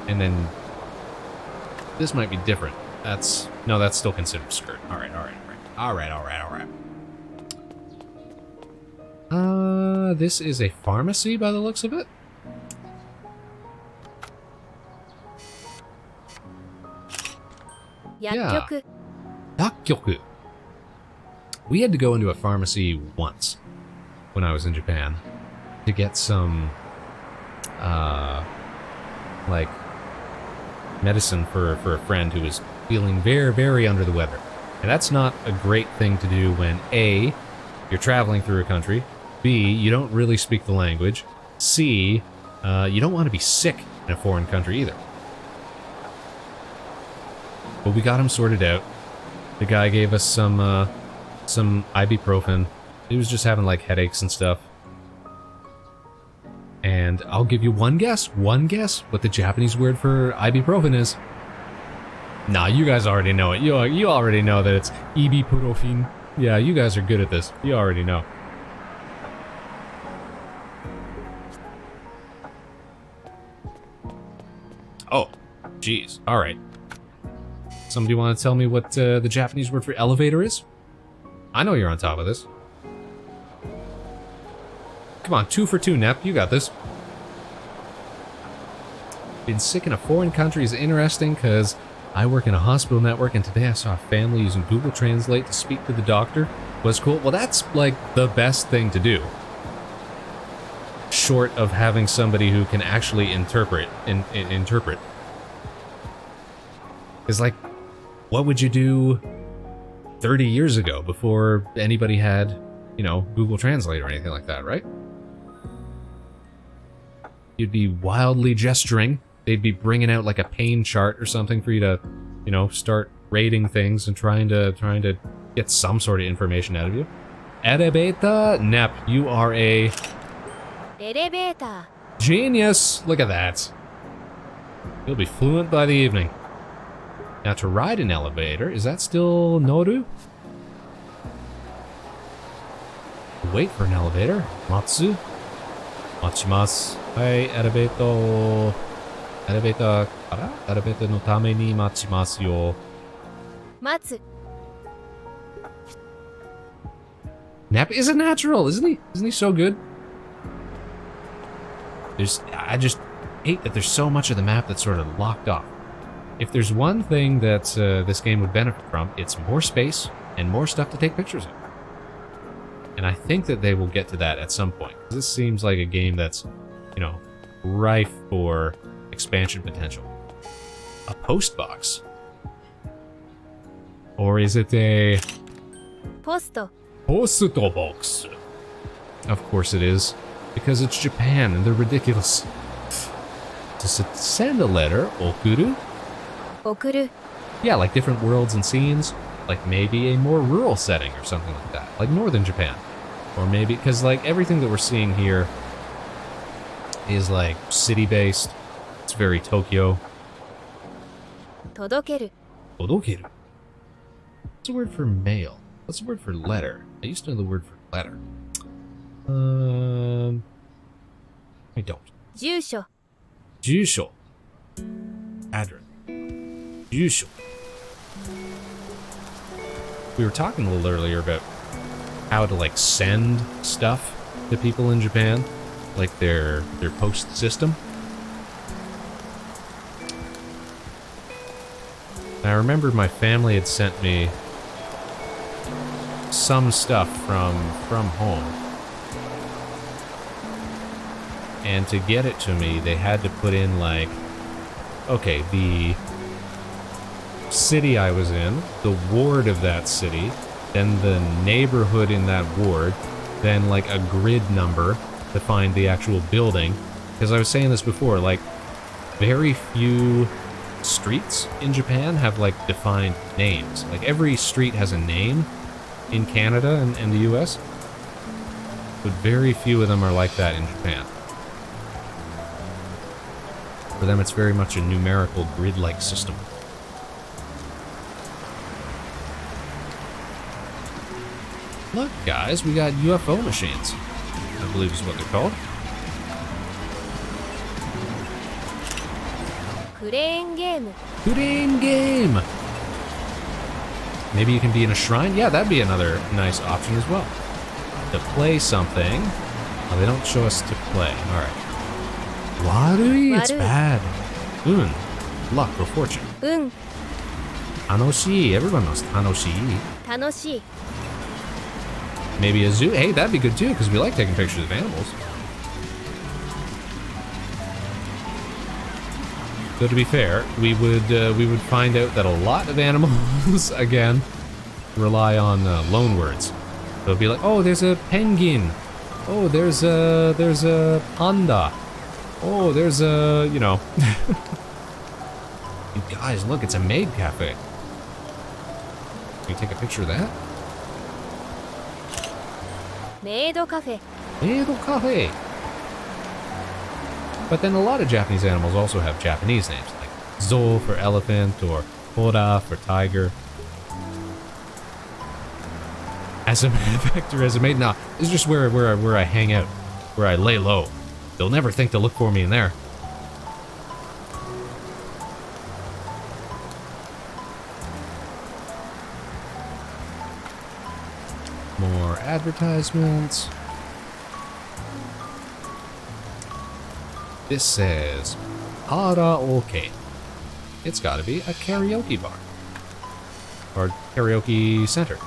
And then this might be different. That's still considered skirt. Alright. This is a pharmacy by the looks of it. Yeah. Yakkyoku. We had to go into a pharmacy once when I was in Japan to get some like medicine for a friend who was feeling very, very under the weather. And that's not a great thing to do when A, you're traveling through a country, B, you don't really speak the language, C, you don't want to be sick in a foreign country either. But we got him sorted out. The guy gave us some ibuprofen. He was just having like headaches and stuff. And I'll give you one guess what the Japanese word for ibuprofen is. Nah, you guys already know it. You already know that it's ibuprofen. Yeah, you guys are good at this. You already know. Oh, jeez. All right. Somebody want to tell me what the Japanese word for elevator is? I know you're on top of this. Come on, 2 for 2, Nep. You got this. Being sick in a foreign country is interesting because I work in a hospital network, and today I saw a family using Google Translate to speak to the doctor. Was cool. Well, that's like the best thing to do. Short of having somebody who can actually interpret. Because, like, what would you do 30 years ago before anybody had, you know, Google Translate or anything like that, right? You'd be wildly gesturing. They'd be bringing out like a pain chart or something for you to, you know, start rating things and trying to get some sort of information out of you. Elevator, Nep, you are a elevator genius. Look at that. You'll be fluent by the evening. Now to ride an elevator, is that still Noru? Wait for an elevator. Matsu. Machimasu. Hai, elevator. Elevator kara? Elevator no tame ni machimasu yo. Matsu Nap is a natural, isn't he? Isn't he so good? I just hate that there's so much of the map that's sort of locked off. If there's one thing that this game would benefit from, it's more space and more stuff to take pictures of. And I think that they will get to that at some point. This seems like a game that's, you know, rife for expansion potential. A post box? Or is it a... posto Posto box? Of course it is. Because it's Japan and they're ridiculous. To send a letter, okuru? okuru Yeah, like different worlds and scenes. Like maybe a more rural setting or something like that. Like northern Japan. Or maybe, because like everything that we're seeing here is like city-based. It's very Tokyo. todokeru Todokeru. What's the word for mail? What's the word for letter? I used to know the word for letter. I don't. 住所 Jusho. Address. Jusho. We were talking a little earlier about how to like send stuff to people in Japan, like their post system. I remember my family had sent me some stuff from home. And to get it to me, they had to put in like, okay, the city I was in, the ward of that city, then the neighborhood in that ward, then like a grid number to find the actual building. Because I was saying this before, like, very few streets in Japan have like defined names. Like every street has a name in Canada and the US, but very few of them are like that in Japan. For them, it's very much a numerical grid-like system. Look, guys, we got UFO machines, I believe is what they're called. クレーンゲーム Crane game! Maybe you can be in a shrine? Yeah, that'd be another nice option as well. To play something. Oh, they don't show us to play. Alright. Warui, it's Warui. bad. Luck or fortune. うん Tanoshii, everyone knows Tanoshii. 楽しい Maybe a zoo. Hey, that'd be good too, because we like taking pictures of animals. Though to be fair, we would find out that a lot of animals, again, rely on loan words. So it'd be like, oh, there's a penguin. Oh, there's a panda. Oh, there's a, you know. You guys, look, it's a maid cafe. Can you take a picture of that? メイドカフェ Maid cafe. But then a lot of Japanese animals also have Japanese names, like Zo for elephant or Hora for tiger. As a vector, as a maid, nah, it's just where I hang out, where I lay low. They'll never think to look for me in there. More advertisements. This says karaoke. It's gotta be a karaoke bar. Or karaoke center.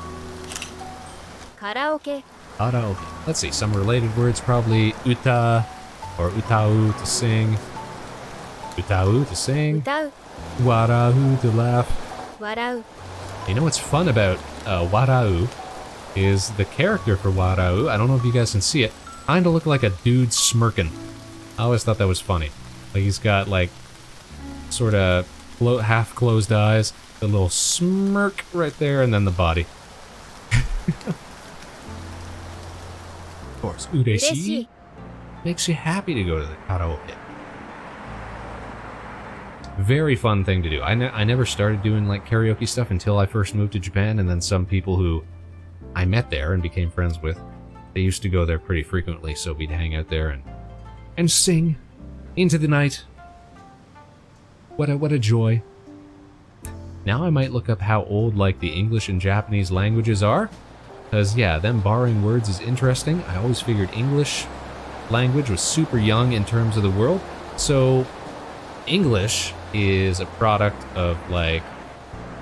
カラオケ Karaoke. Let's see, some related words probably uta or utau to sing. Utau to sing. 歌う Warau to laugh. 笑う You know what's fun about warau is the character for warau, I don't know if you guys can see it, kinda look like a dude smirking. I always thought that was funny. Like he's got like sorta half closed eyes, a little smirk right there, and then the body. Of course, 嬉し ureshi い makes you happy to go to the karaoke. Very fun thing to do. I never started doing like karaoke stuff until I first moved to Japan, and then some people who I met there and became friends with, they used to go there pretty frequently, so we'd hang out there and sing into the night. What a joy. Now I might look up how old like the English and Japanese languages are, because yeah, them borrowing words is interesting. I always figured English language was super young in terms of the world. So English is a product of like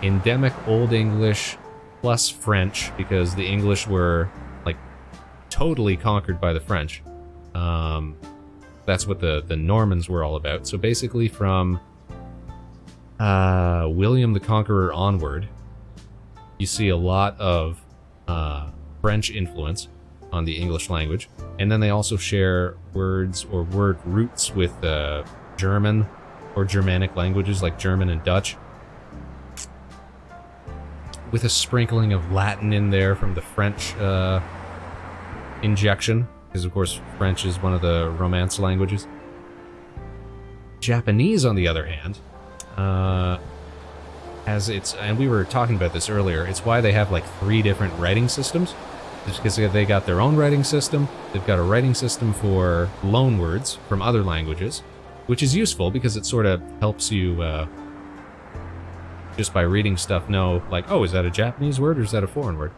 endemic Old English plus French, because the English were like totally conquered by the French. That's what the Normans were all about. So basically from William the Conqueror onward, you see a lot of French influence on the English language. And then they also share words or word roots with German or Germanic languages like German and Dutch, with a sprinkling of Latin in there from the French injection, because of course French is one of the Romance languages. Japanese, on the other hand, has its, and we were talking about this earlier, it's why they have like 3 different writing systems. It's because they got their own writing system, they've got a writing system for loan words from other languages, which is useful because it sort of helps you just by reading stuff know, like, oh, is that a Japanese word or is that a foreign word?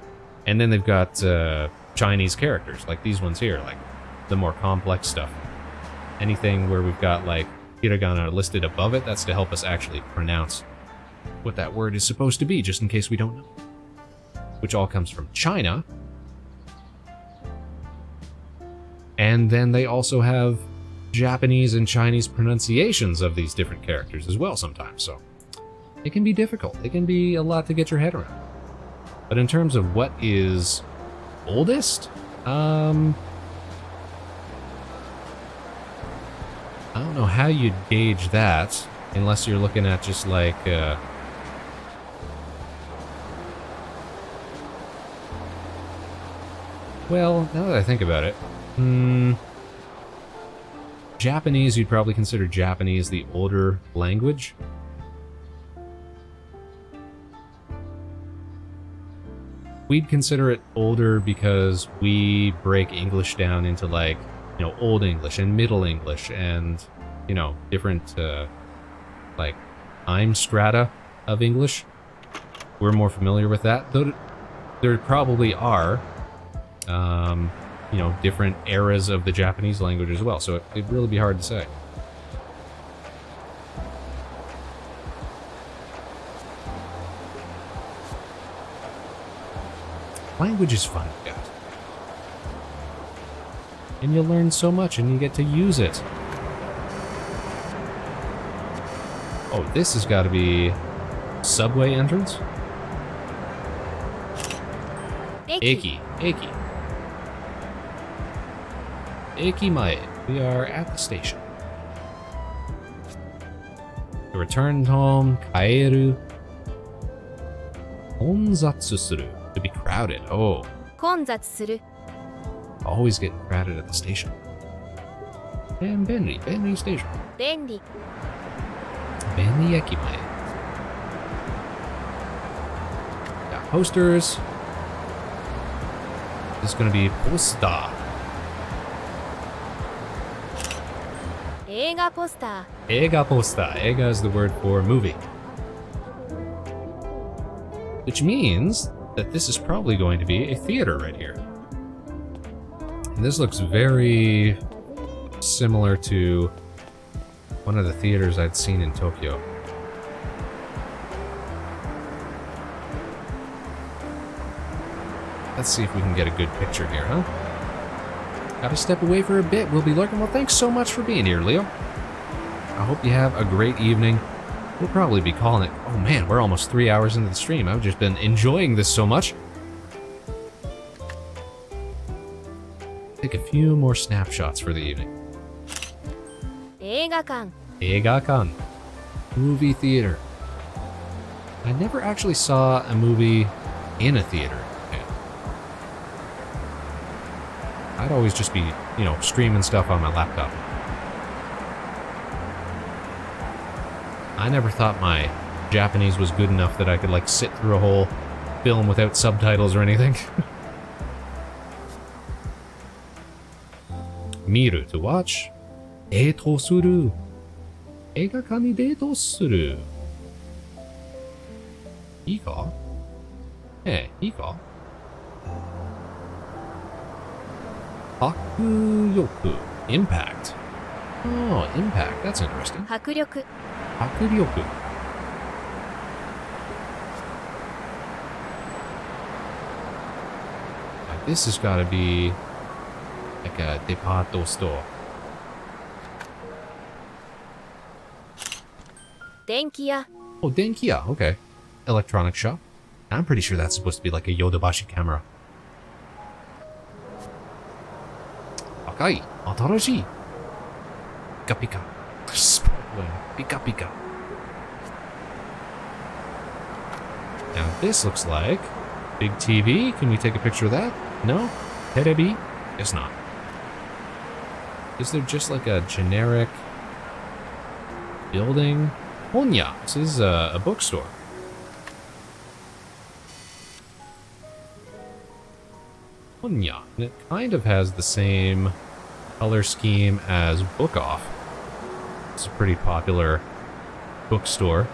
And then they've got Chinese characters, like these ones here, like the more complex stuff. Anything where we've got like hiragana listed above it, that's to help us actually pronounce what that word is supposed to be, just in case we don't know. Which all comes from China. And then they also have Japanese and Chinese pronunciations of these different characters as well sometimes, so it can be difficult. It can be a lot to get your head around. But in terms of what is oldest, I don't know how you'd gauge that unless you're looking at just like well, now that I think about it, Japanese, you'd probably consider Japanese the older language. We'd consider it older because we break English down into like, you know, Old English and Middle English and, you know, different like time strata of English. We're more familiar with that, though there probably are you know, different eras of the Japanese language as well, so it'd really be hard to say. Language is fun, guys. And you learn so much and you get to use it. Oh, this has got to be subway entrance? Eki. Eki mae. We are at the station. To return home, kaeru. Onzatsu suru. To be crowded. Oh. 混雑する Always getting crowded at the station. And Benry station. 便利 Benry eki mae. Got posters. This is gonna be poster. 映画ポスター Eiga poster. Eiga is the word for movie. Which means that this is probably going to be a theater right here. And this looks very similar to one of the theaters I'd seen in Tokyo. Let's see if we can get a good picture here, huh? Gotta step away for a bit. We'll be lurking. Well, thanks so much for being here, Leo. I hope you have a great evening. We'll probably be calling it. Oh man, we're almost 3 hours into the stream. I've just been enjoying this so much. Take a few more snapshots for the evening. 映画館 Eigakan. Movie theater. I never actually saw a movie in a theater. I'd always just be, you know, streaming stuff on my laptop. I never thought my Japanese was good enough that I could, like, sit through a whole film without subtitles or anything. Miru, to watch. Deito suru. Eigakan ni deito suru. Ii ka? Ii ka? Hakuyoku. Impact. Oh, impact. That's interesting. 迫力 Hakuryoku. This has got to be like a department store. 電気屋 Oh, Denkiya. Okay. Electronic shop. I'm pretty sure that's supposed to be like a Yodobashi camera. Akai. Atarashi. Pika pika. Sparkling. Pika pika. Now this looks like big TV. Can we take a picture of that? No? Terebi? Guess not. Is there just like a generic building? Honya. This is a bookstore. Honya. And it kind of has the same color scheme as Book Off. It's a pretty popular bookstore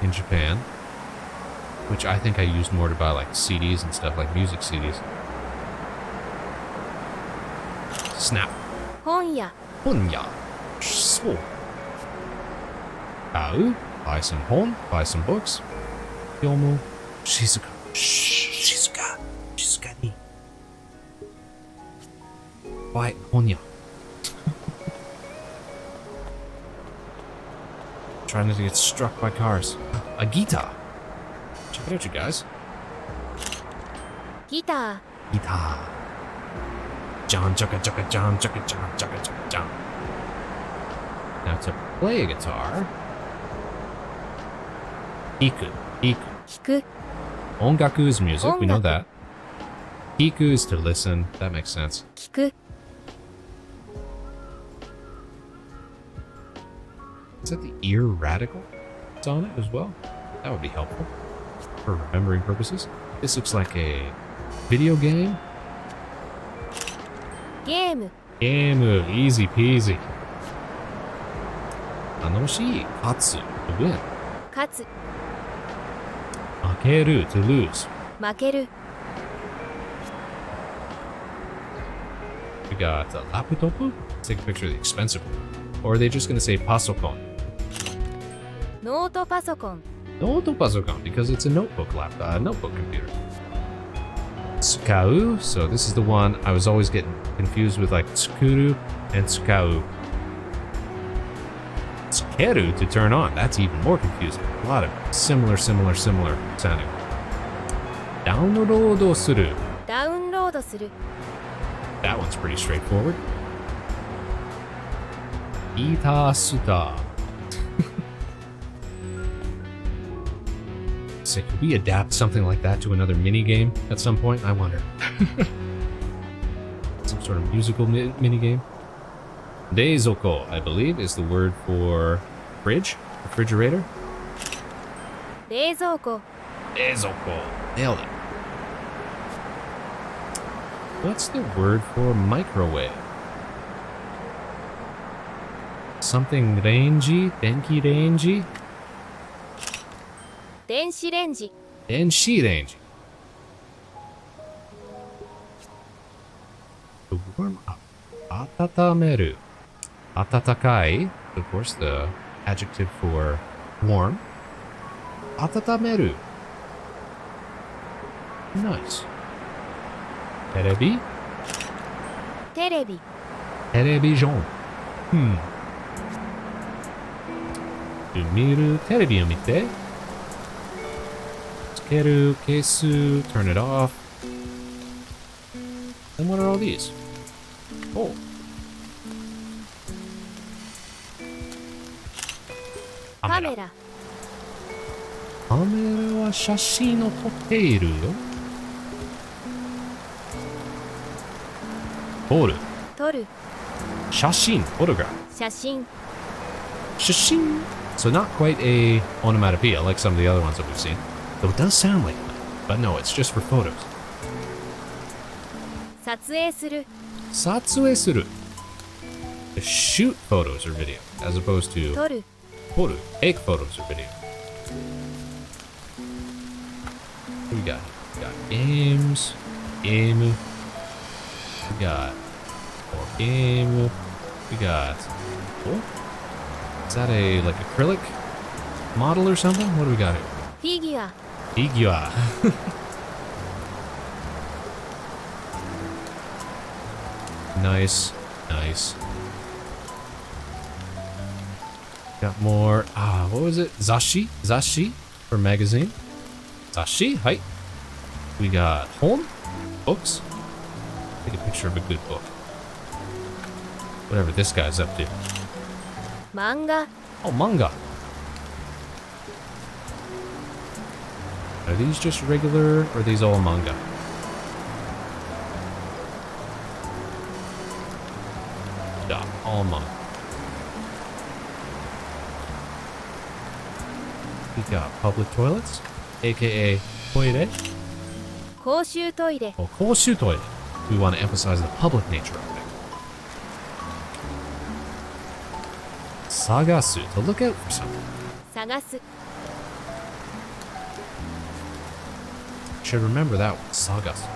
in Japan, which I think I used more to buy like CDs and stuff, like music CDs. Snap. 本屋 Honya. So. Kau. Buy some hon. Buy some books. Yomu. Shizuka. Shh. Shizuka. Shizuka ni. Buy Honya. trying not to get struck by cars. A guitar. Check it out, you guys. ギタ Guitar. John, chugga, chugga, John, chugga, John, chugga, chugga, John. Now to play a guitar. Hiku. Hiku. ー、弾く Ongaku is music, we know Ongaku. that. Hiku is to listen, that makes sense. 聞く Is that the ear radical? It's on it as well? That would be helpful for remembering purposes. This looks like a video game. ゲーム Game, easy peasy. Anoshi, katsu, to win. 勝つ Makeru, to lose. 負ける We got a laptop. Take a picture of the expensive one. Or are they just going to say pasokon? ノートパソコン Noto pasokon, because it's a notebook notebook computer. Tsukau, so this is the one I was always getting confused with, like tsukuru and tsukau. Tsukeru to turn on, that's even more confusing. A lot of similar sounding. Download suru. ダウンロードする That one's pretty straightforward. Itasuta. So could we adapt something like that to another mini game at some point? I wonder. Some sort of musical mini game. Deizoko, I believe, is the word for fridge, refrigerator. 冷蔵庫 Deizoko. Nailed it. What's the word for microwave? Something rangy? Denki rangy? 電子レンジ Denshi rangy. To warm up. Atatameru. Atatakai, of course, the adjective for warm. Atatameru. Nice. Terebi? テレビ Television. Miru terebiを見て。つける、消す、turn it off. And what are all these? Oh. カメラカメラは写真を撮っているよ。撮る。撮る写真、photograph. 写真 Shashingo. So not quite a onomatopoeia like some of the other ones that we've seen. Though it does sound like one. But no, it's just for photos. 撮影する Satsue suru. To shoot photos or video, as opposed to 撮る photo, take photos or video. What do we got? We got games, game. We got more game. We got. Oh, is that a like acrylic model or something? What do we got here? フィギュア Figure. Nice, nice. Got more. What was it? Zashi? Zashi for magazine. Zashi, hi. We got home, books. Take a picture of a good book. Whatever this guy's up to. 漫画 Oh, manga. Are these just regular, or are these all manga? Yeah, all manga. We got public toilets, aka toilet, 公衆トイレ or koushu toilet. We want to emphasize the public nature of it. Sagasu, to look out for something. 探す Should remember that one, Sagasu.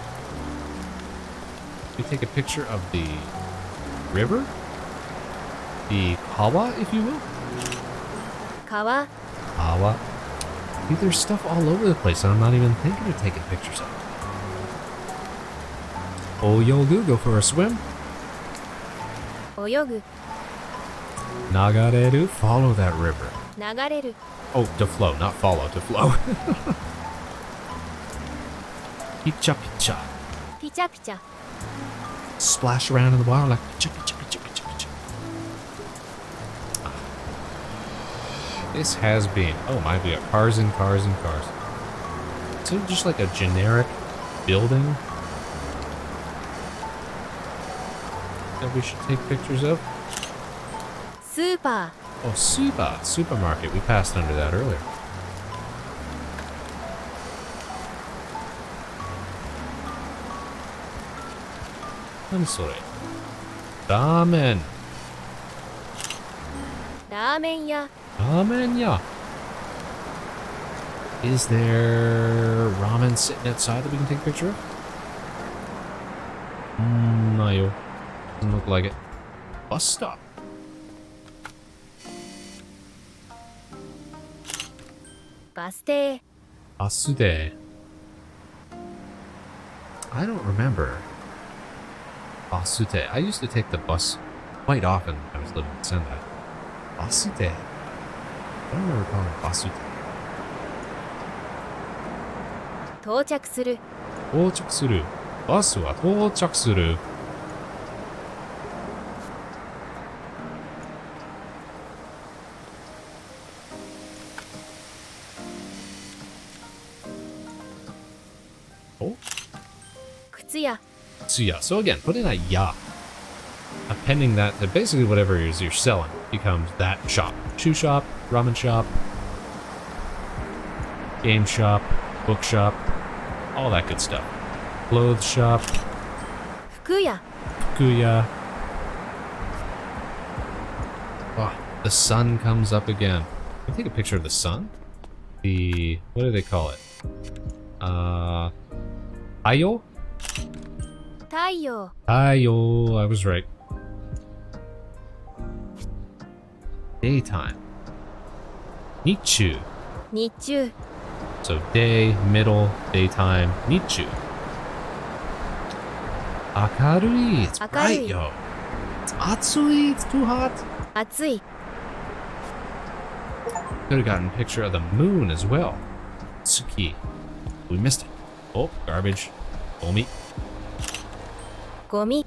We take a picture of the river, the kawa, if you will. 川 Kawa. Dude, there's stuff all over the place that I'm not even thinking of taking pictures of. Oyogu, go for a swim. 泳ぐ Nagareru, follow that river. 流れる Oh, to flow, not follow, to flow. Picha picha. ピチャピチャ Splash around in the water like picha picha picha picha picha. This has been, oh my, we got cars and cars and cars. So just like a generic building that we should take pictures of. スーパ Oh, supermarket. We passed under that earlier. What is it? Ramen. ーラーメン屋 Ramen, yeah. Is there ramen sitting outside that we can take a picture of? No. Doesn't look like it. Bus stop.バス停 Asude. I don't remember. Asute. I used to take the bus quite often when I was living in Sendai. Asute. I don't remember calling it Asute. 到着する Tochakusuru. Bus wa tochakusuru. Oh. 靴屋 Tsuya. So again, put in a ya. Appending that to basically whatever it is you're selling becomes that shop. Shoe shop, ramen shop, game shop, bookshop, all that good stuff. Clothes shop, 服屋 kuya. Oh, the sun comes up again. Can I take a picture of the sun? The, what do they call it? Ayo? 太陽 Ayo, I was right. Daytime. Nichu. 日中 So day, middle, daytime, nichu. Akarui. It's bright, Akarui. yo. It's atsui. It's too hot. 暑い Could have gotten a picture of the moon as well. Tsuki. We missed it. Oh, garbage. Omi. ゴミ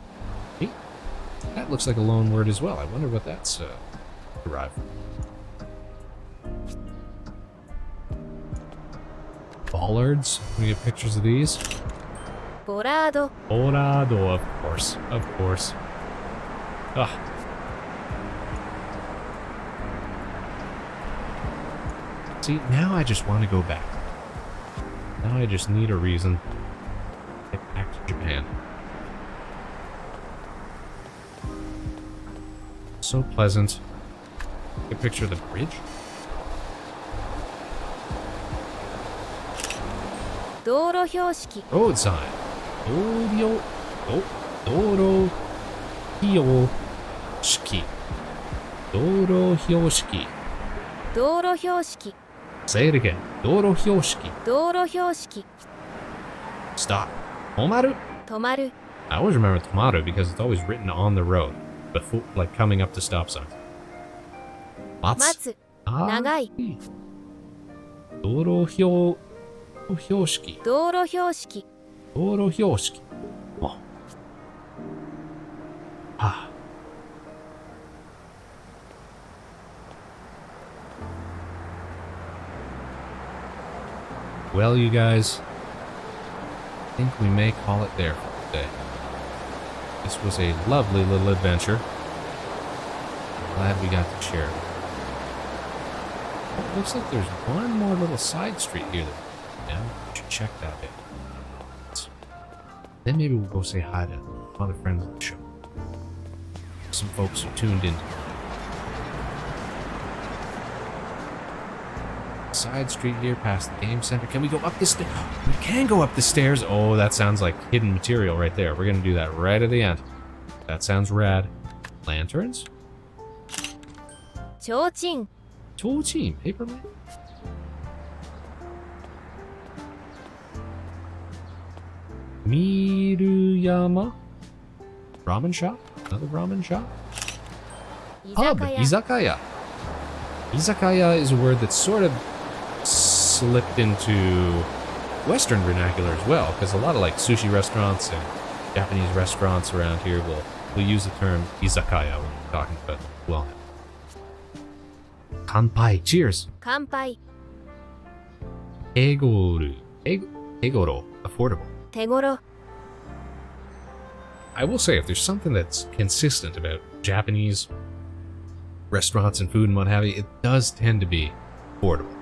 That looks like a loan word as well. I wonder what that's derived from. Bollards. Can we get pictures of these? ボラード Orado, of course. Of course. Ah. See, now I just want to go back. Now I just need a reason to get back to Japan. So pleasant. Get a picture of the bridge. 道路標識 Road sign. Dorio. Oh, Doro. Hyoshiki. Doro Hyoshiki. 道路標識 Say it again. Doro Hyoshiki. 道路標識 Stop. Tomaru. 止まる I always remember tomato because it's always written on the road, before, like coming up to stop signs. 待 Matsu. つ Ah. 長い Doro Hyoshiki. 道路標識 Doro Hyoshiki. Oh. Ah. Well, you guys, I think we may call it there for today. This was a lovely little adventure. Glad we got to share it. Oh, looks like there's one more little side street here that we should check that out. Then maybe we'll go say hi to other friends of the show. Some folks who tuned in. Side street here past the game center. Can we go up the stairs? We can go up the stairs. Oh, that sounds like hidden material right there. We're gonna do that right at the end. That sounds rad. Lanterns? 提灯 Tochi, paper man. Miruyama? Ramen shop? Another ramen shop? 居 Pub, 酒屋 izakaya. Izakaya is a word that's sort of slipped into Western vernacular as well, because a lot of like sushi restaurants and Japanese restaurants around here will use the term izakaya when we're talking about well. Kanpai, cheers. 乾杯 Egoro, egoro, affordable. 手頃 I will say, if there's something that's consistent about Japanese restaurants and food and what have you, it does tend to be affordable.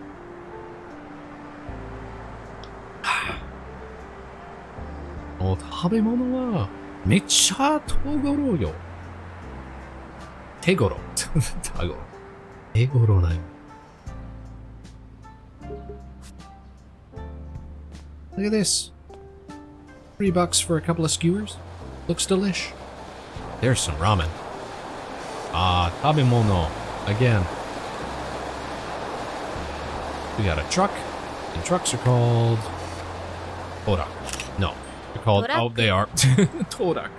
Oh, 食べ物はめっちゃ手頃よ。手頃。手頃だよ。Look at this. $3 for a couple of skewers. Looks delish. There's some ramen. Ah, tabemono. Again. We got a truck. And trucks are called... Torak. No. They're called... Torak? Oh, they are. Torak.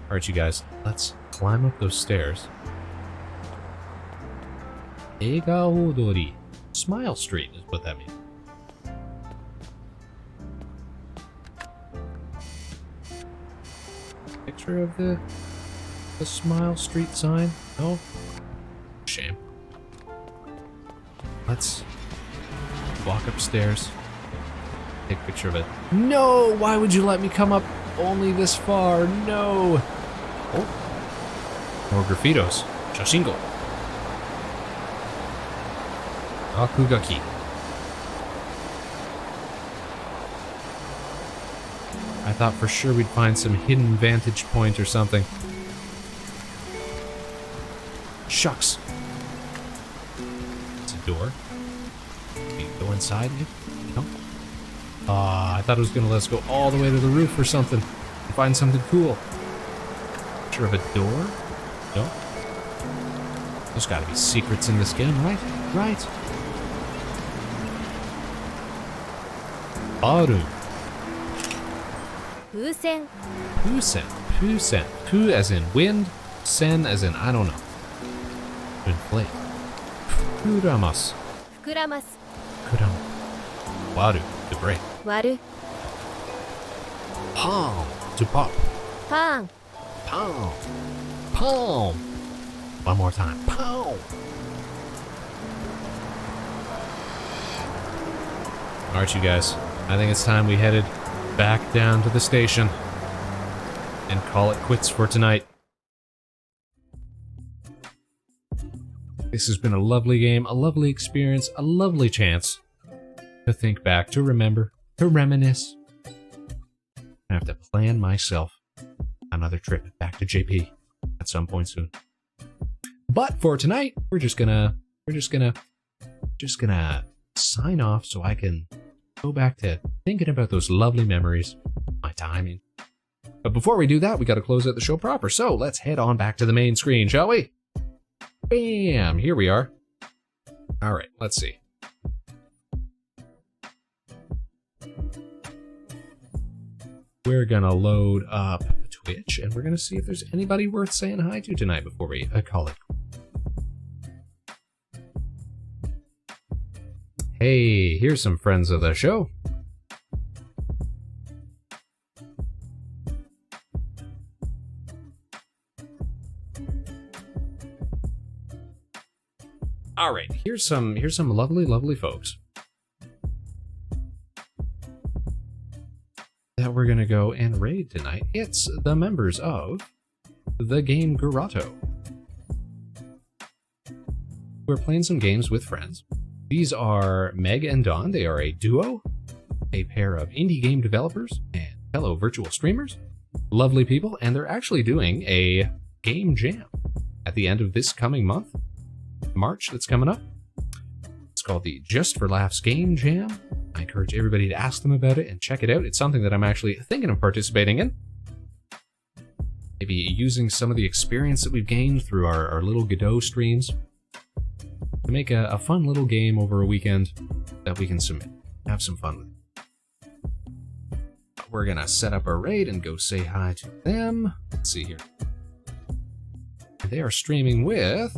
Alright, you guys. Let's climb up those stairs. Eiga Odori. Smile Street is what that means. Picture of the Smile Street sign? No? Shame. Let's walk upstairs. Take a picture of it. No! Why would you let me come up only this far? No! Oh. More graffitos. Shashingo. Akugaki. I thought for sure we'd find some hidden vantage point or something. Shucks. It's a door. Can you go inside? No? I thought it was gonna let us go all the way to the roof or something. And find something cool. Picture of a door? No? There's gotta be secrets in this game, right? Right. Baru. 風船 Pusen. Pusen. Pu as in wind. Sen as in I don't know. Inflate. Kuramas. 膨らます Kuram. Waru. To break. 割る Palm. To pop. パン Palm. Palm. One more time. Palm. Alright, you guys. I think it's time we headed back down to the station and call it quits for tonight. This has been a lovely game, a lovely experience, a lovely chance to think back, to remember, to reminisce. I have to plan myself another trip back to JP at some point soon. But for tonight, we're just gonna sign off so I can go back to thinking about those lovely memories, my timing. But before we do that, we got to close out the show proper. So let's head on back to the main screen, shall we? Bam! Here we are. All right, let's see. We're gonna load up Twitch, and we're gonna see if there's anybody worth saying hi to tonight before we call it. Hey, here's some friends of the show. All right, here's some lovely folks that we're gonna go and raid tonight. It's the members of the game Garato. We're playing some games with friends. These are Meg and Dawn. They are a duo, a pair of indie game developers and fellow virtual streamers. Lovely people, and they're actually doing a game jam at the end of this coming month, March, that's coming up. It's called the Just for Laughs Game Jam. I encourage everybody to ask them about it and check it out. It's something that I'm actually thinking of participating in. Maybe using some of the experience that we've gained through our little Godot streams to make a fun little game over a weekend that we can submit. Have some fun with it. We're gonna set up our raid and go say hi to them. Let's see here. They are streaming with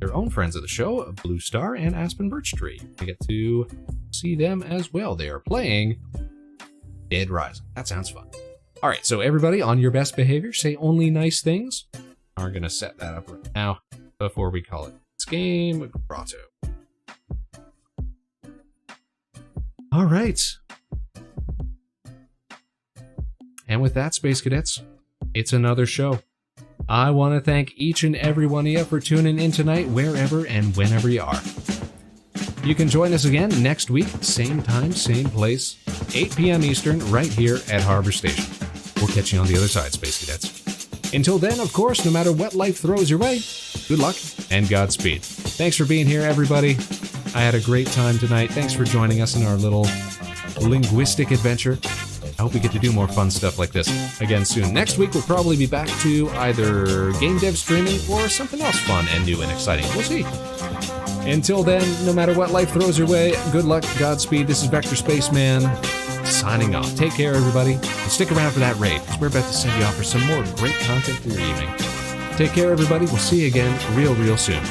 their own friends of the show, Blue Star and Aspen Birch Tree. We get to see them as well. They are playing Dead Rising. That sounds fun. All right, so everybody on your best behavior, say only nice things. We're going to set that up right now before we call it this game. Grotto. All right. And with that, Space Cadets, it's another show. I want to thank each and every one of you for tuning in tonight, wherever and whenever you are. You can join us again next week, same time, same place, 8 p.m. Eastern, right here at Harbor Station. We'll catch you on the other side, Space Cadets. Until then, of course, no matter what life throws your way, good luck and Godspeed. Thanks for being here, everybody. I had a great time tonight. Thanks for joining us in our little linguistic adventure. I hope we get to do more fun stuff like this again soon. Next week, we'll probably be back to either game dev streaming or something else fun and new and exciting. We'll see. Until then, no matter what life throws your way, good luck, Godspeed. This is Vector Spaceman, signing off. Take care, everybody. And stick around for that raid, because we're about to send you off for some more great content for your evening. Take care, everybody. We'll see you again real soon.